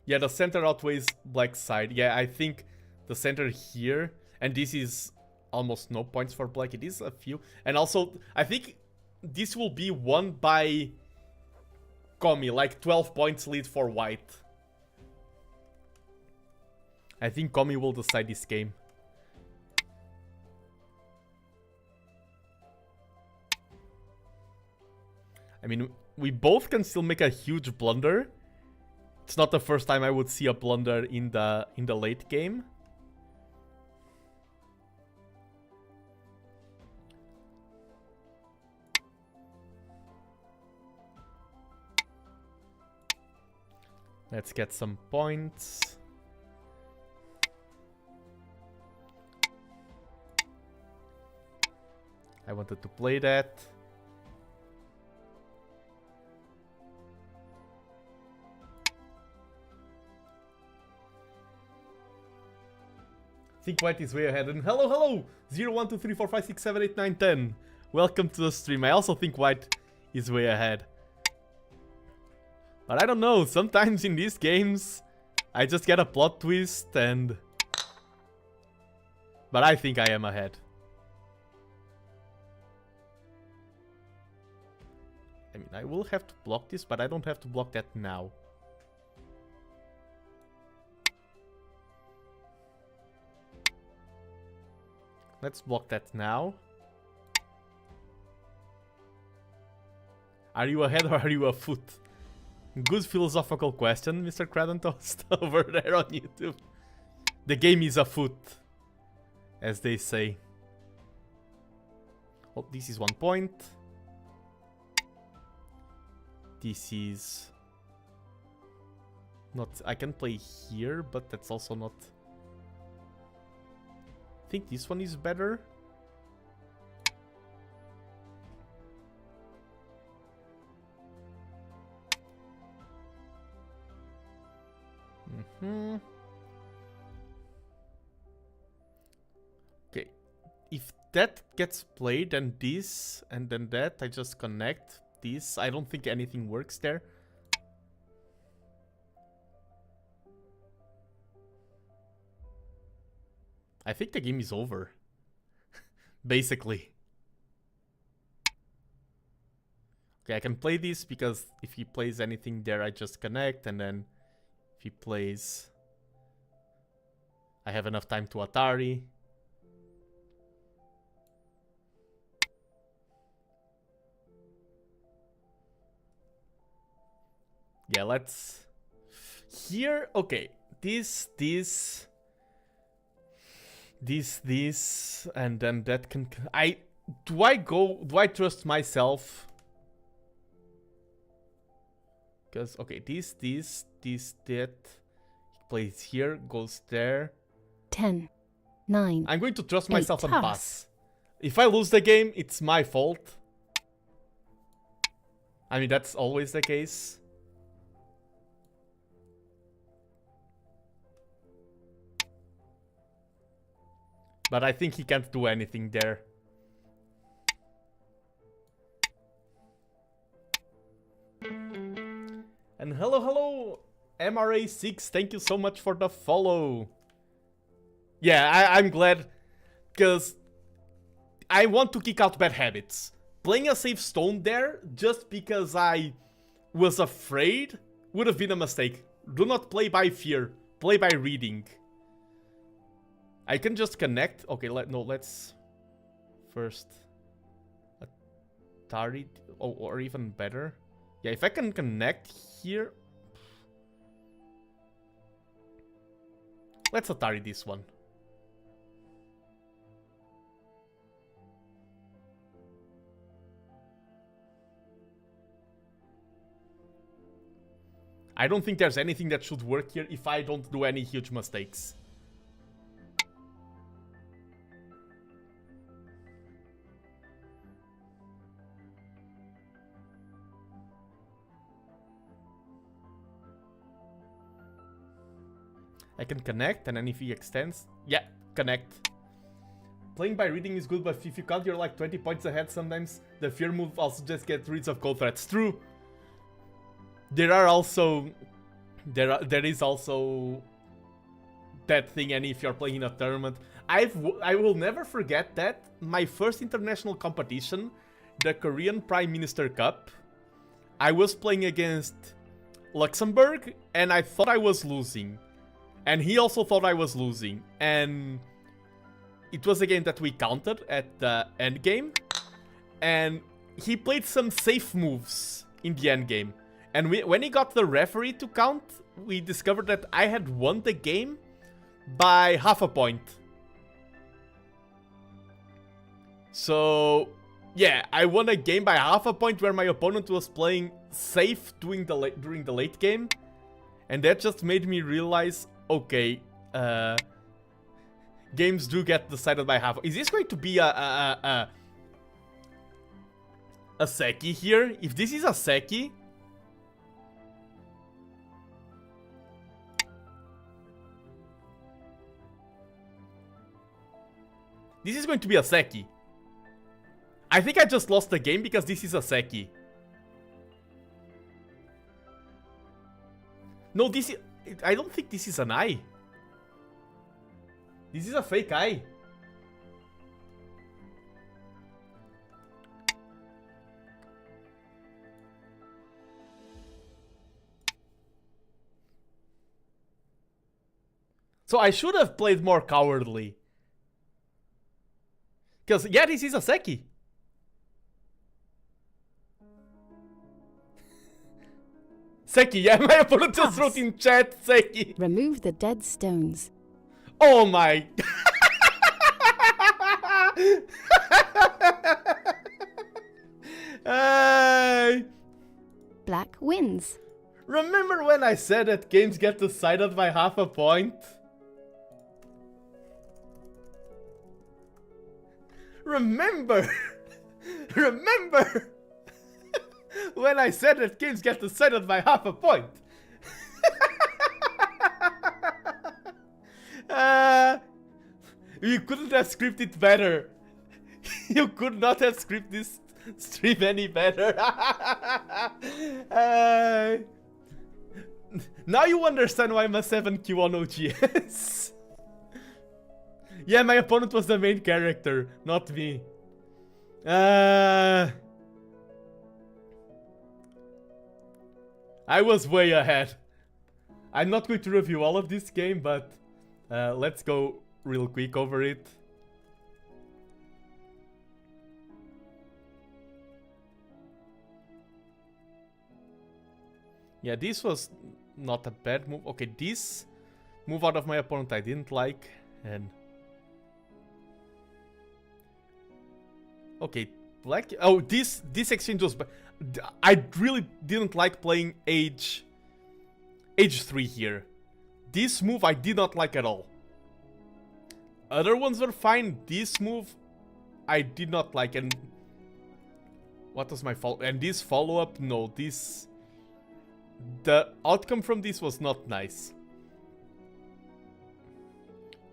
Yeah, the center outweighs black's side. Yeah, I think the center here, and this is almost no points for black. It is a few. And also, I think this will be won by Komi, like 12 points lead for white. I think Komi will decide this game. I mean, we both can still make a huge blunder. It's not the first time I would see a blunder in the late game. Let's get some points. I wanted to play that. Think white is way ahead. And hello, hello! 0, 1, 2, 3, 4, 5, 6, 7, 8, 9, 10. Welcome to the stream. I also think white is way ahead. But I don't know. Sometimes in these games, I just get a plot twist and... But I think I am ahead. I mean, I will have to block this, but I don't have to block that now. Let's block that now. Are you ahead or are you afoot? Good philosophical question, Mr. Kradentoast, over there on YouTube. The game is afoot, as they say. Oh, this is 1 point. This is... not... I can play here, but that's also not... I think this one is better. Okay. If that gets played and this and then that, I just connect this. I don't think anything works there. I think the game is over. Basically. Okay, I can play this because if he plays anything there, I just connect, and then if he plays... I have enough time to Atari. Yeah, let's... Here, okay. This, and then that can... Do I trust myself? Because, okay, this, that. He plays here, goes there. 10, 9. I'm going to trust myself and pass. pass. If I lose the game, it's my fault. I mean, that's always the case. But I think he can't do anything there. And hello, MRA6, thank you so much for the follow. Yeah, I'm glad, because I want to kick out bad habits. Playing a safe stone there, just because I was afraid, would have been a mistake. Do not play by fear, play by reading. I can just connect. Okay, let's first Atari, or even better. Yeah, if I can connect here, Let's Atari this one. I don't think there's anything that should work here if I don't do any huge mistakes. I can connect, and then if he extends... Yeah, connect. Playing by reading is good, but if you count, you're like 20 points ahead sometimes. The fear move also just gets rid of cold threats. True. There are also... There is also... that thing, and if you're playing in a tournament... I will never forget that. My first international competition, the Korean Prime Minister Cup, I was playing against Luxembourg, and I thought I was losing. And he also thought I was losing. And it was a game that we counted at the end game. And he played some safe moves in the end game. And when he got the referee to count, we discovered that I had won the game by half a point. So, yeah, I won a game by half a point where my opponent was playing safe during the late game. And that just made me realize, okay, games do get decided by half. Is this going to be a Seki here? If this is a Seki... This is going to be a Seki. I think I just lost the game because this is a Seki. No, this is... I don't think this is an eye. This is a fake eye. So I should have played more cowardly. Because, yeah, this is a Seki. Seki, yeah, my opponent just wrote in chat, Seki. Remove the dead stones. Oh my... Black wins. Remember when I said that games get decided by half a point? Remember! Remember! When I said that games get decided by half a point? You couldn't have scripted better. You could not have scripted this stream any better. Now you understand why I'm a 7Q on OGS. Yeah, my opponent was the main character, not me. I was way ahead. I'm not going to review all of this game, but let's go real quick over it. Yeah, this was not a bad move. Okay, this move out of my opponent I didn't like, and... Okay, black... Oh, this exchange was... I really didn't like playing Age 3 here. This move I did not like at all. Other ones were fine. This move I did not like, and... What was my follow... And this follow-up? No, this... The outcome from this was not nice.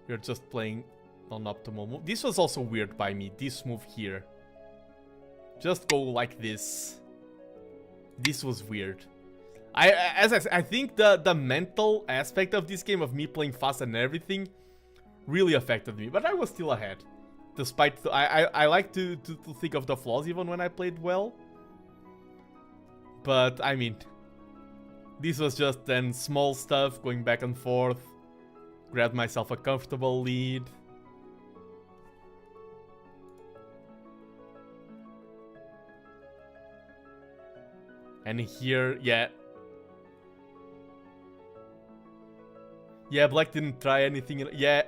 You're just playing non-optimal move. This was also weird by me, this move here. Just go like this. This was weird. I think the mental aspect of this game, of me playing fast and everything, really affected me. But I was still ahead. Despite... I like to think of the flaws even when I played well. But, I mean... This was just then small stuff, going back and forth. Grabbed myself a comfortable lead. And here, yeah. Yeah, black didn't try anything. Yeah.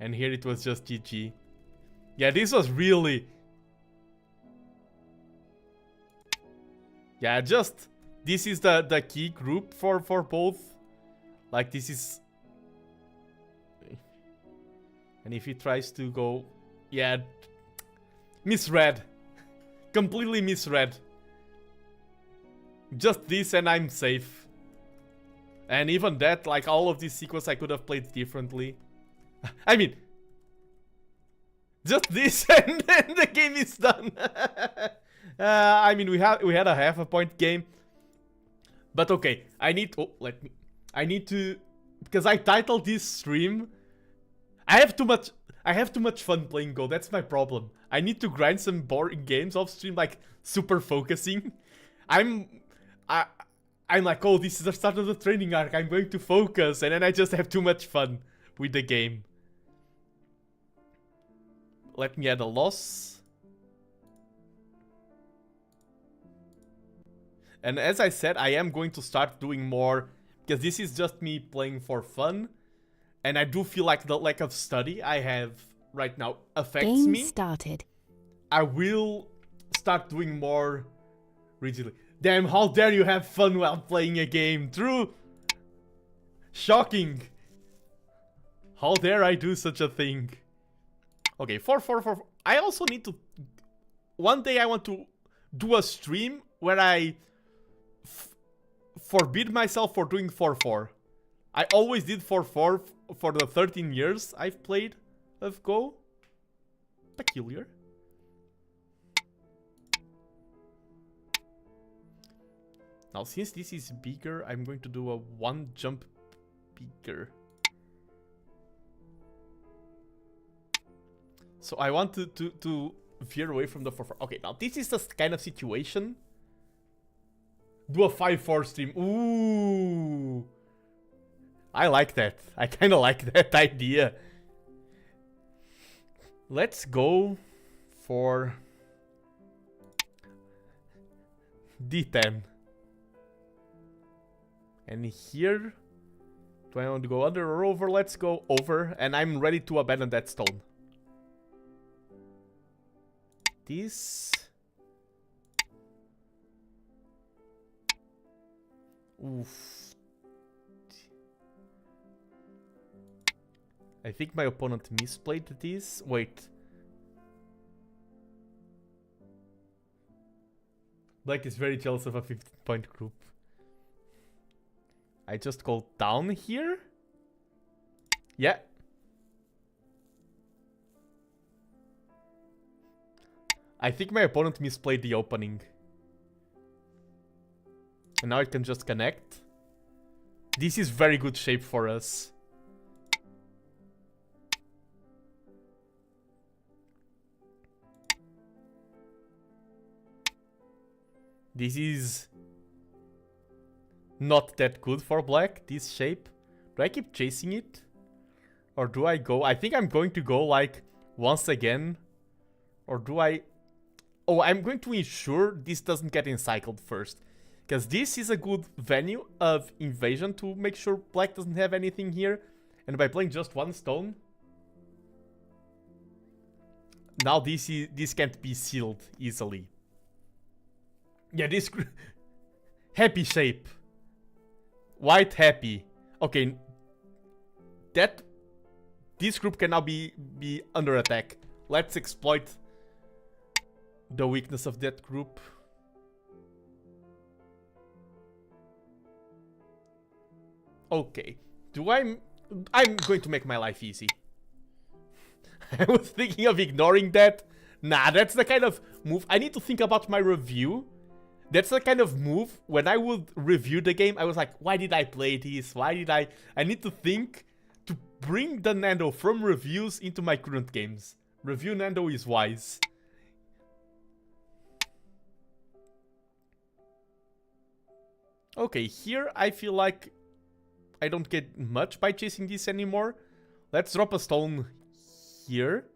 And here it was just GG. Yeah, this was really... Yeah, just... This is the key group for both. Like, this is... And if he tries to go... Yeah. Misread. Completely misread. Just this and I'm safe. And even that, like, all of this sequence I could have played differently. I mean... Just this and then the game is done. I mean, we had a half a point game. But okay, I need... Oh, I need to... Because I titled this stream... I have too much fun playing Go, that's my problem. I need to grind some boring games off stream, like super focusing. I'm like, oh, this is the start of the training arc, I'm going to focus, and then I just have too much fun with the game. Let me add a loss. And as I said, I am going to start doing more, because this is just me playing for fun. And I do feel like the lack of study I have right now affects me. Game started. I will start doing more rigidly. Damn, how dare you have fun while playing a game? True. Shocking. How dare I do such a thing? Okay, 4. I also need to... One day I want to do a stream where I forbid myself for doing 4-4. I always did 4-4 for the 13 years I've played of Go. Peculiar. Now, since this is bigger, I'm going to do a 1 jump bigger. So I want to veer away from the 4-4. Okay, now this is the kind of situation. Do a 5-4 stream. Ooh. I like that. I kind of like that idea. Let's go for D10. And here, do I want to go under or over? Let's go over, and I'm ready to abandon that stone. This... Oof. I think my opponent misplayed this. Wait. Black is very jealous of a 15-point group. I just go down here? Yeah. I think my opponent misplayed the opening. And now I can just connect. This is very good shape for us. This is not that good for black, this shape. Do I keep chasing it? Or do I go? I think I'm going to go like once again. Or do I... Oh, I'm going to ensure this doesn't get encycled first. Because this is a good venue of invasion to make sure black doesn't have anything here. And by playing just 1 stone... Now this can't be sealed easily. Yeah, this... Happy shape. White happy. Okay. This group can now be under attack. Let's exploit the weakness of that group. Okay. I'm going to make my life easy. I was thinking of ignoring that. Nah, that's the kind of move. I need to think about my review. That's the kind of move, when I would review the game, I was like, why did I play this? Why did I need to think to bring the Nando from reviews into my current games. Review Nando is wise. Okay, here I feel like I don't get much by chasing this anymore. Let's drop a stone here.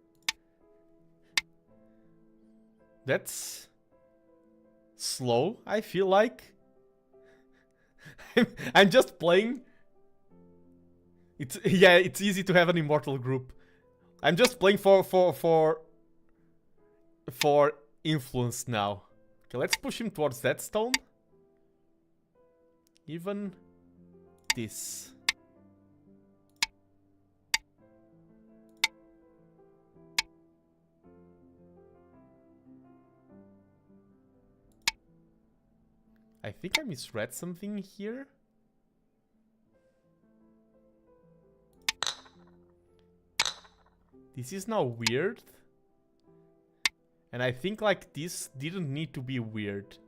That's slow, I feel like. I'm just playing It's yeah, it's easy to have an immortal group. I'm just playing for influence now. Okay, let's push him towards that stone. Even this. I think I misread something here. This is now weird. And I think like this didn't need to be weird.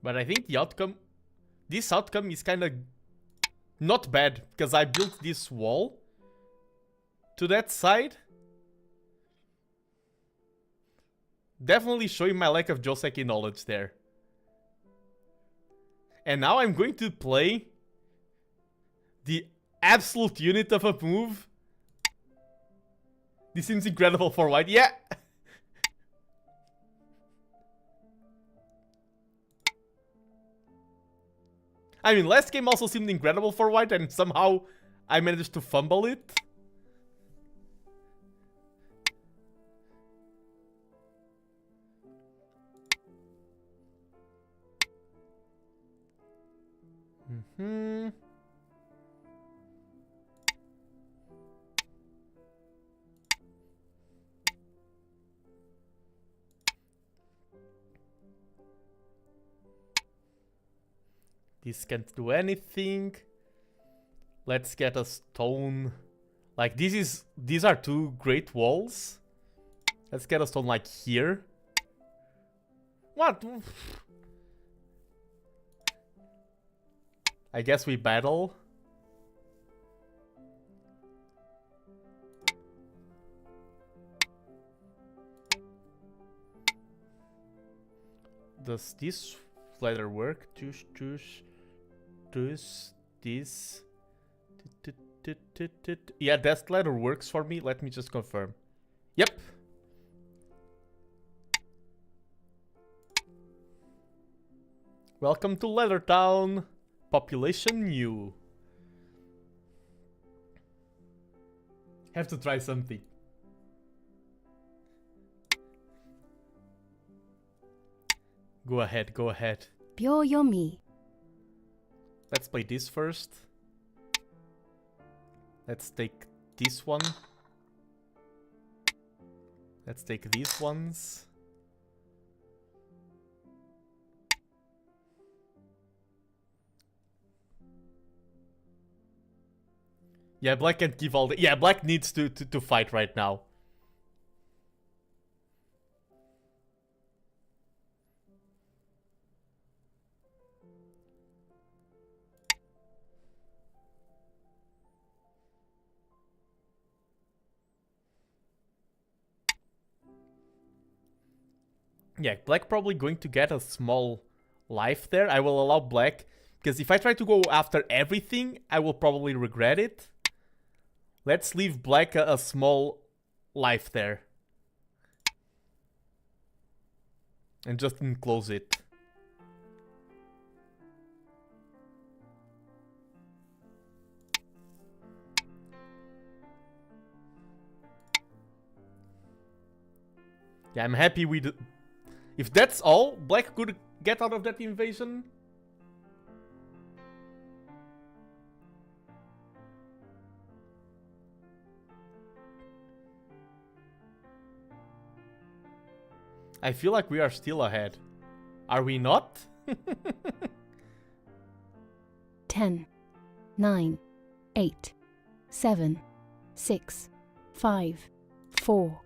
But I think the outcome, this outcome is kind of not bad, because I built this wall to that side. Definitely showing my lack of Joseki knowledge there. And now I'm going to play the absolute unit of a move. This seems incredible for white. Yeah! I mean, last game also seemed incredible for white, and somehow I managed to fumble it. This can't do anything. Let's get a stone. Like these are two great walls. Let's get a stone like here. What? I guess we battle. Does this ladder work? This. Yeah, that ladder works for me. Let me just confirm. Yep. Welcome to Leather Town. Population new. Have to try something. Go ahead, go ahead. Byoyomi. Let's play this first. Let's take this one. Let's take these ones. Yeah, black can't give all the... Yeah, black needs to fight right now. Yeah, black probably going to get a small life there. I will allow black, because if I try to go after everything, I will probably regret it. Let's leave black a small life there. And just enclose it. Yeah, I'm happy with... If that's all black could get out of that invasion... I feel like we are still ahead. Are we not? 10, 9, 8, 7, 6, 5, 4.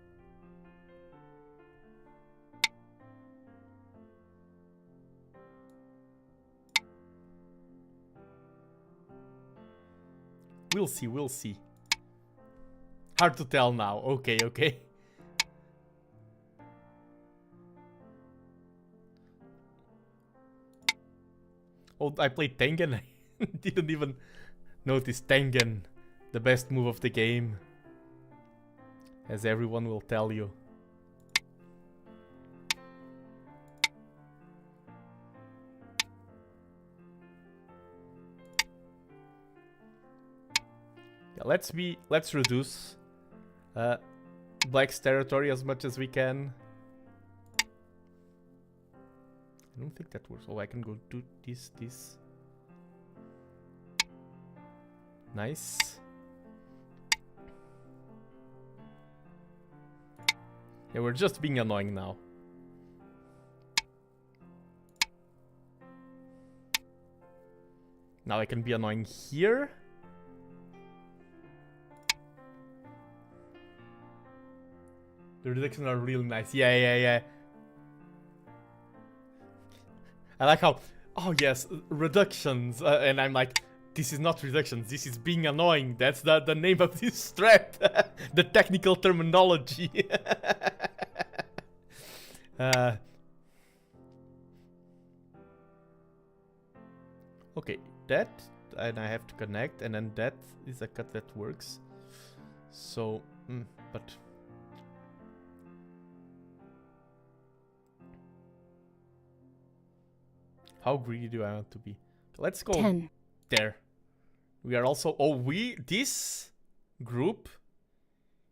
We'll see, we'll see. Hard to tell now. Okay, okay. Oh, I played Tengen. I didn't even notice Tengen. The best move of the game. As everyone will tell you. Yeah, let's reduce Black's territory as much as we can. I don't think that works. Oh, I can go do this. Nice. Yeah, we're just being annoying now. Now I can be annoying here. The reductions are really nice. Yeah. I like how... Oh yes, reductions. And I'm like, this is not reductions, this is being annoying. That's the name of this strat. The technical terminology. Okay, that, and I have to connect, and then that is a cut that works. So, but... How greedy do I want to be? Let's go 10. There. We are also... Oh, this group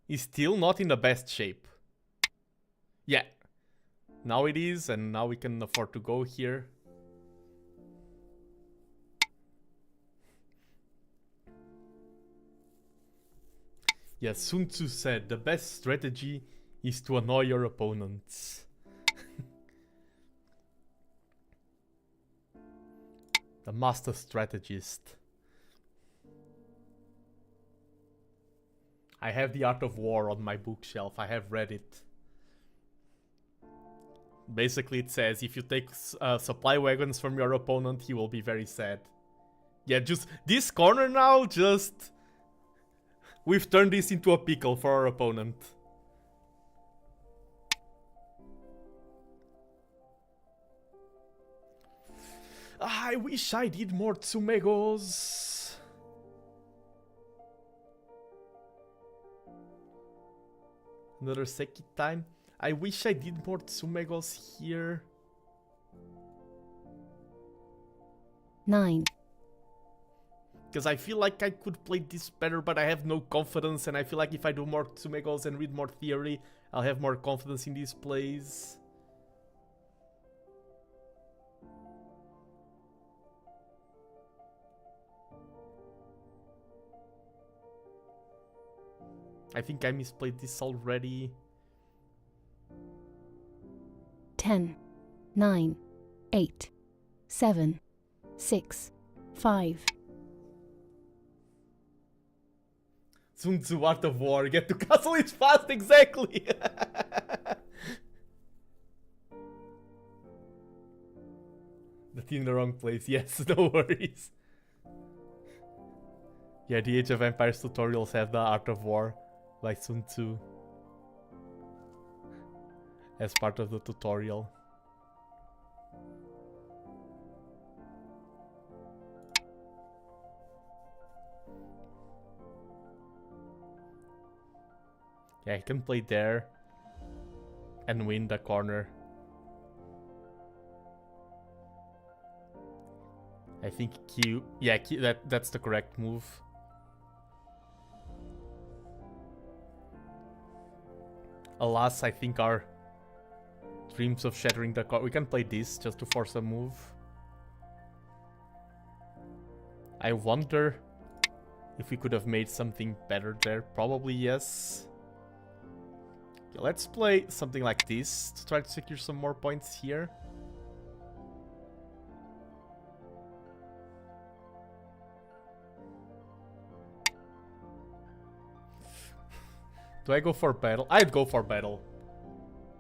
is still not in the best shape. Yeah. Now it is, and now we can afford to go here. Yeah, Sun Tzu said, the best strategy is to annoy your opponents. The master strategist. I have The Art of War on my bookshelf. I have read it. Basically it says, if you take supply wagons from your opponent, he will be very sad. Yeah, just this corner now, just... We've turned this into a pickle for our opponent. I wish I did more Tsumegos. Another Seki time. I wish I did more Tsumegos here. 9. Because I feel like I could play this better, but I have no confidence, and I feel like if I do more Tsumegos and read more theory, I'll have more confidence in these plays. I think I misplayed this already. 10, 9, 8, 7, 6, 5. Sun Tzu, Art of War. Get to castle it fast, exactly. That's in the wrong place. Yes, no worries. Yeah, the Age of Empires tutorials have the Art of War by Sun Tzu as part of the tutorial. Yeah, he can play there and win the corner. I think Q. Yeah, that's the correct move. Alas, I think our dreams of shattering the corner. We can play this just to force a move. I wonder if we could have made something better there. Probably yes. Okay, let's play something like this to try to secure some more points here. Do I go for battle? I'd go for battle.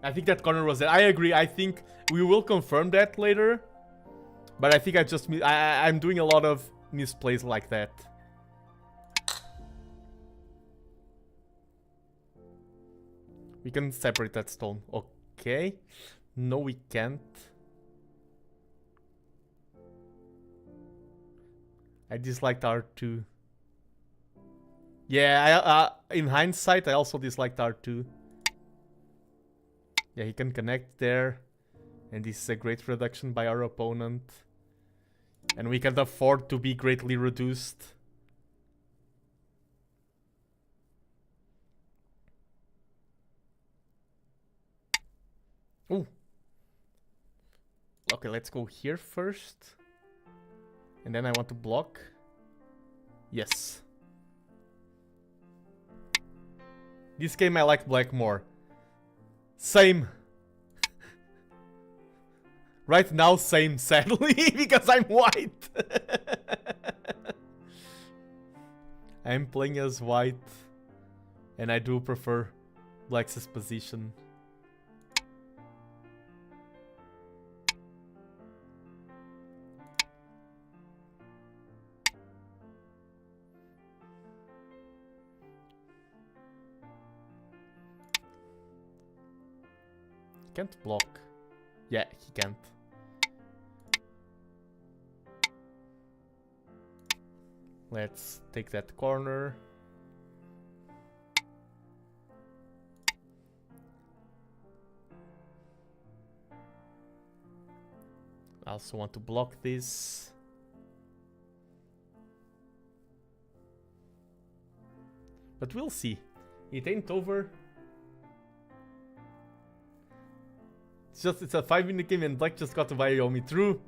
I think that corner was there. I agree. I think we will confirm that later. But I think I'm doing a lot of misplays like that. We can separate that stone. Okay. No, we can't. I disliked R2. Yeah, in hindsight, I also disliked R2. Yeah, he can connect there. And this is a great reduction by our opponent. And we can afford to be greatly reduced. Ooh. Okay, let's go here first. And then I want to block. Yes. This game I like black more. Same. Right now, same, sadly, because I'm white. I'm playing as white. And I do prefer black's position. Can't block. Yeah, he can't. Let's take that corner. I also want to block this. But we'll see. It ain't over. It's a 5-minute game and black just got to Wyoming through.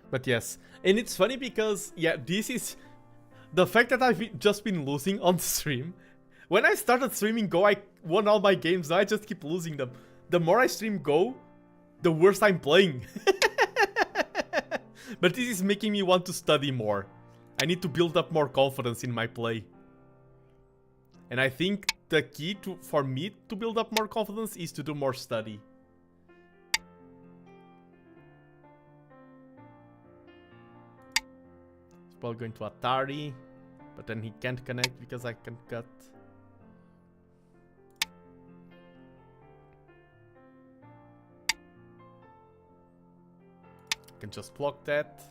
But yes, and it's funny because, yeah, this is the fact that I've just been losing on stream. When I started streaming Go, I won all my games, now I just keep losing them. The more I stream Go, the worse I'm playing. But this is making me want to study more. I need to build up more confidence in my play. And I think the key for me to build up more confidence is to do more study. He's probably going to Atari, but then he can't connect because I can cut. I can just block that.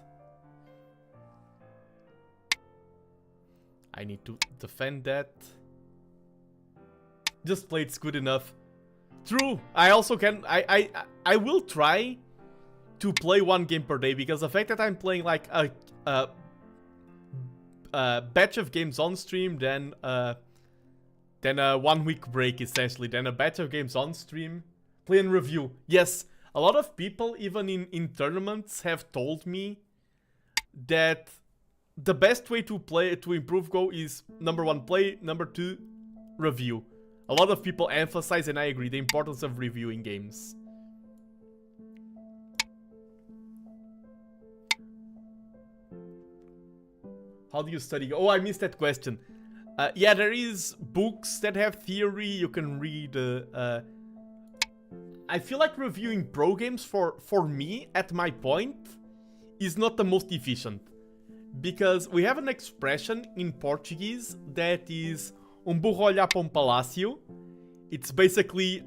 I need to defend that. Just play it's good enough. True, I also can... I will try to play one game per day, because the fact that I'm playing like a batch of games on stream, then a 1 week break essentially, then a batch of games on stream, play and review. Yes, a lot of people, even in tournaments, have told me that the best way to improve Go is number 1, play, number 2, review. A lot of people emphasize, and I agree, the importance of reviewing games. How do you study? Oh, I missed that question. Yeah, there is books that have theory you can read. I feel like reviewing pro games for me, at my point, is not the most efficient. Because we have an expression in Portuguese that is burro olhar para palácio. It's basically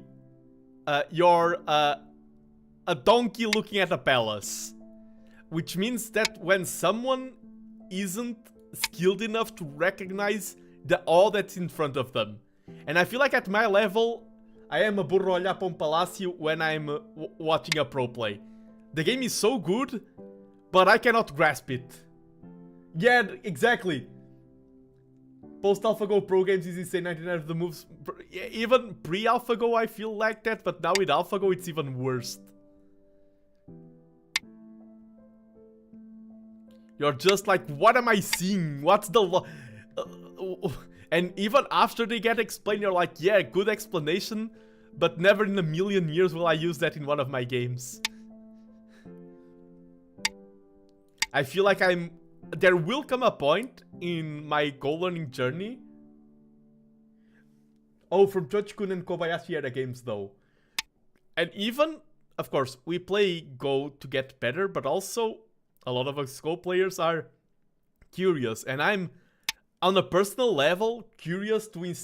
you're a donkey looking at a palace. Which means that when someone isn't skilled enough to recognize the all that's in front of them. And I feel like at my level, I am a burro olhar para palácio when I'm watching a pro play. The game is so good, but I cannot grasp it. Yeah, exactly. Post-AlphaGo pro games is insane, 99 of the moves. Even pre-AlphaGo I feel like that, but now with AlphaGo it's even worse. You're just like, what am I seeing? What's the and even after they get explained, you're like, yeah, good explanation, but never in a million years will I use that in one of my games. I feel like there will come a point in my Go learning journey. Oh, from Chochikun and Kobayashi era games though. And even, of course, we play Go to get better, but also a lot of us Go players are curious. And I'm, on a personal level, curious to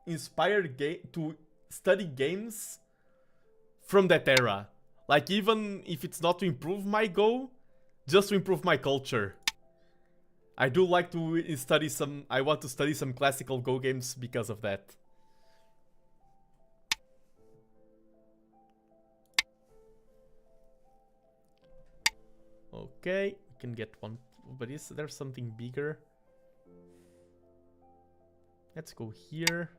inspire to study games from that era. Like, even if it's not to improve my Go, just to improve my culture. I do like to study some... I want to study some classical Go games because of that. Okay, we can get one... But is there something bigger? Let's go here.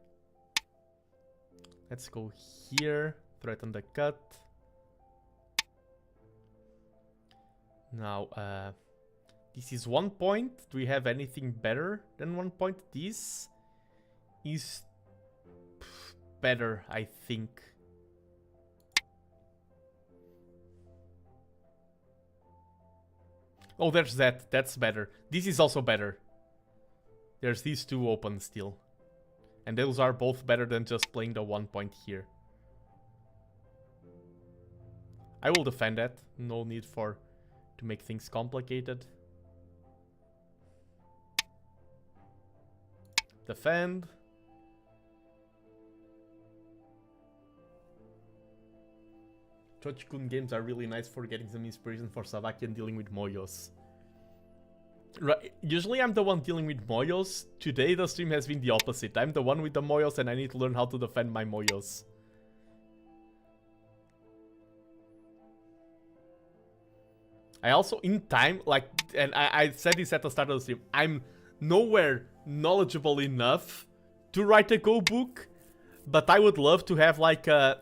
Let's go here. Threaten the cut. Now, this is 1 point. Do we have anything better than 1 point? This is better, I think. Oh, there's that. That's better. This is also better. There's these two open still. And those are both better than just playing the 1 point here. I will defend that. No need for... to make things complicated. Defend. Chochikun games are really nice for getting some inspiration for Savaki and dealing with Moyos. Right, usually I'm the one dealing with Moyos. Today the stream has been the opposite. I'm the one with the Moyos and I need to learn how to defend my Moyos. I also, in time, like, and I said this at the start of the stream, I'm nowhere knowledgeable enough to write a Go book, but I would love to have, like, a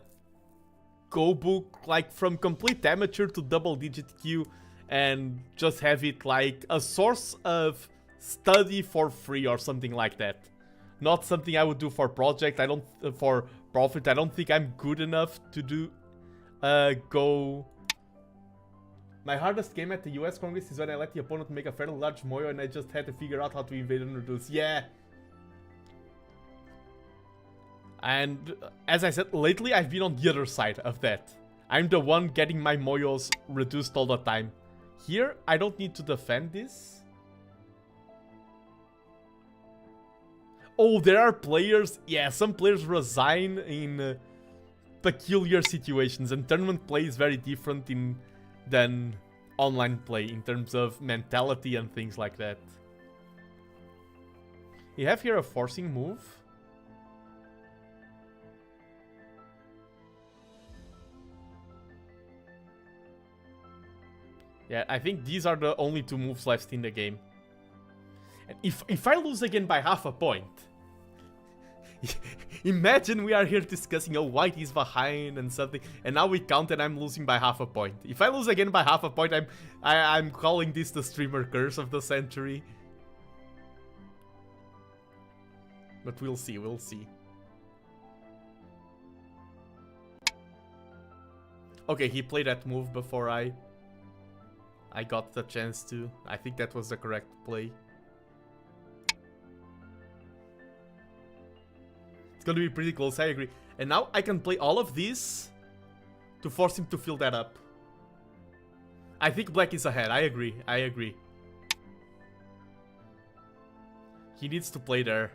Go book, like, from complete amateur to double-digit Q, and just have it, like, a source of study for free or something like that. Not something I would do for project, for profit. I don't think I'm good enough to do Go... My hardest game at the US Congress is when I let the opponent make a fairly large Moyo and I just had to figure out how to invade and reduce. Yeah. And as I said, lately I've been on the other side of that. I'm the one getting my Moyos reduced all the time. Here, I don't need to defend this. Oh, there are players... Yeah, some players resign in peculiar situations, and tournament play is very different than online play in terms of mentality and things like that. You have here a forcing move. Yeah, I think these are the only two moves left in the game. And if I lose again by half a point, imagine we are here discussing, oh, white is behind and something, and now we count and I'm losing by half a point. If I lose again by half a point, I'm calling this the streamer curse of the century. But we'll see, we'll see. Okay, he played that move before I got the chance to. I think that was the correct play. It's gonna be pretty close, I agree. And now I can play all of these to force him to fill that up. I think black is ahead, I agree, I agree. He needs to play there.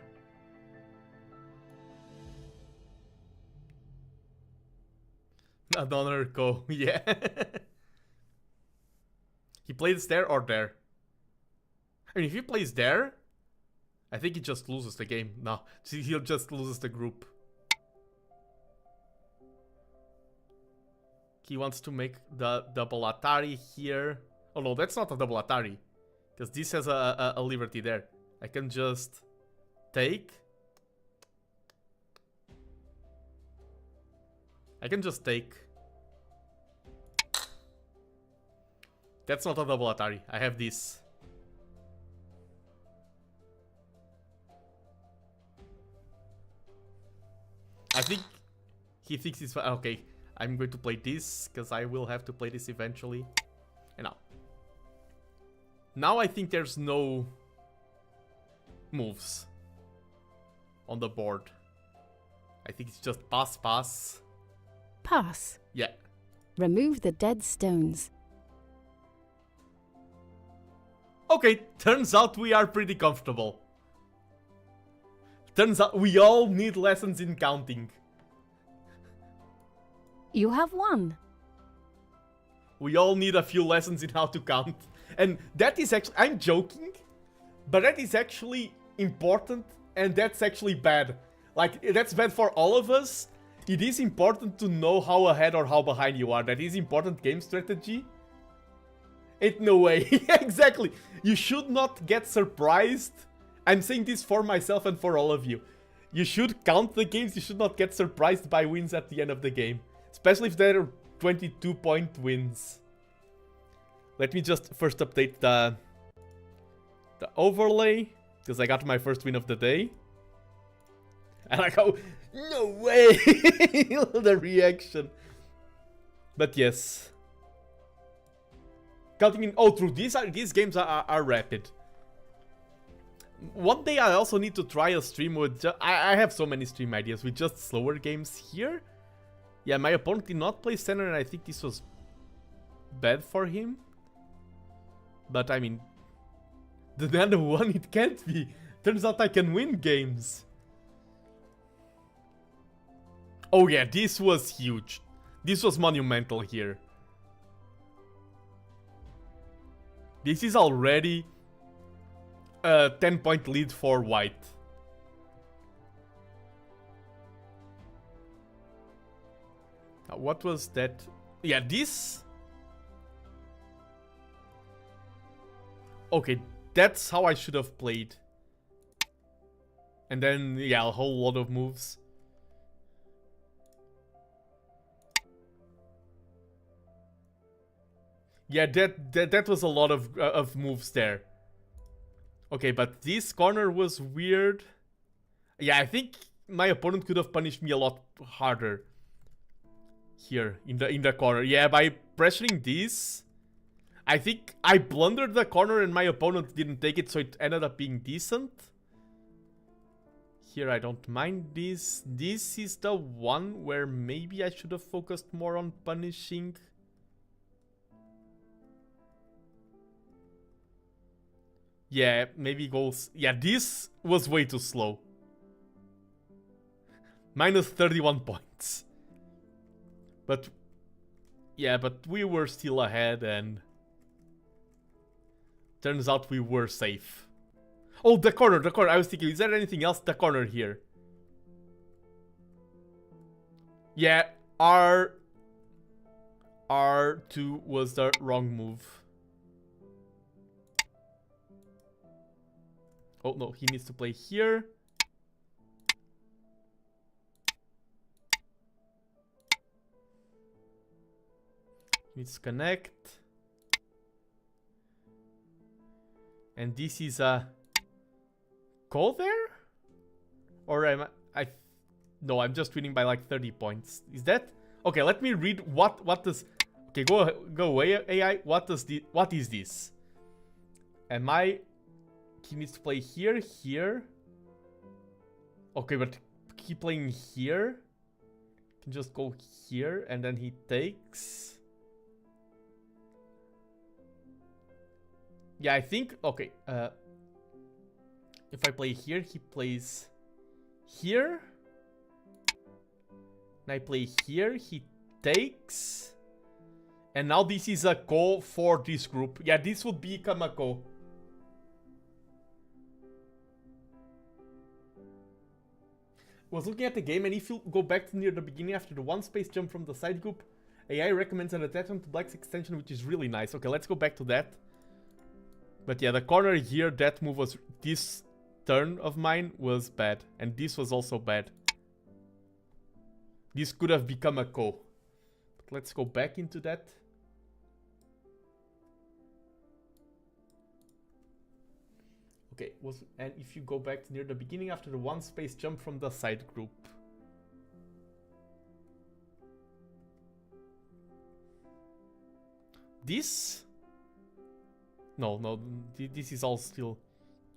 Another go, yeah. He plays there or there. I mean, if he plays there, I think he just loses the game. No, he'll just loses the group. He wants to make the double Atari here. Oh no, that's not a double Atari. Because this has a liberty there. I can just take. I can just take. That's not a double Atari. I have this. I think he thinks it's fine. Okay, I'm going to play this because I will have to play this eventually. And now I think there's no moves on the board. I think it's just pass, pass. Pass. Yeah. Remove the dead stones. Okay, turns out we are pretty comfortable. Turns out we all need lessons in counting. You have won. We all need a few lessons in how to count. And that is actually... I'm joking, but that is actually important, and that's actually bad. Like, that's bad for all of us. It is important to know how ahead or how behind you are. That is important game strategy. Ain't no way. Exactly. You should not get surprised. I'm saying this for myself and for all of you. You should count the games. You should not get surprised by wins at the end of the game. Especially if they're 22-point wins. Let me just first update the overlay. Because I got my first win of the day. And I go, no way! The reaction. But yes. Counting in... Oh, true. These games are rapid. One day I also need to try a stream with... I have so many stream ideas with just slower games here. Yeah, my opponent did not play center, and I think this was bad for him. But I mean... TheNando won, it can't be. Turns out I can win games. Oh yeah, this was huge. This was monumental here. This is already a 10-point lead for white. What was that? Yeah, this... Okay, that's how I should have played. And then, yeah, a whole lot of moves. Yeah, that was a lot of moves there. Okay, but this corner was weird. Yeah, I think my opponent could have punished me a lot harder. Here, in the corner. Yeah, by pressuring this, I think I blundered the corner and my opponent didn't take it, so it ended up being decent. Here, I don't mind this. This is the one where maybe I should have focused more on punishing. Yeah, maybe goes... Yeah, this was way too slow. Minus 31 points. But... Yeah, but we were still ahead and... Turns out we were safe. Oh, the corner. I was thinking, is there anything else? The corner here. Yeah, R2 was the wrong move. Oh no, he needs to play here. He needs to connect. And this is a call there? Or am I no, I'm just winning by like 30 points. Is that? Okay, let me read what does... Okay, go away, AI. What is this? Am I... He needs to play here, here. Okay, but keep playing here. Can just go here, and then he takes. Yeah, I think. Okay. If I play here, he plays here. And I play here, he takes. And now this is a call for this group. Yeah, this would become a call. Was looking at the game, and if you go back to near the beginning after the one space jump from the side group, AI recommends an attachment to Black's extension, which is really nice. Okay, let's go back to that. But yeah, the corner here, that move was... This turn of mine was bad, and this was also bad. This could have become a ko. But let's go back into that. Okay, and if you go back to near the beginning after the one space jump from the side group. This? No, this is all still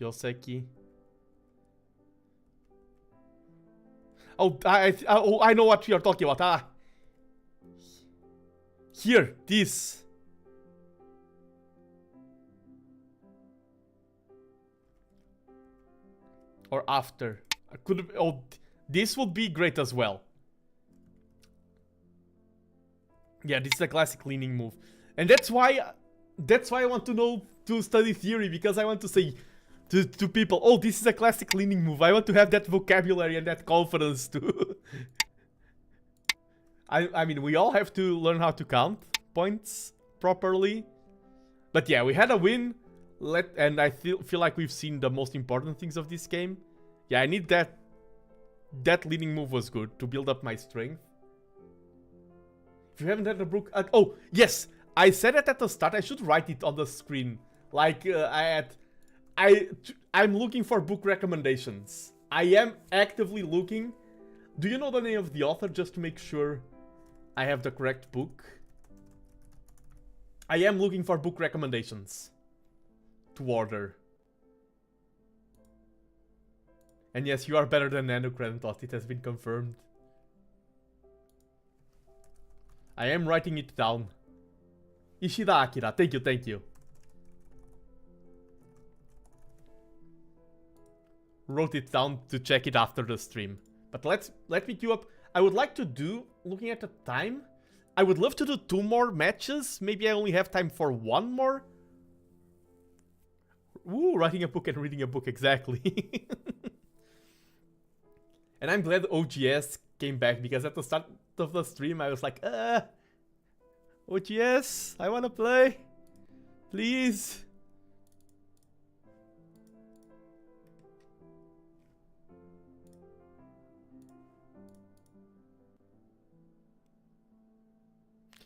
Yoseki. Oh, I know what you're talking about. Here, this. Or after. I could have, oh, this would be great as well. Yeah, this is a classic leaning move. And that's why I want to study theory, because I want to say to people, oh, this is a classic leaning move. I want to have that vocabulary and that confidence too. I mean, we all have to learn how to count points properly. But yeah, we had a win. And I feel like we've seen the most important things of this game. Yeah, I need that. That leading move was good to build up my strength. If you haven't had a book... oh, yes! I said it at the start. I should write it on the screen. Like, I'm looking for book recommendations. I am actively looking. Do you know the name of the author, just to make sure I have the correct book? I am looking for book recommendations to order. And yes, you are better than Nakarada. It has been confirmed. I am writing it down. Ishida Akira, thank you, thank you. Wrote it down to check it after the stream. But let me queue up. I would like to do, looking at the time, I would love to do 2 more matches. Maybe I only have time for 1 more. Ooh, writing a book and reading a book, exactly. And I'm glad OGS came back, because at the start of the stream I was like, OGS, I wanna play. Please.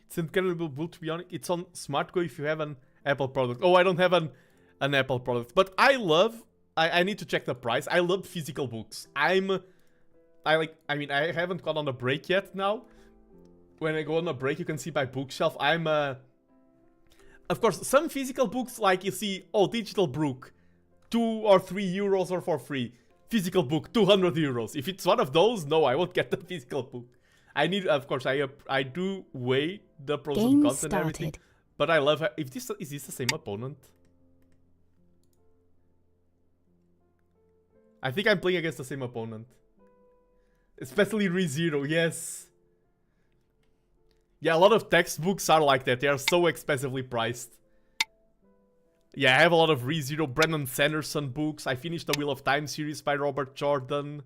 It's incredible build, to be honest. It's on SmartGo if you have an Apple product. Oh, I don't have an Apple product. But I need to check the price. I love physical books. I mean, I haven't gone on a break yet now. When I go on a break, you can see my bookshelf. Of course, some physical books, like you see, oh, digital book, 2 or 3 euros or for free. Physical book, 200 euros. If it's one of those, no, I won't get the physical book. I need, of course, I do weigh the pros and cons and everything. But I love, is this the same opponent? I think I'm playing against the same opponent. Especially ReZero, yes. Yeah, a lot of textbooks are like that. They are so expensively priced. Yeah, I have a lot of ReZero, Brandon Sanderson books. I finished the Wheel of Time series by Robert Jordan.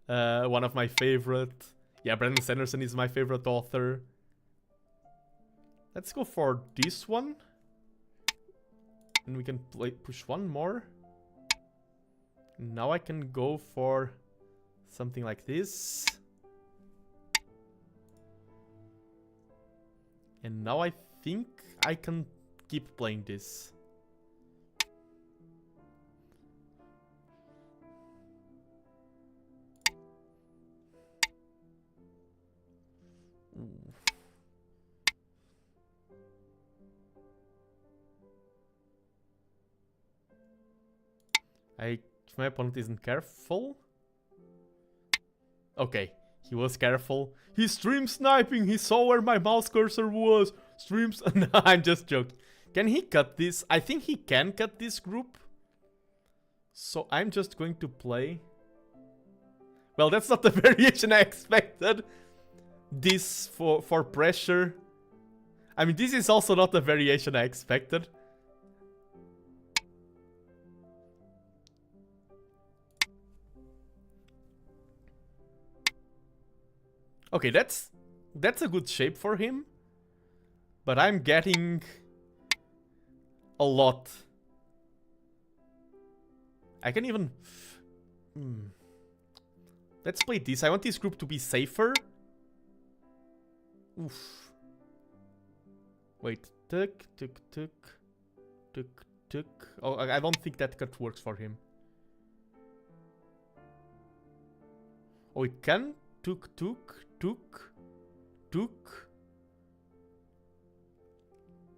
One of my favorite. Yeah, Brandon Sanderson is my favorite author. Let's go for this one. And we can push 1 more. Now I can go for something like this. And now I think I can keep playing this. If my opponent isn't careful. Okay, he was careful. He's stream sniping. He saw where my mouse cursor was. Streams. No, I'm just joking. Can he cut this? I think he can cut this group. So I'm just going to play. Well, that's not the variation I expected. This for pressure. I mean, this is also not the variation I expected. Okay, that's a good shape for him. But I'm getting a lot. I can even... Let's play this. I want this group to be safer. Oof. Wait. Tuk, tuk, tuk. Tuk, tuk. Oh, I don't think that cut works for him. Oh, it can? Tuk, tuk. Tuk. Tuk.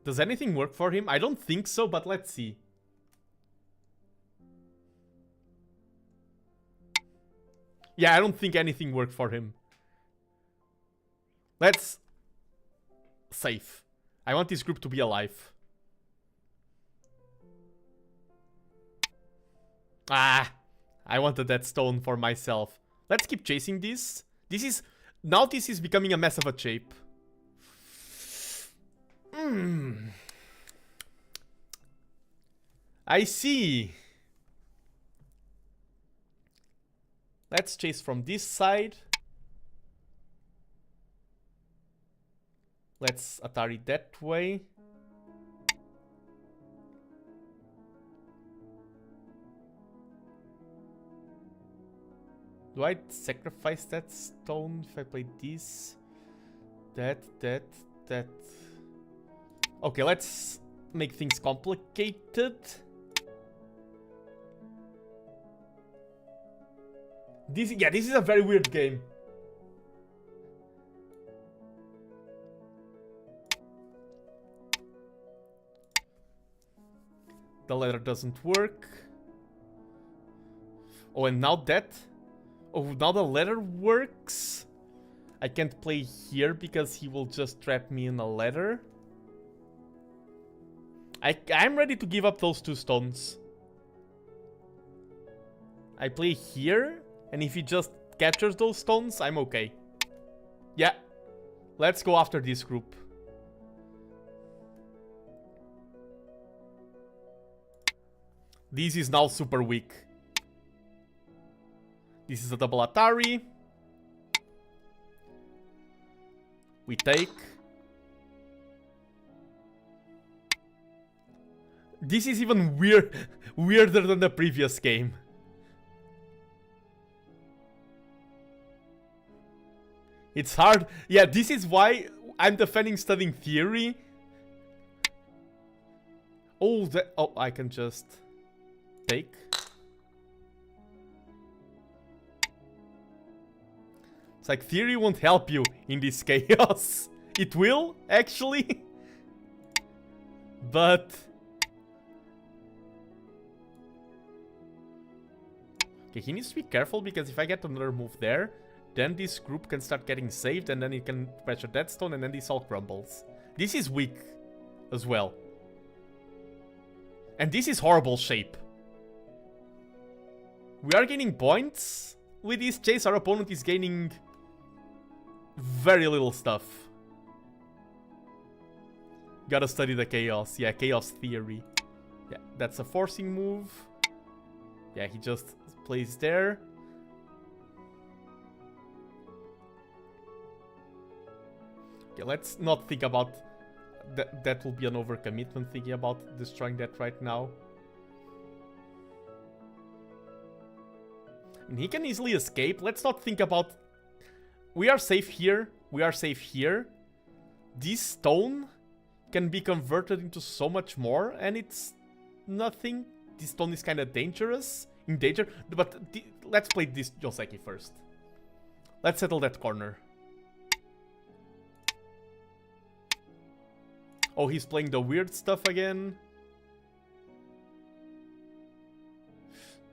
Does anything work for him? I don't think so, but let's see. Yeah, I don't think anything worked for him. Let's... Save. I want this group to be alive. Ah! I wanted that stone for myself. Let's keep chasing this. This is... Now this is becoming a mess of a shape. I see. Let's chase from this side. Let's Atari that way. Do I sacrifice that stone if I play this? That. Okay, let's make things complicated. This is a very weird game. The ladder doesn't work. Oh, and now that... Oh, now the ladder works. I can't play here because he will just trap me in a ladder. I'm ready to give up those 2 stones. I play here, and if he just captures those stones, I'm okay. Yeah. Let's go after this group. This is now super weak. This is a double Atari. We take. This is even weirder than the previous game. It's hard. Yeah, this is why I'm defending studying theory. Oh, I can just take. It's like theory won't help you in this chaos. It will, actually. But... Okay, he needs to be careful because if I get another move there, then this group can start getting saved and then it can pressure that stone and then this all crumbles. This is weak as well. And this is horrible shape. We are gaining points with this chase. Our opponent is gaining very little stuff. Gotta study the chaos. Yeah, chaos theory. Yeah, that's a forcing move. Yeah, he just plays there. Okay, let's not think about that. That will be an overcommitment thinking about destroying that right now. And he can easily escape. Let's not think about... We are safe here. We are safe here. This stone can be converted into so much more, and it's nothing. This stone is kind of dangerous. In danger. But let's play this Joseki first. Let's settle that corner. Oh, he's playing the weird stuff again.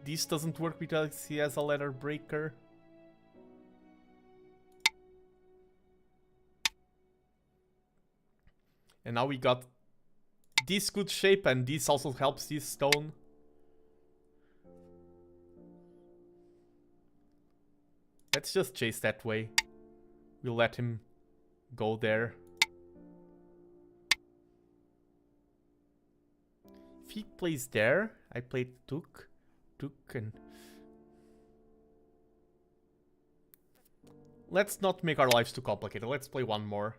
This doesn't work because he has a ladder breaker. And now we got this good shape, and this also helps this stone. Let's just chase that way. We'll let him go there. If he plays there, I played Tuk, and... Let's not make our lives too complicated. Let's play one more.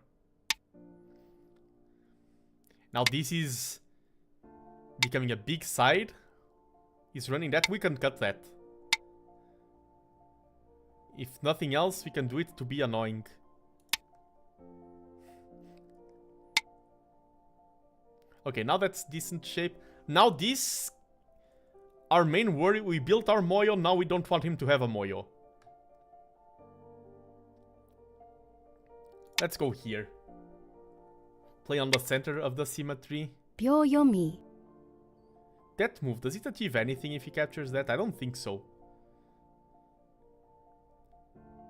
Now this is becoming a big side. He's running that. We can cut that. If nothing else, we can do it to be annoying. Okay, now that's decent shape. Now this... Our main worry, we built our Moyo, now we don't want him to have a Moyo. Let's go here. Play on the center of the symmetry. Byoyomi. That move, does it achieve anything if he captures that? I don't think so.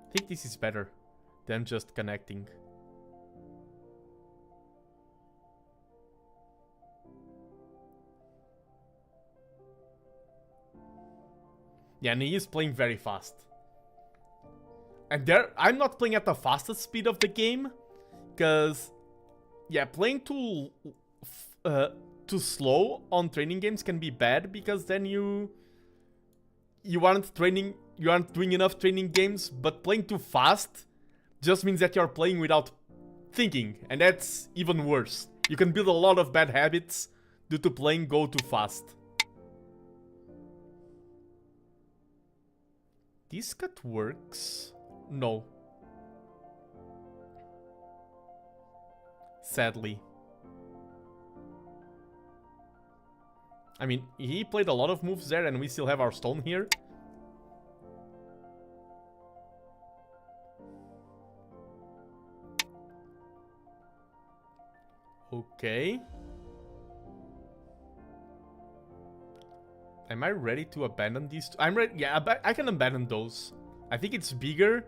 I think this is better than just connecting. Yeah, and he is playing very fast. And there, I'm not playing at the fastest speed of the game, because Yeah, playing too slow on training games can be bad, because then you aren't doing enough training games. But playing too fast just means that you're playing without thinking, and that's even worse. You can build a lot of bad habits due to playing go too fast. This cut works? No. Sadly. I mean, he played a lot of moves there, and we still have our stone here. Okay. Am I ready to abandon these two? I'm ready. Yeah, I can abandon those. I think it's bigger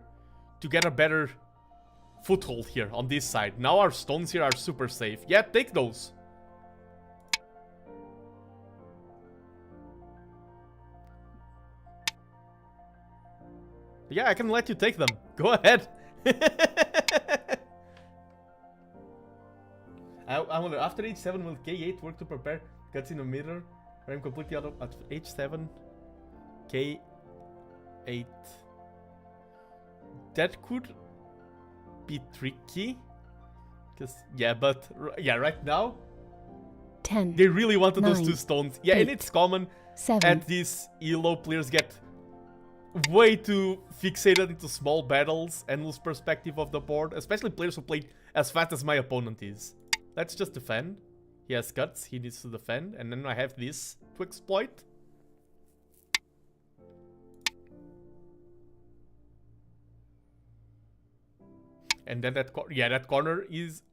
to get a better foothold here on this side. Now our stones here are super safe. Yeah, take those. Yeah, I can let you take them. Go ahead. I wonder, after H7 will K8 work to prepare cuts in the mirror? Or I'm completely out of at H7, K8. That could be tricky. Because, yeah, but, yeah, right now, 10. they really wanted 9, those two stones. Yeah, 8, and it's common 7. at these elo players get way too fixated into small battles and lose perspective of the board, especially players who play as fast as my opponent is. Let's just defend. He has guts, he needs to defend, and then I have this to exploit. And then that corner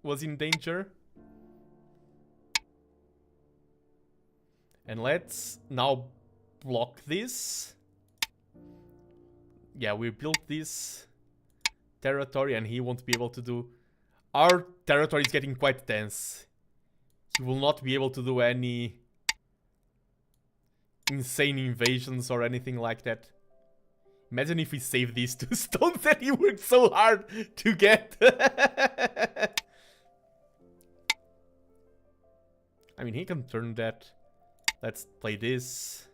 was in danger. And let's now block this. Yeah, we built this territory and he won't be able to do... Our territory is getting quite tense. He will not be able to do any insane invasions or anything like that. Imagine if we save these two stones that he worked so hard to get. I mean, he can turn that. Let's play this.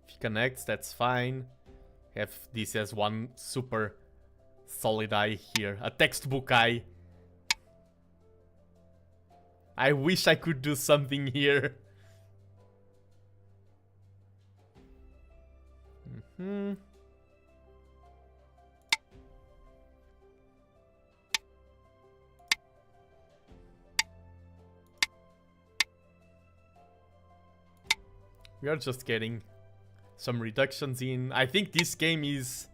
If he connects, that's fine. Have this as one super solid eye here. A textbook eye. I wish I could do something here. We are just getting some reductions in. I think this game is...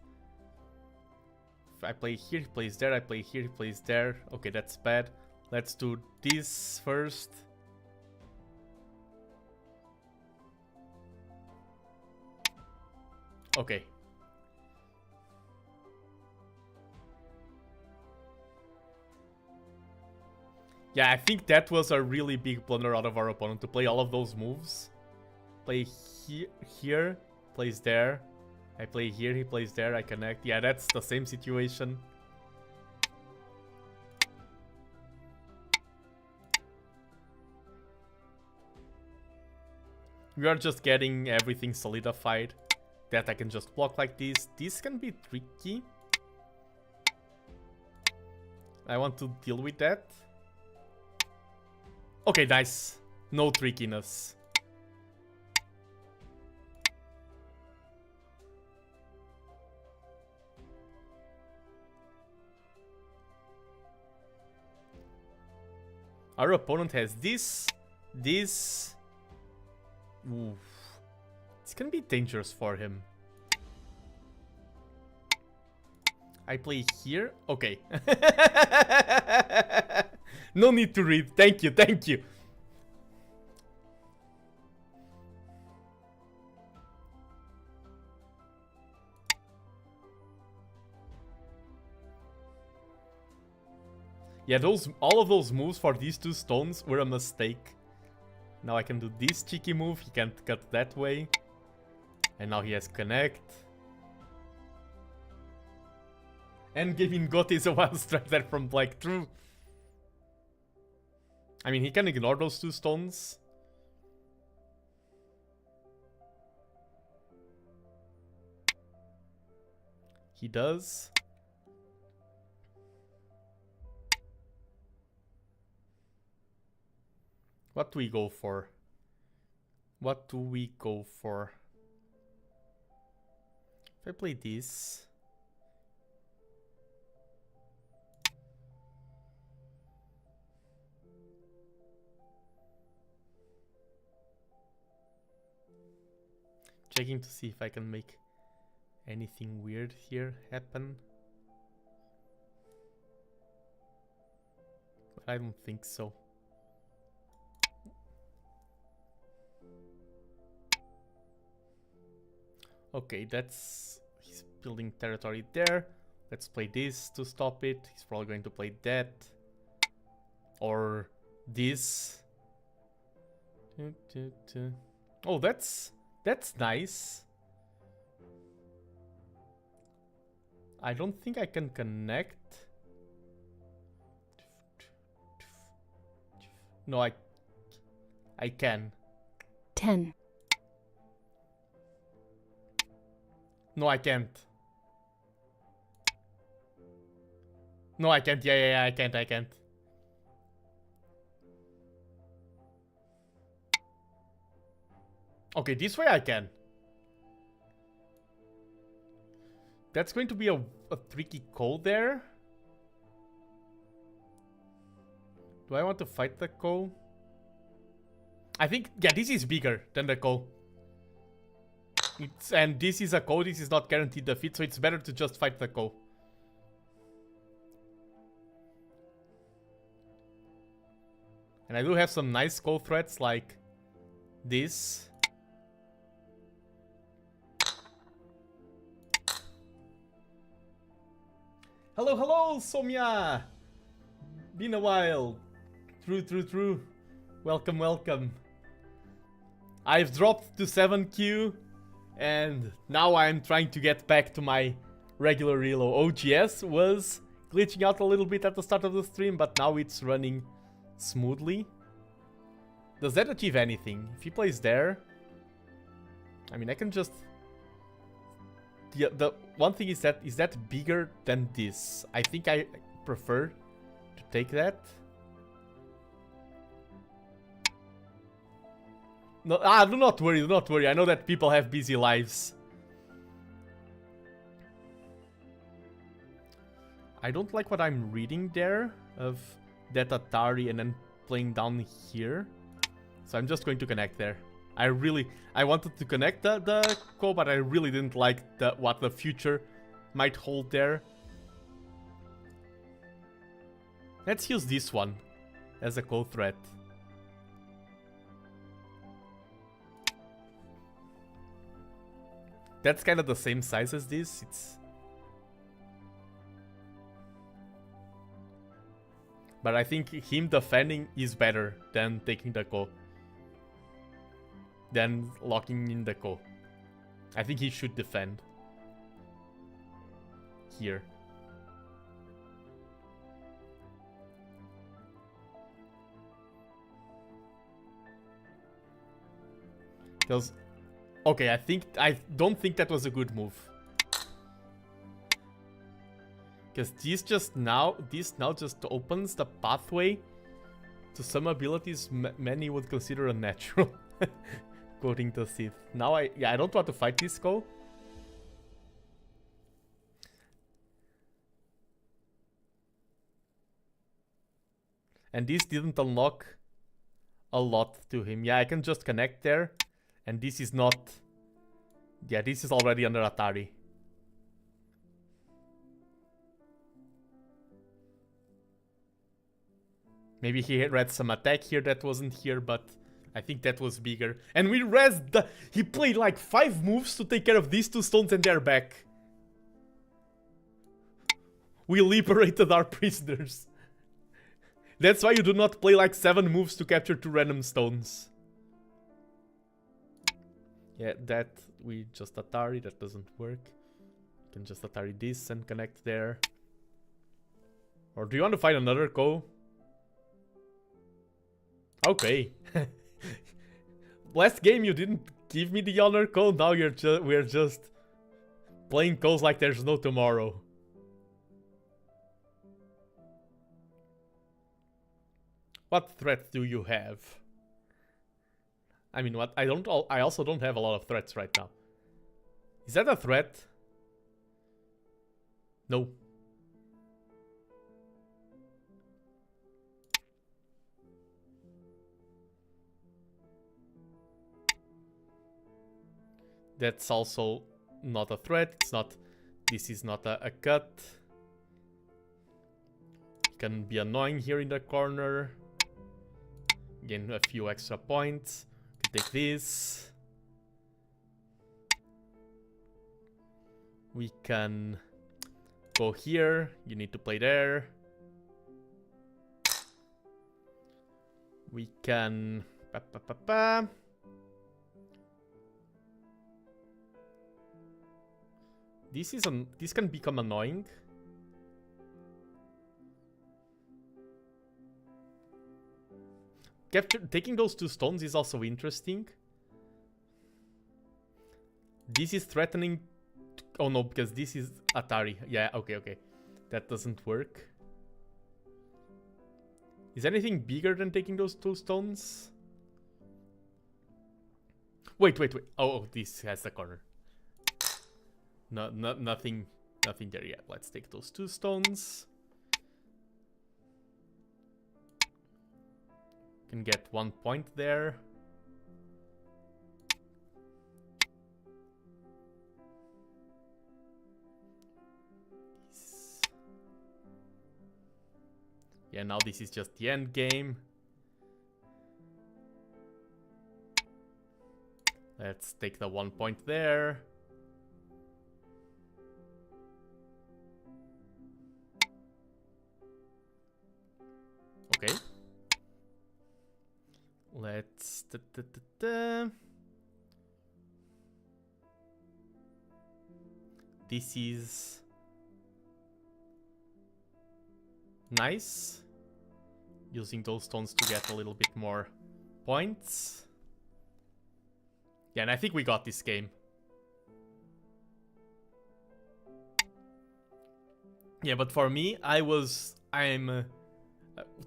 If I play here, he plays there. I play here, he plays there. Okay, that's bad. Let's do this first. Okay. Yeah, I think that was a really big blunder out of our opponent to play all of those moves. Play here, plays there. I play here, he plays there, I connect. Yeah, that's the same situation. We are just getting everything solidified. That I can just block like this. This can be tricky. I want to deal with that. Okay, nice. No trickiness. Our opponent has this. Oof. It's gonna be dangerous for him. I play here. Okay. No need to read. Thank you, thank you. Yeah, all of those moves for these two stones were a mistake. Now I can do this cheeky move. He can't cut that way. And now he has connect. And giving God is a wild strike there from Black. True. I mean, he can ignore those 2 stones. He does. What do we go for? What do we go for? If I play this... Checking to see if I can make anything weird here happen. But I don't think so. Okay, that's... He's building territory there. Let's play this to stop it. He's probably going to play that. Or this. Oh, that's nice. I don't think I can connect. No, I can. 10. No, I can't. No, I can't. Yeah, I can't. Okay, this way I can. That's going to be a tricky call there. Do I want to fight the call? I think, yeah, this is bigger than the call. And this is a call, this is not guaranteed defeat, so it's better to just fight the call. And I do have some nice call threats like this. Hello, Somya! Been a while. True. Welcome. I've dropped to 7Q, and now I'm trying to get back to my regular reload. OGS was glitching out a little bit at the start of the stream, but now it's running smoothly. Does that achieve anything? If he plays there... I mean, I can just... Yeah, the one thing is that bigger than this? I think I prefer to take that. No, do not worry. I know that people have busy lives. I don't like what I'm reading there of that Atari and then playing down here. So I'm just going to connect there. I wanted to connect the call, but I really didn't like what the future might hold there. Let's use this one as a call threat. That's kind of the same size as this. But I think him defending is better than taking the call. Than locking in the call. I think he should defend. Here. Because... Okay, I don't think that was a good move. Because this now just opens the pathway to some abilities many would consider unnatural. Quoting the Sith. Now I don't want to fight this call. And this didn't unlock a lot to him. Yeah, I can just connect there. And this is not... Yeah, this is already under Atari. Maybe he read some attack here that wasn't here, but I think that was bigger. And we rezzed the... He played like 5 moves to take care of these 2 stones and they're back. We liberated our prisoners. That's why you do not play like 7 moves to capture 2 random stones. Yeah, that we just Atari, that doesn't work. You can just Atari this and connect there. Or do you want to find another co? Okay. Last game you didn't give me the honor code, now we're just playing codes like there's no tomorrow. What threats do you have? I mean, what I also don't have a lot of threats right now. Is that a threat? No. That's also not a threat. It's not. This is not a cut. Can be annoying here in the corner. Gain a few extra points. Can take this. We can go here. You need to play there. We can. This can become annoying. Taking those 2 stones is also interesting. This is threatening. Oh no, because this is Atari. Yeah, okay. That doesn't work. Is anything bigger than taking those 2 stones? Wait. Oh, this has the corner. No, nothing there yet. Let's take those 2 stones. Can get 1 point there. Yeah, now this is just the end game. Let's take the 1 point there. Okay. Let's... This is... nice. Using those stones to get a little bit more points. Yeah, and I think we got this game. Yeah, but for me, I'm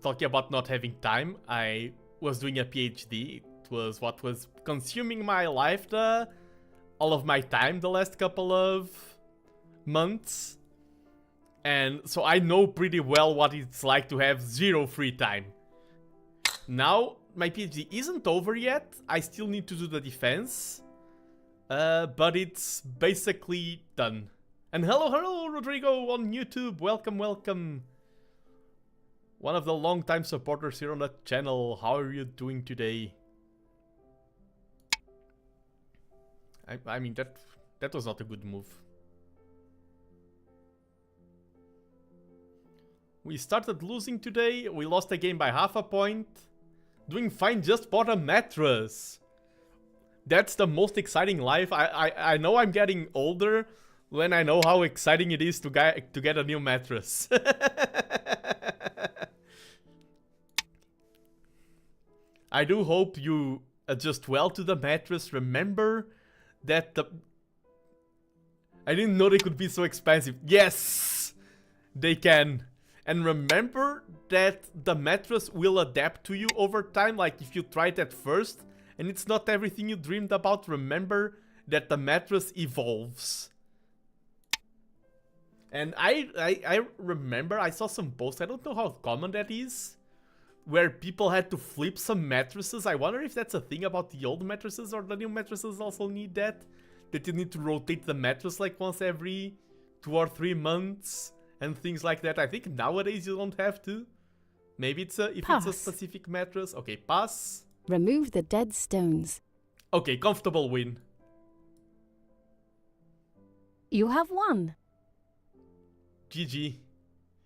talking about not having time. I was doing a PhD. It was what was consuming my life, all of my time the last couple of months. And so I know pretty well what it's like to have 0 free time. Now, my PhD isn't over yet. I still need to do the defense. But it's basically done. And hello, Rodrigo on YouTube. Welcome. One of the long-time supporters here on the channel. How are you doing today? I mean, that was not a good move. We started losing today. We lost the game by half a point. Doing fine, just bought a mattress. That's the most exciting life. I know I'm getting older when I know how exciting it is to get a new mattress. I do hope you adjust well to the mattress. Remember that I didn't know they could be so expensive. Yes! They can. And remember that the mattress will adapt to you over time. Like if you try it at first and it's not everything you dreamed about, remember that the mattress evolves. And I remember I saw some posts, I don't know how common that is, where people had to flip some mattresses. I wonder if that's a thing about the old mattresses or the new mattresses also need that. That you need to rotate the mattress like once every 2 or 3 months. And things like that. I think nowadays you don't have to. Maybe it's if it's a specific mattress. Okay, pass. Remove the dead stones. Okay, comfortable win. You have won. GG.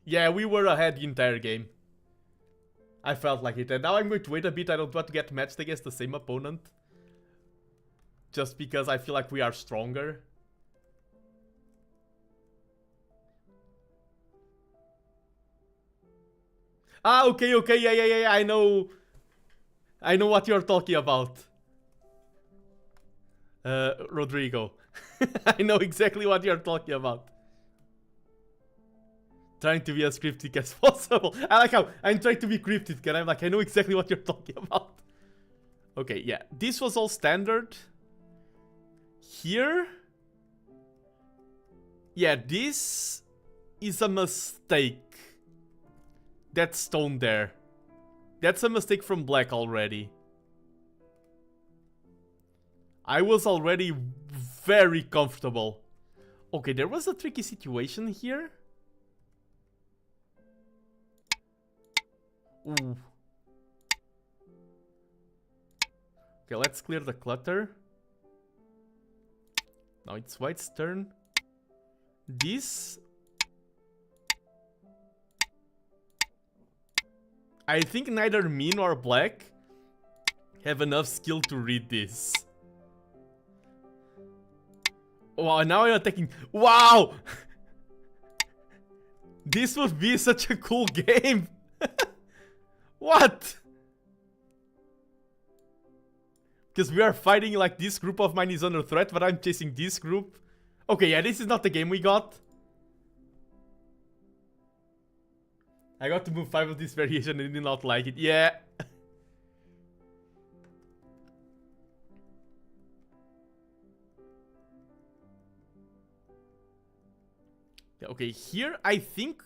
Yeah, we were ahead the entire game. I felt like it. And now I'm going to wait a bit. I don't want to get matched against the same opponent. Just because I feel like we are stronger. Ah, okay, yeah, I know what you're talking about. Rodrigo. I know exactly what you're talking about. Trying to be as cryptic as possible. I like how I'm trying to be cryptic, and I'm like, I know exactly what you're talking about. Okay, yeah, this was all standard. Here, yeah, this is a mistake. That stone there. That's a mistake from black already. I was already very comfortable. Okay, there was a tricky situation here. Ooh. Okay, let's clear the clutter. Now it's white's turn. This... I think neither me nor black have enough skill to read this. Wow, now I'm attacking. Wow! This would be such a cool game. What? Because we are fighting like this group of mine is under threat, but I'm chasing this group. Okay, yeah, this is not the game we got. I got to move 5 of this variation and did not like it. Yeah. Yeah, okay, here I think...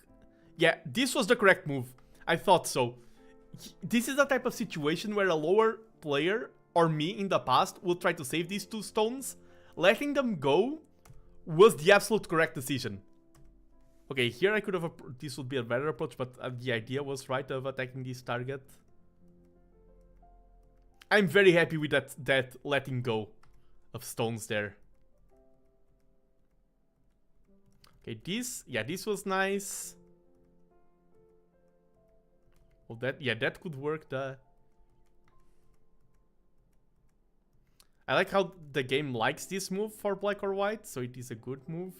Yeah, this was the correct move. I thought so. This is the type of situation where a lower player, or me in the past, will try to save these 2 stones. Letting them go was the absolute correct decision. Okay, here I could have... This would be a better approach, but the idea was right of attacking this target. I'm very happy with that letting go of stones there. Okay, this... Yeah, this was nice. Oh, that could work. I like how the game likes this move for black or white, so it is a good move.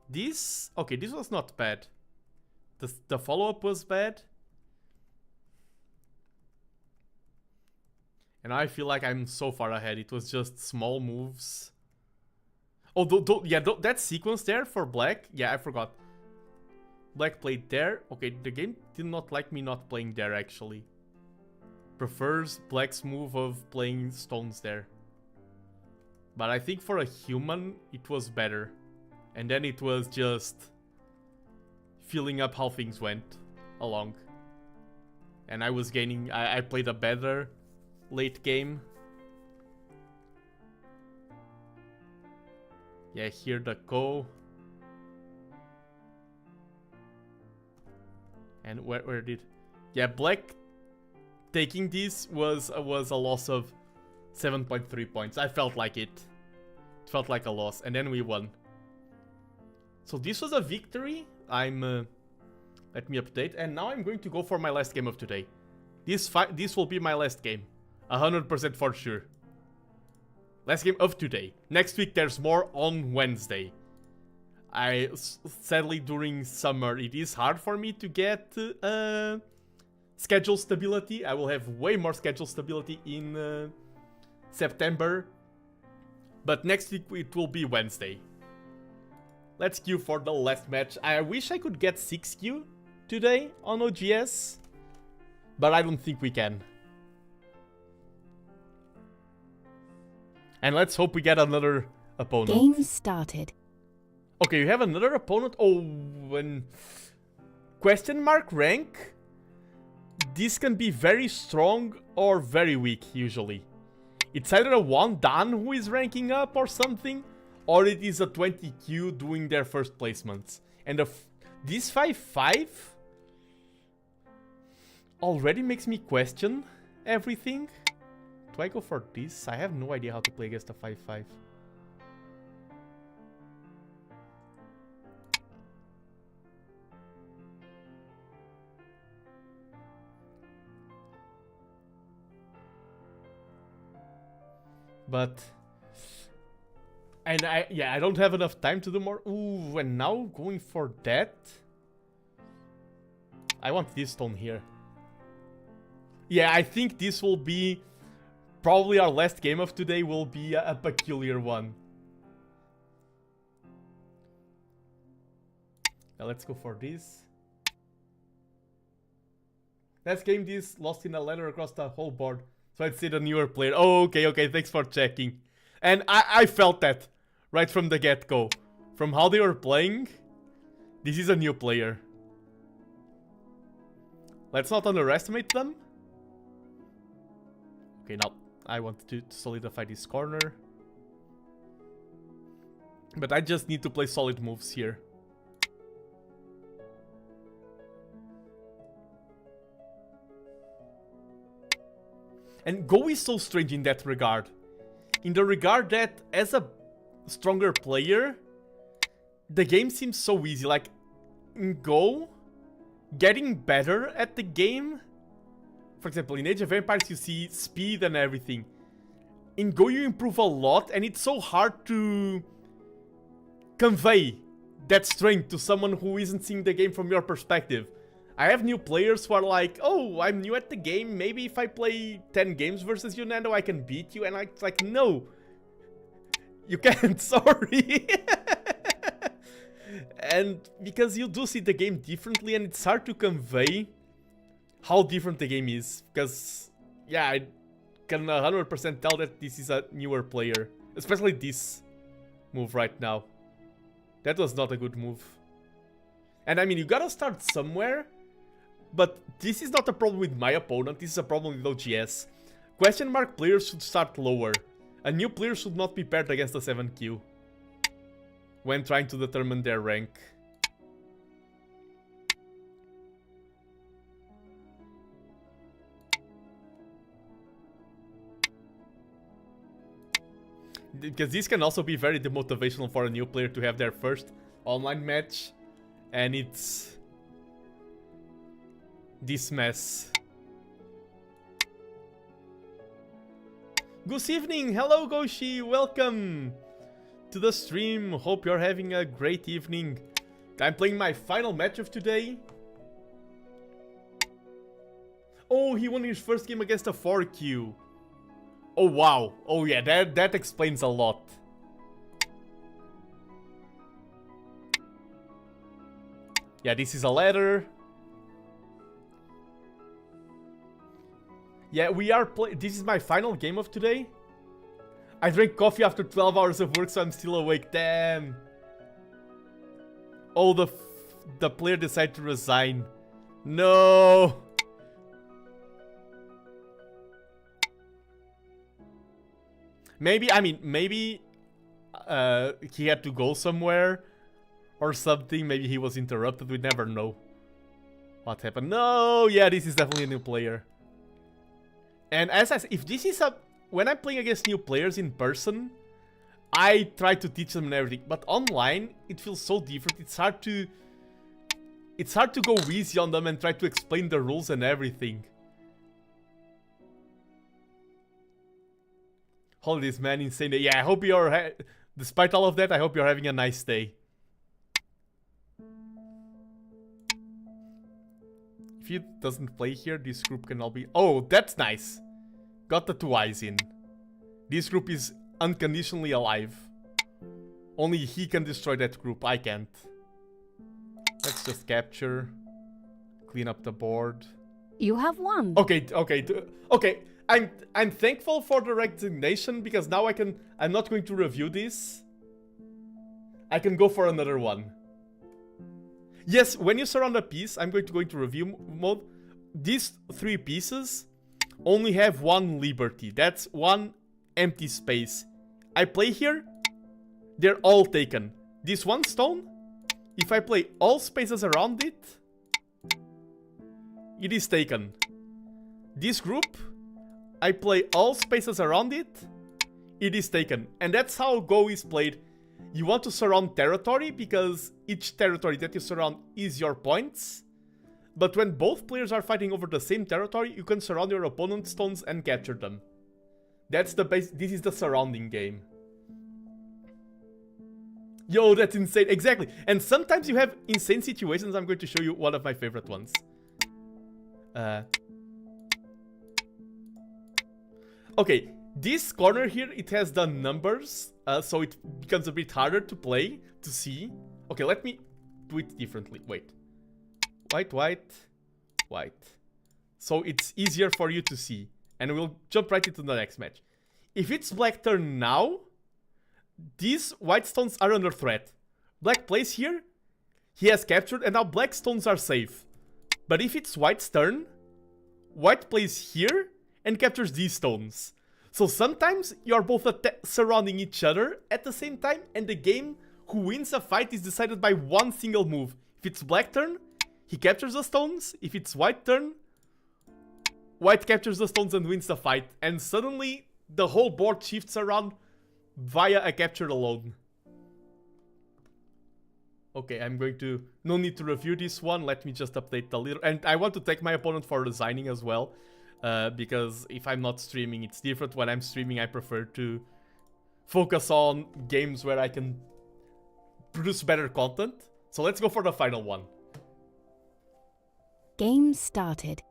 This... Okay, this was not bad. The follow-up was bad. And I feel like I'm so far ahead. It was just small moves. Oh, that sequence there for black. Yeah, I forgot. Black played there. Okay, the game did not like me not playing there, actually. Prefers black's move of playing stones there. But I think for a human, it was better. And then it was just filling up how things went along. And I was gaining... I played a better late game. Yeah, here the Ko. And where did... Yeah, black taking this was a loss of 7.3 points. I felt like it. It felt like a loss. And then we won. So this was a victory. Let me update. And now I'm going to go for my last game of today. This will be my last game. 100% for sure. Last game of today. Next week there's more on Wednesday. Sadly, during summer, it is hard for me to get schedule stability. I will have way more schedule stability in September. But next week it will be Wednesday. Let's queue for the last match. I wish I could get 6Q today on OGS, but I don't think we can. And let's hope we get another opponent. Game started. Okay, you have another opponent. Oh, and question mark rank. This can be very strong or very weak usually. It's either a 1 Dan who is ranking up or something, or it is a 20Q doing their first placements. And this 5-5 already makes me question everything. Do I go for this? I have no idea how to play against a 5-5. But... And I don't have enough time to do more. Ooh, and now going for that. I want this stone here. Yeah, I think this will be... Probably our last game of today will be a peculiar one. Now let's go for this. Let's game this, lost in a letter across the whole board. So I'd say the newer player. Oh, okay, thanks for checking. And I felt that right from the get-go. From how they were playing, this is a new player. Let's not underestimate them. Okay, now I want to solidify this corner. But I just need to play solid moves here. And Go is so strange in that regard. In the regard that, as a stronger player, the game seems so easy. Like, in Go, getting better at the game... For example, in Age of Empires you see speed and everything. In Go you improve a lot, and it's so hard to convey that strength to someone who isn't seeing the game from your perspective. I have new players who are like, oh, I'm new at the game, maybe if I play 10 games versus you, Nando, I can beat you. And I'm like, no, you can't, sorry. And because you do see the game differently, and it's hard to convey how different the game is. Because, yeah, I can 100% tell that this is a newer player. Especially this move right now. That was not a good move. And I mean, you gotta start somewhere. But this is not a problem with my opponent, this is a problem with OGS. Question mark players should start lower. A new player should not be paired against a 7Q when trying to determine their rank. Because this can also be very demotivational for a new player to have their first online match. And it's... this mess. Good evening, hello Goshi, welcome to the stream. Hope you're having a great evening. I'm playing my final match of today. Oh, he won his first game against a 4Q. Oh wow, oh yeah, that explains a lot. Yeah, this is a ladder. Yeah, we are this is my final game of today. I drank coffee after 12 hours of work, so I'm still awake. Damn. Oh, the player decided to resign. No. Maybe, I mean, maybe he had to go somewhere or something. Maybe he was interrupted. We never know what happened. No, yeah, this is definitely a new player. And as I said, if this is when I'm playing against new players in person, I try to teach them and everything. But online, it feels so different. It's hard to go easy on them and try to explain the rules and everything. Holidays, man, insane day. Yeah, I hope you're, despite all of that, I hope you're having a nice day. If he doesn't play here, this group can all be... Oh, that's nice. Got the 2 eyes in. This group is unconditionally alive. Only he can destroy that group. I can't. Let's just capture. Clean up the board. You have won. Okay. I'm thankful for the resignation because now I'm not going to review this. I can go for another one. Yes, when you surround a piece, I'm going to go into review mode. These 3 pieces only have 1 liberty. That's 1 empty space. I play here, they're all taken. This 1 stone, if I play all spaces around it, it is taken. This group, I play all spaces around it, it is taken. And that's how Go is played. You want to surround territory because each territory that you surround is your points. But when both players are fighting over the same territory, you can surround your opponent's stones and capture them. That's the base. This is the surrounding game. Yo, that's insane. Exactly. And sometimes you have insane situations. I'm going to show you one of my favorite ones. Okay, this corner here, it has the numbers, so it becomes a bit harder to play, to see. Okay, let me do it differently. Wait. White, white, white. So it's easier for you to see. And we'll jump right into the next match. If it's black turn now, these white stones are under threat. Black plays here, he has captured, and now black stones are safe. But if it's white's turn, white plays here and captures these stones. So sometimes you're both surrounding each other at the same time, and the game who wins a fight is decided by one single move. If it's black turn, he captures the stones. If it's white turn, white captures the stones and wins the fight. And suddenly, the whole board shifts around via a capture alone. Okay, I'm going to... No need to review this one. Let me just update the little... And I want to thank my opponent for resigning as well. Because if I'm not streaming, it's different. When I'm streaming, I prefer to focus on games where I can produce better content. So let's go for the final one. Game started.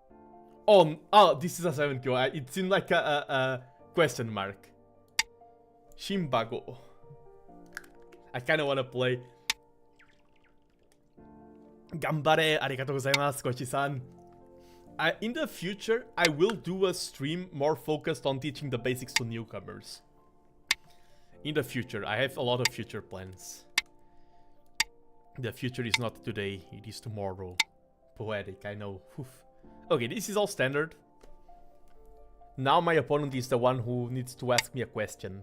Oh, this is a 7Q. It seemed like a question mark. Shimbago. I kind of want to play. Gambare, arigatou gozaimasu, Koichi-san. In the future, I will do a stream more focused on teaching the basics to newcomers. In the future, I have a lot of future plans. The future is not today, it is tomorrow. Poetic, I know. Oof. Okay, this is all standard. Now my opponent is the one who needs to ask me a question.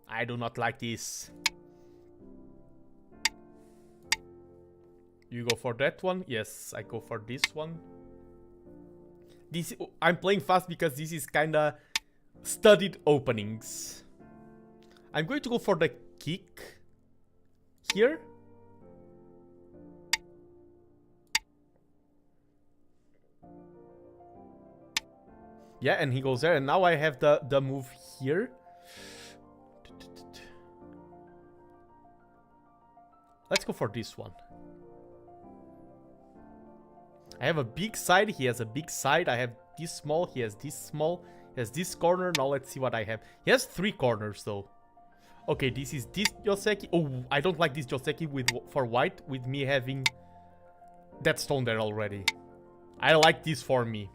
I do not like this. You go for that one? Yes, I go for this one. I'm playing fast because this is kinda studied openings. I'm going to go for the kick here. Yeah, and he goes there, and now I have the move here. Let's go for this one. I have a big side, he has a big side, I have this small, he has this small, he has this corner. Now let's see what I have. He has 3 corners though. Okay, this is this Joseki. Oh, I don't like this Joseki for white, with me having that stone there already. I like this for me.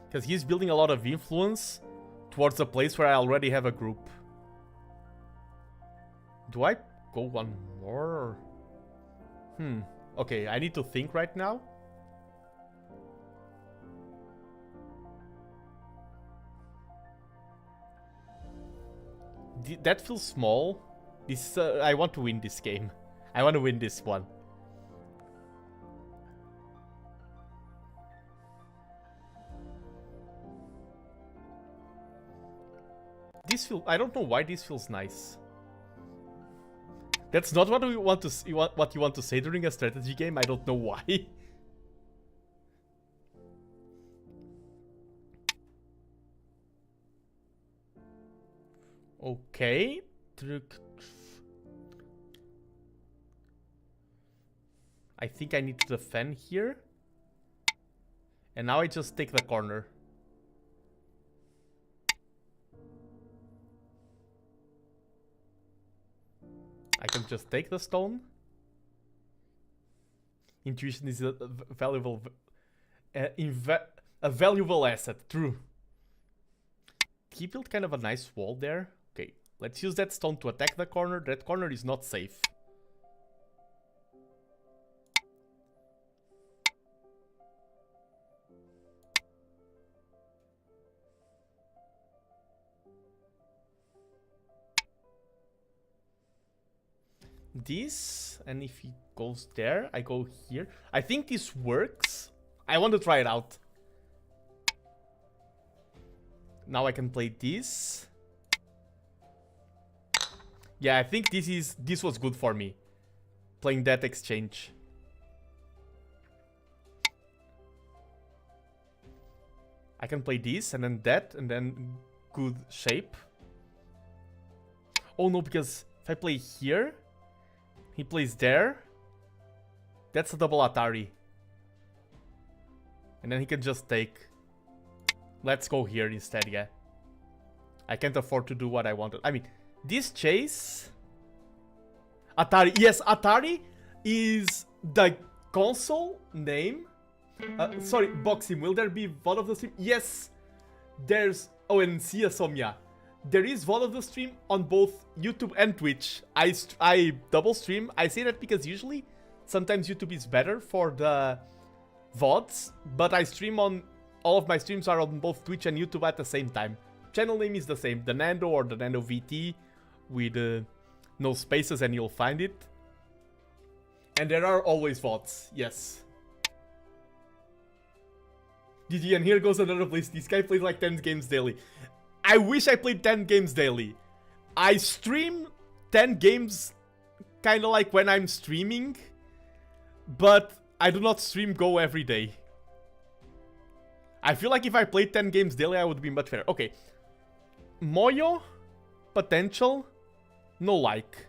Because he's building a lot of influence towards a place where I already have a group. Do I go one more? Okay, I need to think right now. That feels small. This I want to win this game. I want to win this one. I don't know why this feels nice. That's not what we want to see, what you want to say during a strategy game. I don't know why. Okay. I think I need to defend here. And now I just take the corner. I can just take the stone. Intuition is a valuable asset, true. He built kind of a nice wall there. Okay, let's use that stone to attack the corner. That corner is not safe. This, and if he goes there, I go here. I think this works. I want to try it out. Now I can play this. Yeah, I think this was good for me. Playing that exchange. I can play this and then that and then good shape. Oh no, because if I play here, He plays there. That's a double Atari. And then he can just take. Let's go here instead, yeah. I can't afford to do what I wanted. I mean, this chase... Atari. Yes, Atari is the console name. Sorry, Boxing. Will there be VOD of the stream? Yes. There's... Oh, and Sia Somya. There is VOD of the stream on both YouTube and Twitch. I double stream. I say that because usually, sometimes YouTube is better for the VODs. But I stream on... All of my streams are on both Twitch and YouTube at the same time. Channel name is the same. TheNando or TheNando VT. With no spaces and you'll find it. And there are always VODs. Yes. GG, and here goes another place. This guy plays like 10 games daily. I wish I played 10 games daily. I stream 10 games kind of like when I'm streaming. But I do not stream Go every day. I feel like if I played 10 games daily, I would be much better. Okay. Moyo. Potential. No like.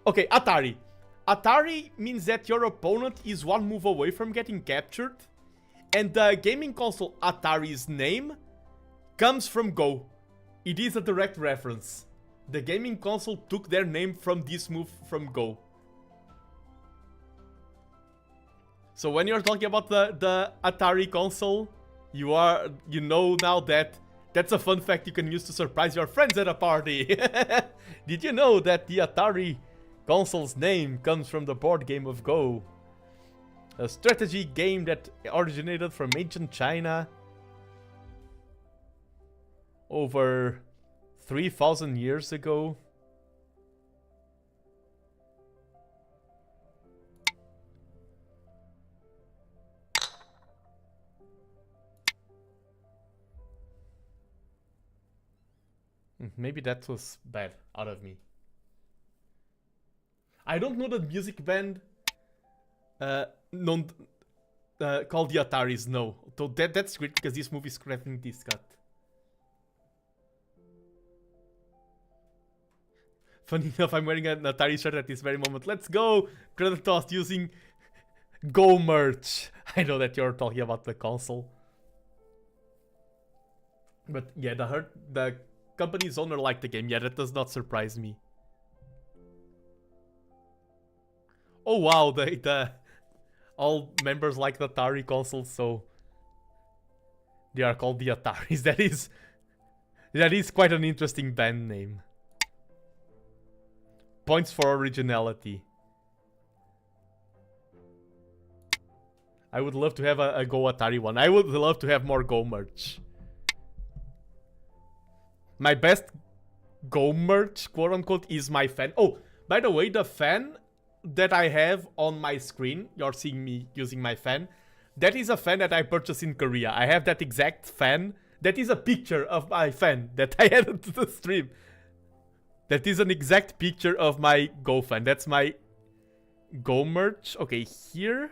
Okay, Atari. Atari means that your opponent is one move away from getting captured. And the gaming console Atari's name comes from Go. It is a direct reference. The gaming console took their name from this move from Go. So when you're talking about the Atari console, you know now that that's a fun fact you can use to surprise your friends at a party. Did you know that the Atari console's name comes from the board game of Go? A strategy game that originated from ancient China over 3,000 years ago. Maybe that was bad out of me. I don't know the music band called the Ataris, no. So that's great because this movie is crafting this cut. Funny enough, I'm wearing an Atari shirt at this very moment. Let's go! Credit tossed using Go merch. I know that you're talking about the console. But yeah, the company's owner liked the game. Yeah, that does not surprise me. Oh wow, all members like the Atari console, so they are called the Ataris. That is quite an interesting band name. Points for originality. I would love to have a Go Atari one. I would love to have more Go merch. My best Go merch, quote unquote, is my fan. Oh, by the way, the fan that I have on my screen, you're seeing me using my fan, that is a fan that I purchased in Korea. I have that exact fan. That is a picture of my fan that I added to the stream. That is an exact picture of my Go fan. That's my Go merch. Okay, here.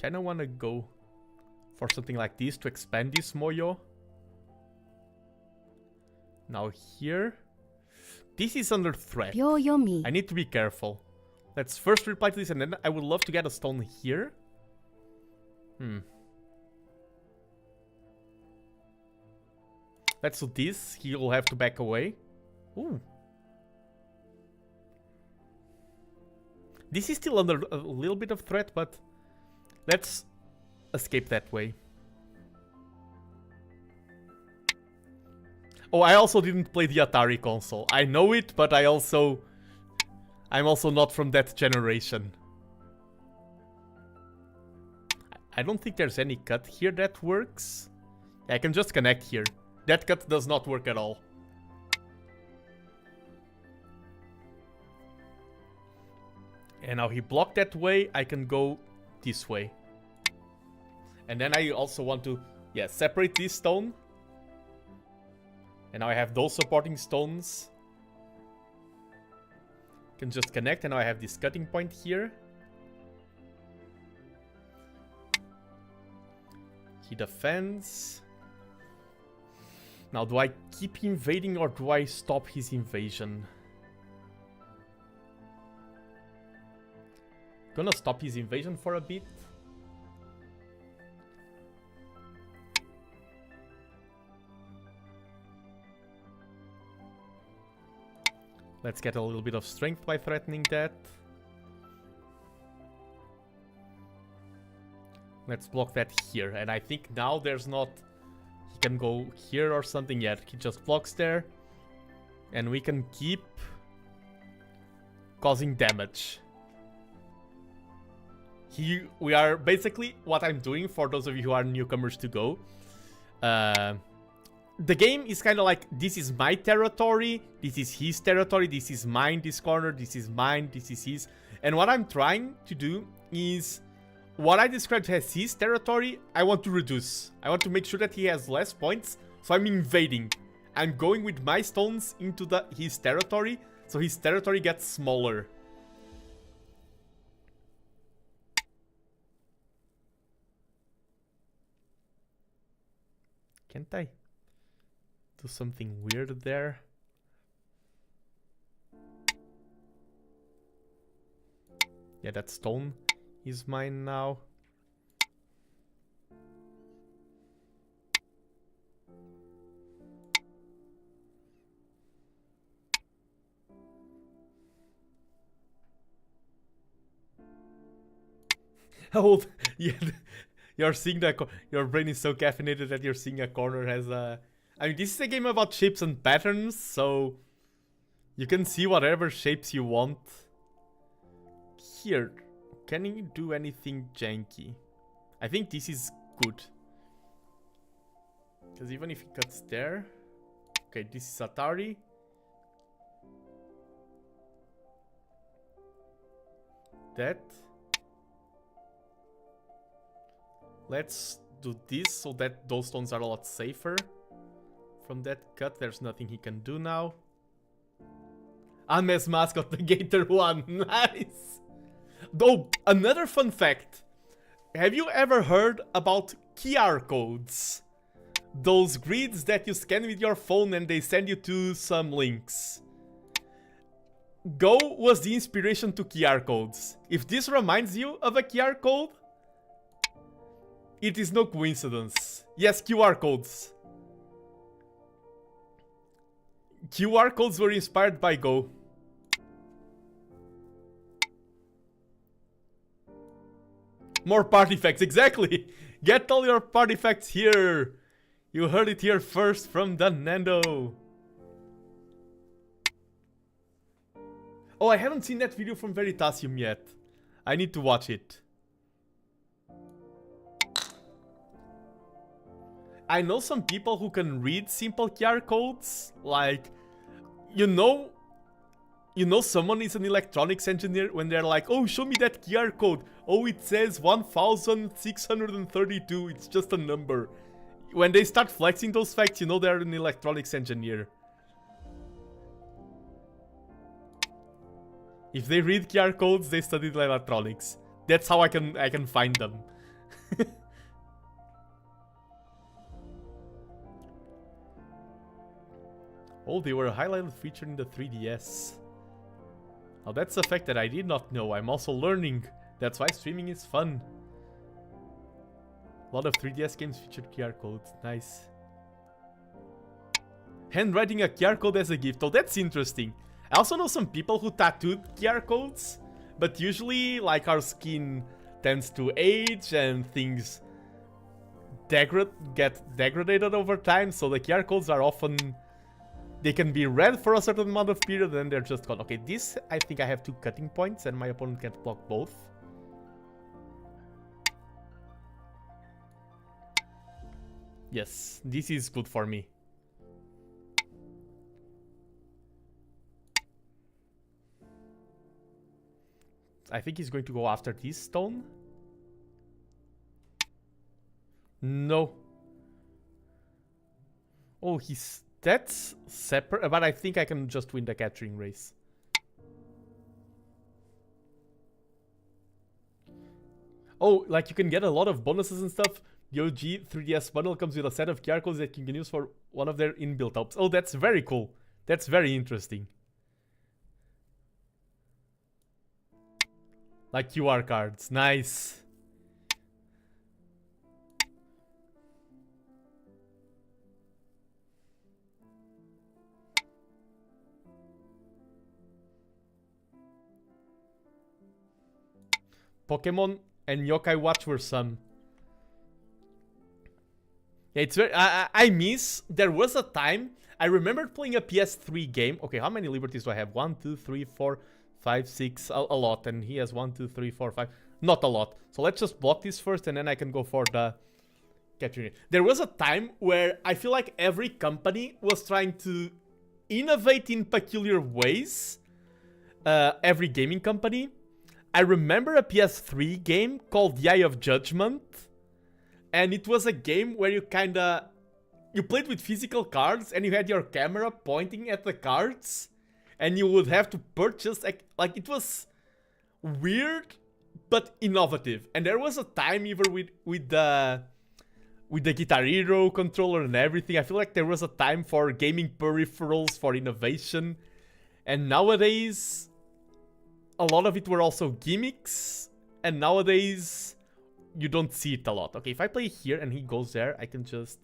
Kinda wanna go for something like this to expand this Moyo. Now here. This is under threat. Yomi. I need to be careful. Let's first reply to this and then I would love to get a stone here. Let's do this. He'll have to back away. Ooh. This is still under a little bit of threat, but let's escape that way. Oh, I also didn't play the Atari console. I know it, but I'm also not from that generation. I don't think there's any cut here that works. I can just connect here. That cut does not work at all. And now he blocked that way. I can go this way. And then I also want to, yeah, separate this stone. And now I have those supporting stones. Can just connect, and now I have this cutting point here. He defends. Now, do I keep invading or do I stop his invasion? Gonna stop his invasion for a bit. Let's get a little bit of strength by threatening that. Let's block that here. And I think now there's not... He can go here or something yet. He just blocks there. And we can keep causing damage. We are basically what I'm doing for those of you who are newcomers to Go. The game is kind of like, this is my territory, this is his territory, this is mine, this corner, this is mine, this is his. And what I'm trying to do is, what I described as his territory, I want to reduce. I want to make sure that he has less points, so I'm invading. I'm going with my stones into his territory, so his territory gets smaller. Can't I do something weird there? Yeah, that stone is mine now. Oh, yeah. You're seeing that your brain is so caffeinated that you're seeing a corner has a... I mean, this is a game about shapes and patterns, so you can see whatever shapes you want. Here, can you do anything janky? I think this is good. Because even if he cuts there... Okay, this is Atari. That... Let's do this so that those stones are a lot safer. From that cut, there's nothing he can do now. Unmasked mascot, the Gator one. Nice! Though, another fun fact. Have you ever heard about QR codes? Those grids that you scan with your phone and they send you to some links. Go was the inspiration to QR codes. If this reminds you of a QR code, it is no coincidence. Yes, QR codes. QR codes were inspired by Go. More party facts, exactly! Get all your party facts here! You heard it here first from TheNando. Oh, I haven't seen that video from Veritasium yet. I need to watch it. I know some people who can read simple QR codes, like, you know someone is an electronics engineer when they're like, oh, show me that QR code. Oh, it says 1632, it's just a number. When they start flexing those facts, you know they're an electronics engineer. If they read QR codes, they studied electronics. That's how I can find them. Oh, they were a highlighted feature in the 3DS. Now that's a fact that I did not know. I'm also learning. That's why streaming is fun. A lot of 3DS games featured QR codes. Nice. Handwriting a QR code as a gift. Oh, that's interesting. I also know some people who tattooed QR codes. But usually, like, our skin tends to age and things get degraded over time. So the QR codes are often... They can be read for a certain amount of period, and they're just gone. Okay, this, I think I have 2 cutting points, and my opponent can't block both. Yes, this is good for me. I think he's going to go after this stone. No. Oh, he's... That's separate, but I think I can just win the capturing race. Oh, like you can get a lot of bonuses and stuff The OG 3DS bundle comes with a set of QR codes that you can use for one of their inbuilt helps. Oh, that's very cool. That's very interesting. Like QR cards. Nice. Pokemon and Yokai Watch were some. Yeah, it's very. I miss. There was a time I remember playing a PS3 game. Okay, how many liberties do I have? 1, 2, 3, 4, 5, 6. A lot, and he has 1, 2, 3, 4, 5. Not a lot. So let's just block this first, and then I can go for the capturing it. There was a time where I feel like every company was trying to innovate in peculiar ways. Every gaming company. I remember a PS3 game called The Eye of Judgment. And it was a game where you you played with physical cards and you had your camera pointing at the cards. And you would have to purchase, like it was weird, but innovative. And there was a time even with the Guitar Hero controller and everything. I feel like there was a time for gaming peripherals, for innovation. And nowadays, a lot of it were also gimmicks. And nowadays, you don't see it a lot. Okay, if I play here and he goes there, I can just...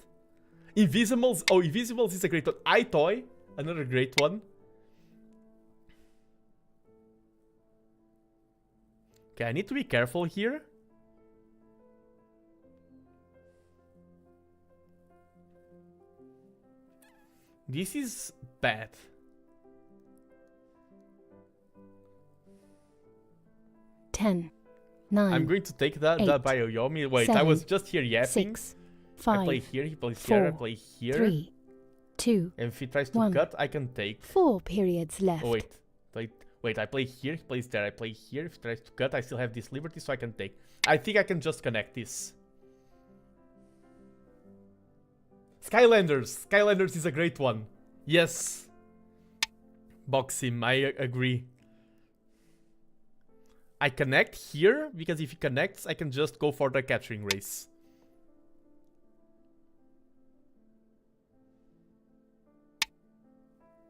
Invisibles. Oh, Invisibles is a great one. iToy, another great one. Okay, I need to be careful here. This is bad. Ten. 9. I'm going to take the Bioyomi. Wait, 7, I was just here yapping. 6, I 5, play here, he plays 4, here, I play here. 3, 2. And if he tries to 1. cut, I can take. 4 periods left. Oh, wait, I play here, he plays there, I play here. If he tries to cut, I still have this liberty, so I can take. I think I can just connect this. Skylanders. Skylanders is a great one. Yes. Box him, I agree. I connect here, because if he connects, I can just go for the capturing race.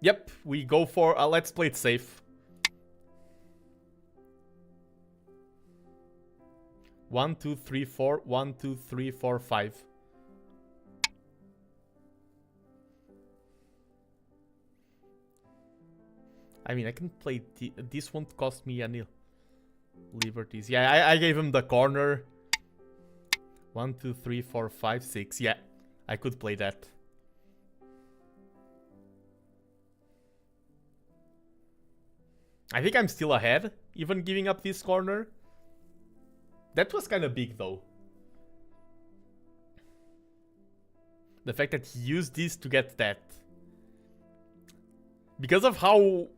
Yep, we go for... let's play it safe. 1, 2, 3, 4. 1, 2, 3, 4, 5. I mean, I can play... This won't cost me any... liberties. Yeah, I gave him the corner. 1, 2, 3, 4, 5, 6. Yeah, I could play that. I think I'm still ahead, even giving up this corner. That was kind of big, though. The fact that he used this to get that. Because of how...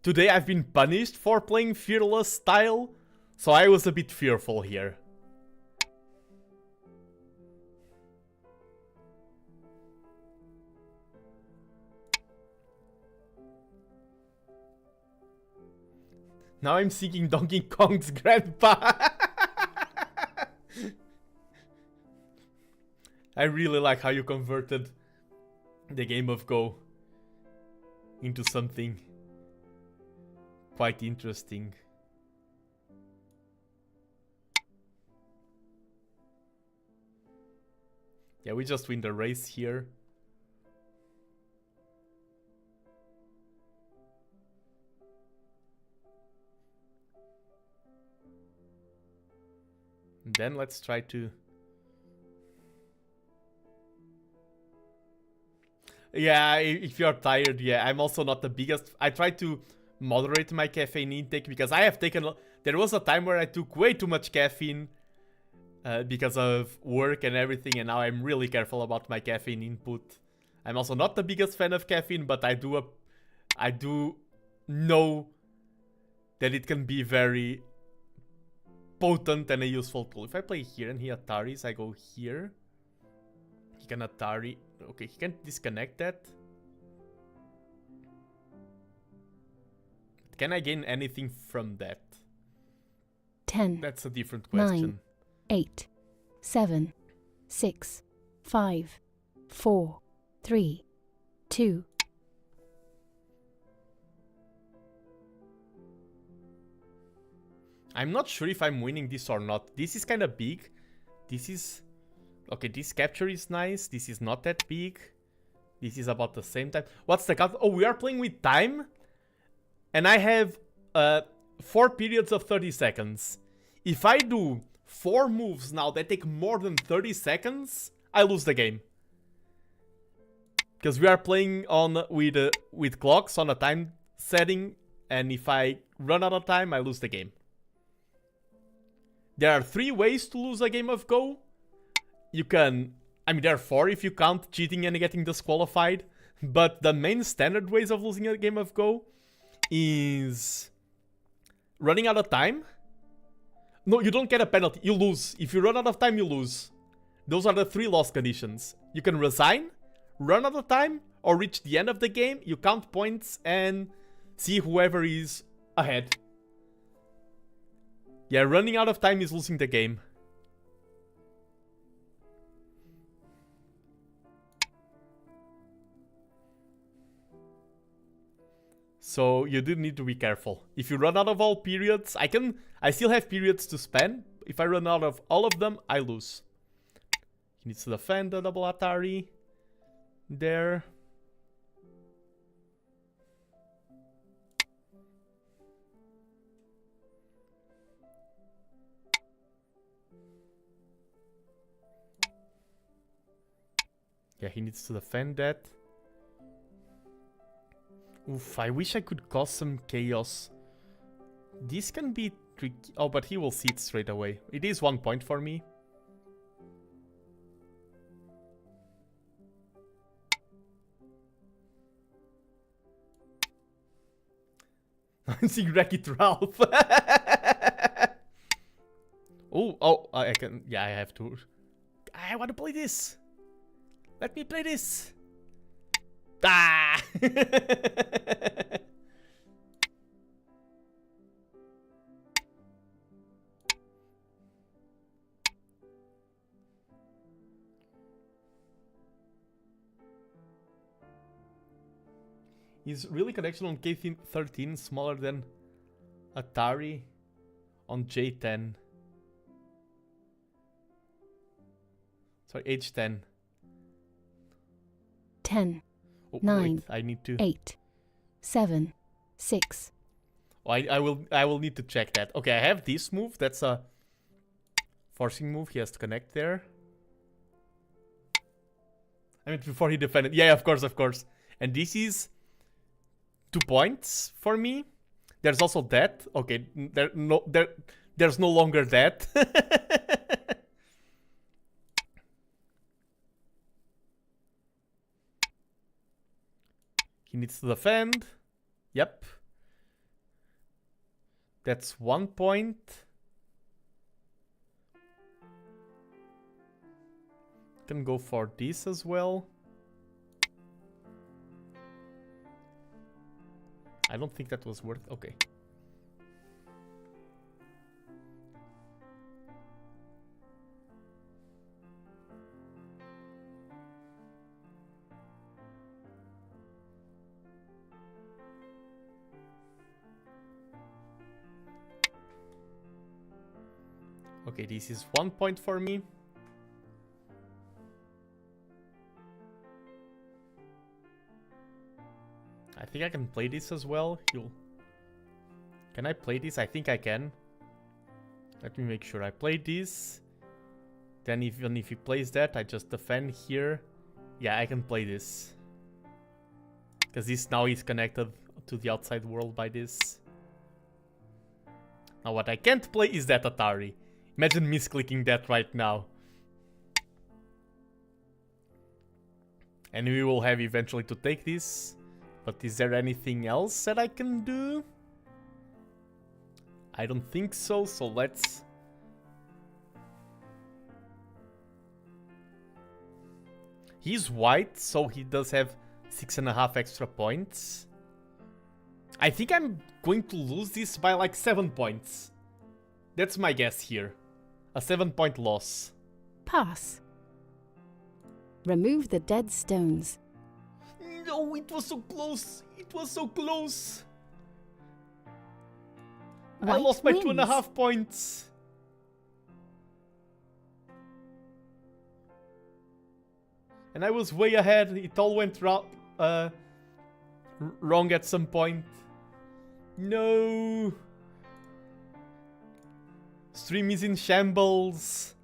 today I've been punished for playing Fearless style, so I was a bit fearful here. Now I'm seeking Donkey Kong's grandpa. I really like how you converted the game of Go into something quite interesting. Yeah, we just win the race here. And then let's try to... Yeah, if you're tired, yeah, I'm also not the biggest... I try to moderate my caffeine intake because I have taken... There was a time where I took way too much caffeine because of work and everything, and now I'm really careful about my caffeine input. I'm also not the biggest fan of caffeine, but I do know that it can be very potent and a useful tool. If I play here and he Ataris, I go here. He can Atari. Okay, he can disconnect that. Can I gain anything from that? 10. That's a different question. 9, 8, 7, 6, 5, 4, 3, 2. I'm not sure if I'm winning this or not. This is kind of big. This is... Okay, this capture is nice. This is not that big. This is about the same time. What's the cut? Oh, we are playing with time. And I have 4 periods of 30 seconds. If I do 4 moves now that take more than 30 seconds, I lose the game. Because we are playing on with clocks on a time setting. And if I run out of time, I lose the game. There are 3 ways to lose a game of Go. You can... I mean, there are 4 if you count cheating and getting disqualified. But the main standard ways of losing a game of Go is running out of time. No, you don't get a penalty. You lose. If you run out of time, you lose. Those are the 3 loss conditions. You can resign, run out of time, or reach the end of the game. You count points and see whoever is ahead. Yeah, running out of time is losing the game. So you do need to be careful. If you run out of all periods, I still have periods to spend. If I run out of all of them, I lose. He needs to defend the double Atari. There. Yeah, he needs to defend that. Oof, I wish I could cause some chaos. This can be tricky. Oh, but he will see it straight away. It is 1 point for me. I'm seeing Wreck-It Ralph. Oh, I can... Yeah, I have to... I want to play this. Let me play this. Ah! Is really connection on K13 smaller than Atari on J10? Sorry, H10. 10, Oh, 9, wait, I need to... 8, 7, 6. Oh, I will need to check that. Okay, I have this move. That's a forcing move. He has to connect there. I mean, before he defended. Yeah, of course, of course. And this is 2 points for me. There's also that. Okay, there's no longer that. He needs to defend. Yep. That's 1 point. Can go for this as well. I don't think that was worth... Okay. Okay, this is 1 point for me. I think I can play this as well. Can I play this? I think I can. Let me make sure I play this. Then even if he plays that, I just defend here. Yeah, I can play this. Because this now is connected to the outside world by this. Now what I can't play is that Atari. Imagine misclicking that right now. And we will have eventually to take this. But is there anything else that I can do? I don't think so, so let's... He's white, so he does have 6.5 extra points. I think I'm going to lose this by like 7 points. That's my guess here. A 7-point loss. Pass. Remove the dead stones. No, it was so close. It was so close. I White lost my wins. 2.5 points. And I was way ahead. It all went wrong at some point. No. Stream is in shambles.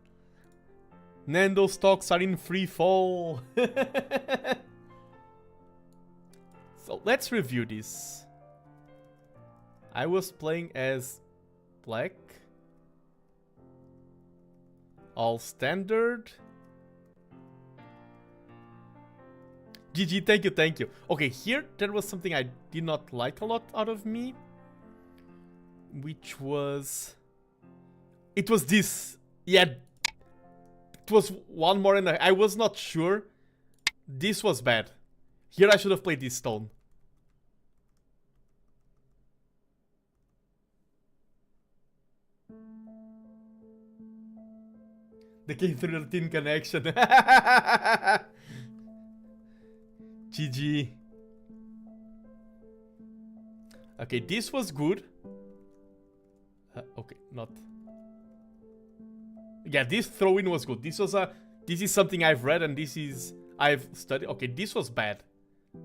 Nando stocks are in free fall. So let's review this. I was playing as black. All standard. GG, thank you, thank you. Okay, here there was something I did not like a lot out of me. Which was... It was this. Yeah. It was one more and I was not sure. This was bad. Here I should have played this stone. The K13 connection. GG. Okay, this was good. Okay, not. Yeah, this throw-in was good. This is something I've read and I've studied. Okay, this was bad.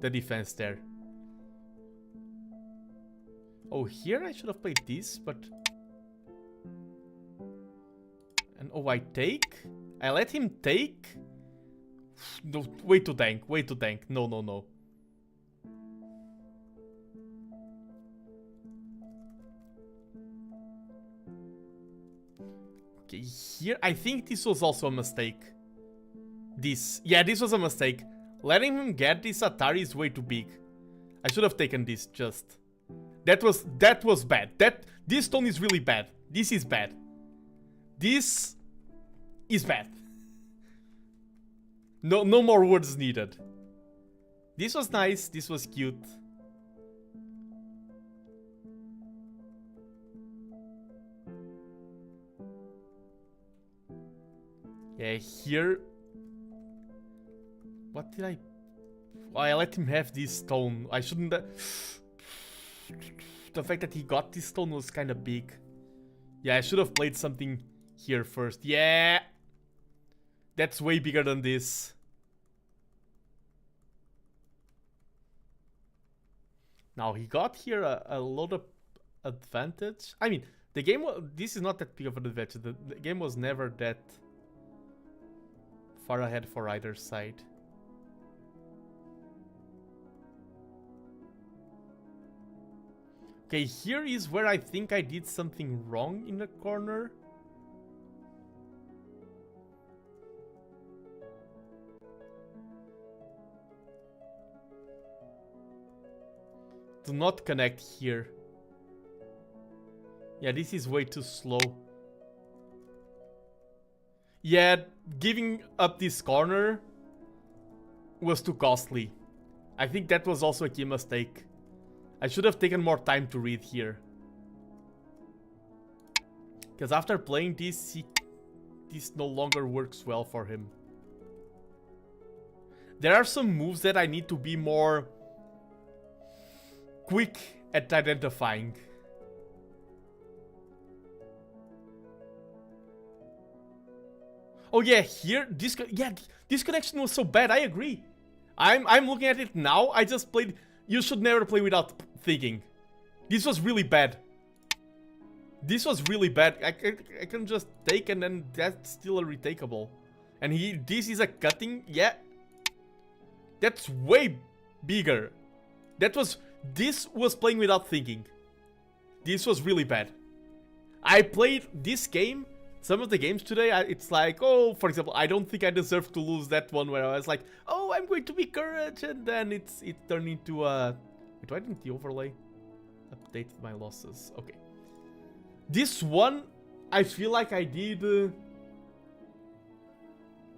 The defense there. Oh, here I should have played this, but... And oh, I take? I let him take? No, way too dank, way too dank. No, no, no. Okay, here, I think this was also a mistake. Yeah, this was a mistake. Letting him get this Atari is way too big. I should have taken this just. That was bad. This stone is really bad. This is bad. This is bad. No more words needed. This was nice. This was cute. Yeah, here... What did I... Oh, I let him have this stone. I shouldn't... The fact that he got this stone was kind of big. Yeah, I should have played something here first. Yeah! That's way bigger than this. Now, he got here a lot of advantage. I mean, the game... This is not that big of an advantage. The game was never that far ahead for either side. Okay, here is where I think I did something wrong in the corner. Do not connect here. Yeah, this is way too slow. Yeah, giving up this corner was too costly. I think that was also a key mistake. I should have taken more time to read here. Because after playing this, this no longer works well for him. There are some moves that I need to be more quick at identifying. Oh yeah, here, this connection was so bad, I agree. I'm looking at it now, I just played... You should never play without thinking. This was really bad. This was really bad. I can just take and then that's still a retakeable. And this is a cutting, yeah. That's way bigger. This was playing without thinking. This was really bad. I played this game, some of the games today, it's like, oh, for example, I don't think I deserve to lose that one where I was like, oh, I'm going to be courage, and then it turned into wait, why didn't the overlay update my losses? Okay. This one, I feel like I did...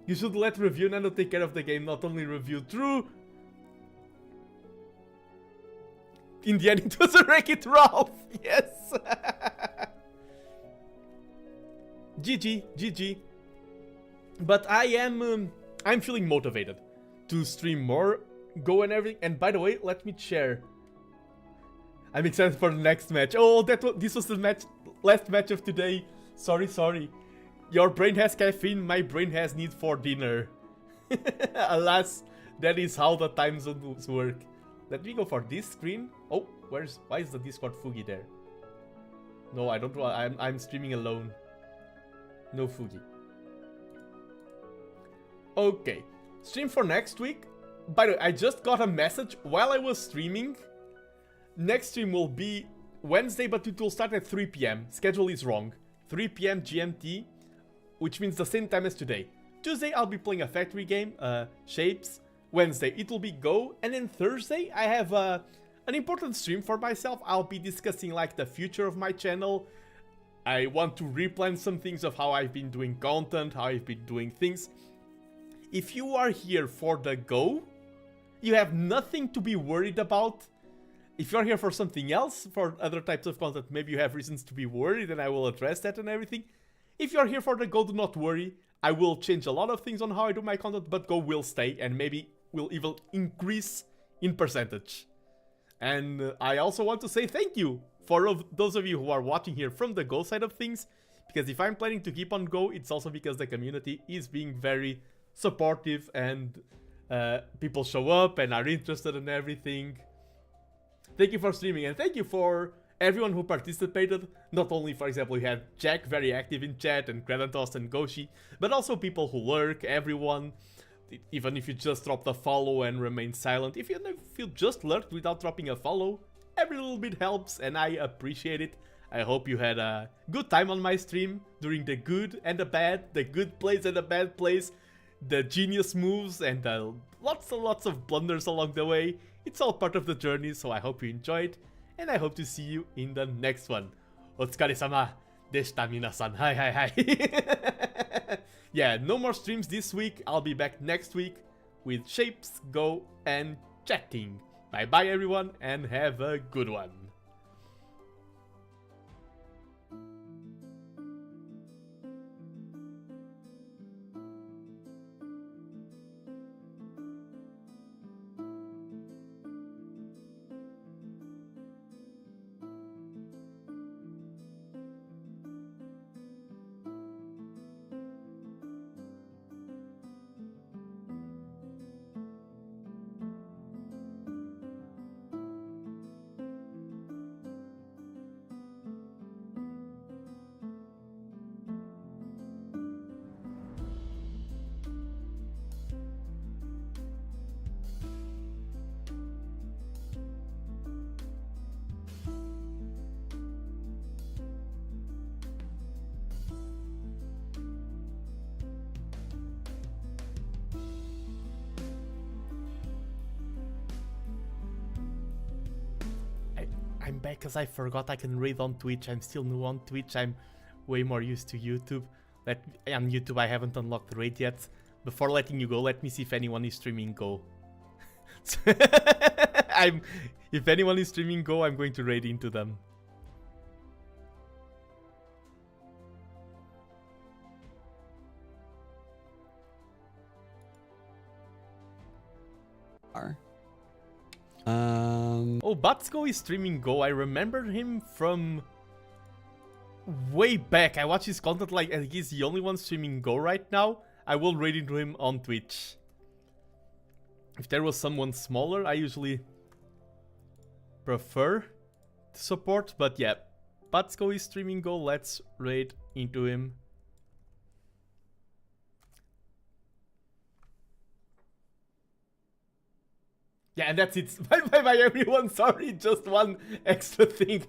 You should let review Nando take care of the game, not only review. True. In the end, it was a Wreck-It Ralph. Yes. GG, GG. But I'm feeling motivated to stream more Go and everything. And by the way, let me share. I'm excited for the next match. Oh, this was the last match of today. Sorry. Your brain has caffeine, my brain has need for dinner. Alas, that is how the time zones work. Let me go for this screen. Oh, why is the Discord Fugi there? No, I don't want. I'm streaming alone. No Fugi. Okay, stream for next week. By the way, I just got a message while I was streaming. Next stream will be Wednesday, but it will start at 3 PM. Schedule is wrong. 3 PM GMT, which means the same time as today. Tuesday, I'll be playing a factory game, Shapes. Wednesday, it will be Go. And then Thursday, I have an important stream for myself. I'll be discussing like the future of my channel. I want to replan some things of how I've been doing content, how I've been doing things. If you are here for the Go, you have nothing to be worried about. If you're here for something else, for other types of content, maybe you have reasons to be worried and I will address that and everything. If you're here for the Go, do not worry. I will change a lot of things on how I do my content, but Go will stay and maybe will even increase in percentage. And I also want to say thank you for those of you who are watching here from the Go side of things, because if I'm planning to keep on Go, it's also because the community is being very supportive and people show up and are interested in everything. Thank you for streaming and thank you for everyone who participated. Not only, for example, you had Jack very active in chat and Kradentost and Goshi, but also people who lurk, everyone. Even if you just dropped a follow and remain silent, if you just lurked without dropping a follow, every little bit helps and I appreciate it. I hope you had a good time on my stream during the good and the bad, the good plays and the bad plays, the genius moves and lots and lots of blunders along the way. It's all part of the journey, so I hope you enjoyed and I hope to see you in the next one. Otsukare-sama deshita minasan. Hi. Yeah, no more streams this week. I'll be back next week with Shapes, Go, and chatting. Bye bye everyone and have a good one. I'm back because I forgot I can read on Twitch. I'm still new on Twitch. I'm way more used to YouTube. On YouTube I haven't unlocked the raid yet. Before letting you go, let me see if anyone is streaming Go. If anyone is streaming Go, I'm going to raid into them. Oh, Batsko is streaming Go. I remember him from way back. I watch his content like he's the only one streaming Go right now. I will raid into him on Twitch. If there was someone smaller, I usually prefer to support. But yeah, Batsko is streaming Go. Let's raid into him. Yeah, and that's it. Bye bye bye everyone. Sorry, just one extra thing.